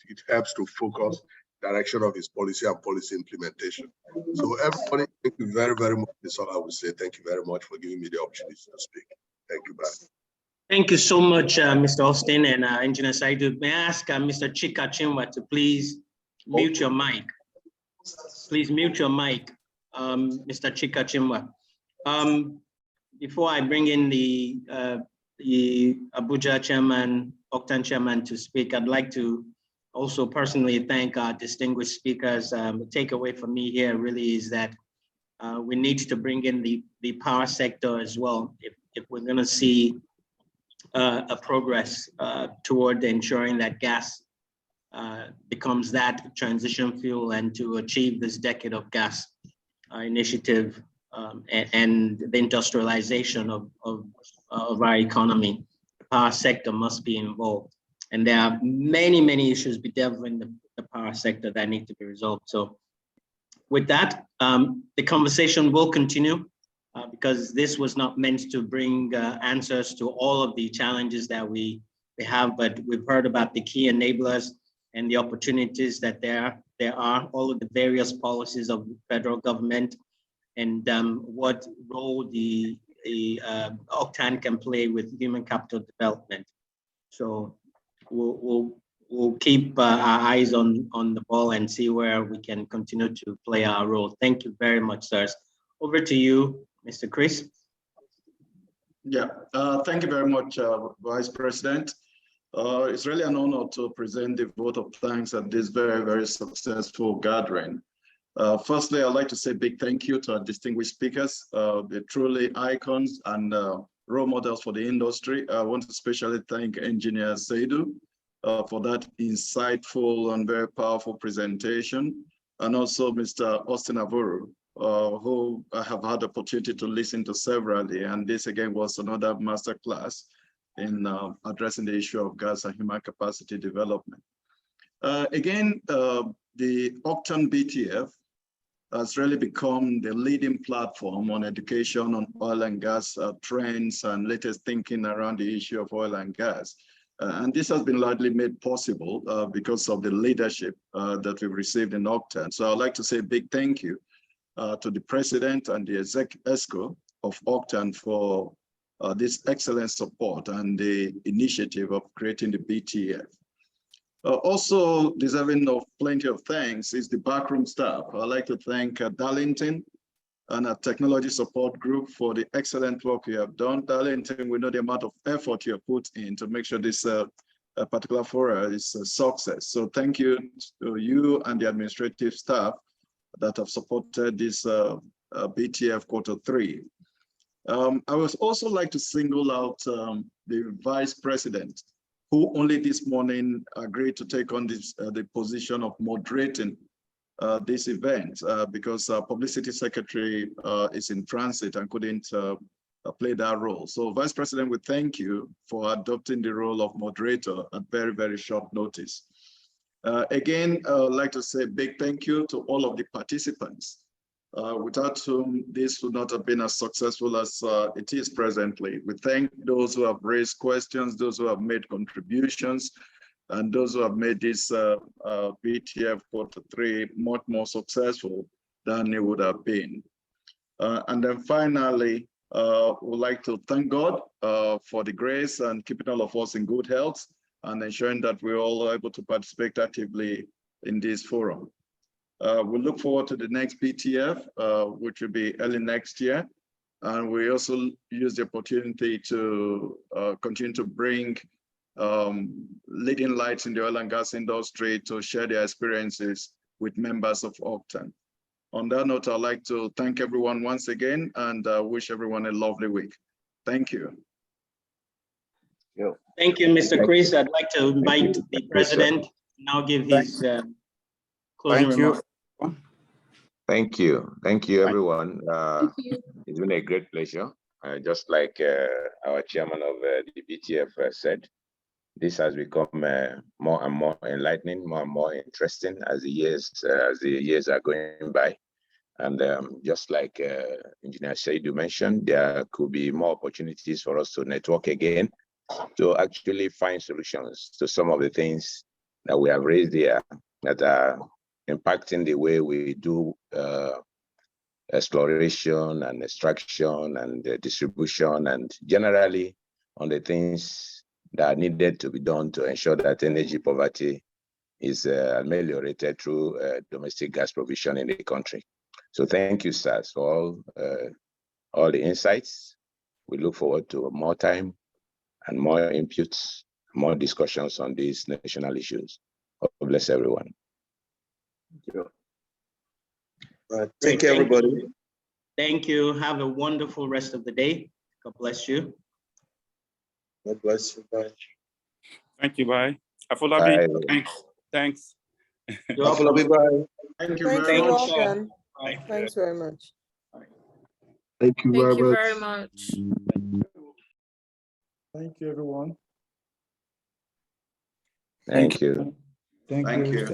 it helps to focus direction of his policy and policy implementation. So everybody, thank you very, very much. That's all I would say. Thank you very much for giving me the opportunity to speak. Thank you, bye. Thank you so much, Mr. Austin and Engineer Seydou. May I ask Mr. Chika Chinwa to please mute your mic. Please mute your mic, Mr. Chika Chinwa. Before I bring in the Abuja chairman, OGTAN chairman to speak, I'd like to also personally thank our distinguished speakers. The takeaway for me here really is that we need to bring in the power sector as well if we're going to see a progress toward ensuring that gas becomes that transition fuel, and to achieve this decade of gas initiative and the industrialization of our economy. The power sector must be involved. And there are many, many issues bedeviling the power sector that need to be resolved. So with that, the conversation will continue because this was not meant to bring answers to all of the challenges that we have, but we've heard about the key enablers and the opportunities that there are, all of the various policies of the federal government, and what role the OGTAN can play with human capital development. So we'll keep our eyes on the ball and see where we can continue to play our role. Thank you very much, sirs. Over to you, Mr. Chris. Yeah, thank you very much, Vice President. It's really an honor to present the vote of thanks at this very, very successful gathering. Firstly, I'd like to say a big thank you to our distinguished speakers. They're truly icons and role models for the industry. I want to especially thank Engineer Seydou for that insightful and very powerful presentation, and also Mr. Austin Avuru, who I have had the opportunity to listen to severally, and this again was another masterclass in addressing the issue of gas and human capacity development. Again, the OGTAN BTF has really become the leading platform on education on oil and gas trends and latest thinking around the issue of oil and gas. And this has been largely made possible because of the leadership that we've received in OGTAN. So I'd like to say a big thank you to the president and the ESCO of OGTAN for this excellent support and the initiative of creating the BTF. Also deserving of plenty of thanks is the backroom staff. I'd like to thank Darlington and our technology support group for the excellent work you have done. Darlington, we know the amount of effort you have put in to make sure this particular forum is a success. So thank you to you and the administrative staff that have supported this BTF Q3. I would also like to single out the Vice President, who only this morning agreed to take on this, the position of moderating this event because our publicity secretary is in transit and couldn't play that role. So Vice President, we thank you for adopting the role of moderator at very, very short notice. Again, I'd like to say a big thank you to all of the participants without whom this would not have been as successful as it is presently. We thank those who have raised questions, those who have made contributions, and those who have made this BTF Q3 much more successful than it would have been. And then finally, we'd like to thank God for the grace and keeping all of us in good health and ensuring that we're all able to participate actively in this forum. We look forward to the next BTF, which will be early next year. And we also use the opportunity to continue to bring leading lights in the oil and gas industry to share their experiences with members of OGTAN. On that note, I'd like to thank everyone once again and wish everyone a lovely week. Thank you. Thank you, Mr. Chris. I'd like to invite the president to now give his closing remarks. Thank you, everyone. It's been a great pleasure. Just like our chairman of the BTF said, this has become more and more enlightening, more and more interesting as the years are going by. And just like Engineer Saidu mentioned, there could be more opportunities for us to network again, to actually find solutions to some of the things that we have raised here that are impacting the way we do exploration and extraction and distribution, and generally on the things that are needed to be done to ensure that energy poverty is ameliorated through domestic gas provision in the country. So thank you, sirs, for all the insights. We look forward to more time and more inputs, more discussions on these national issues. God bless everyone. Thank you. Thank you, everybody. Thank you. Have a wonderful rest of the day. God bless you. God bless you. Bye. Thank you. Bye. Afolabi, thanks. Afolabi, bye. Thank you very much. Welcome. Thanks very much. Thank you very much. Very much. Thank you, everyone. Thank you. Thank you.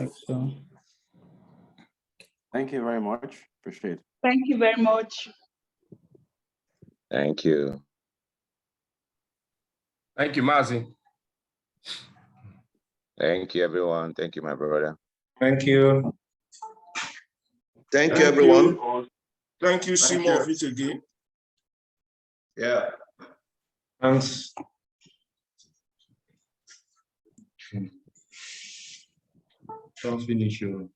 Thank you very much. Appreciate it. Thank you very much. Thank you. Thank you, Mazi. Thank you, everyone. Thank you, my brother. Thank you. Thank you, everyone. Thank you, see more of it again. Yeah. Thanks. Don't finish your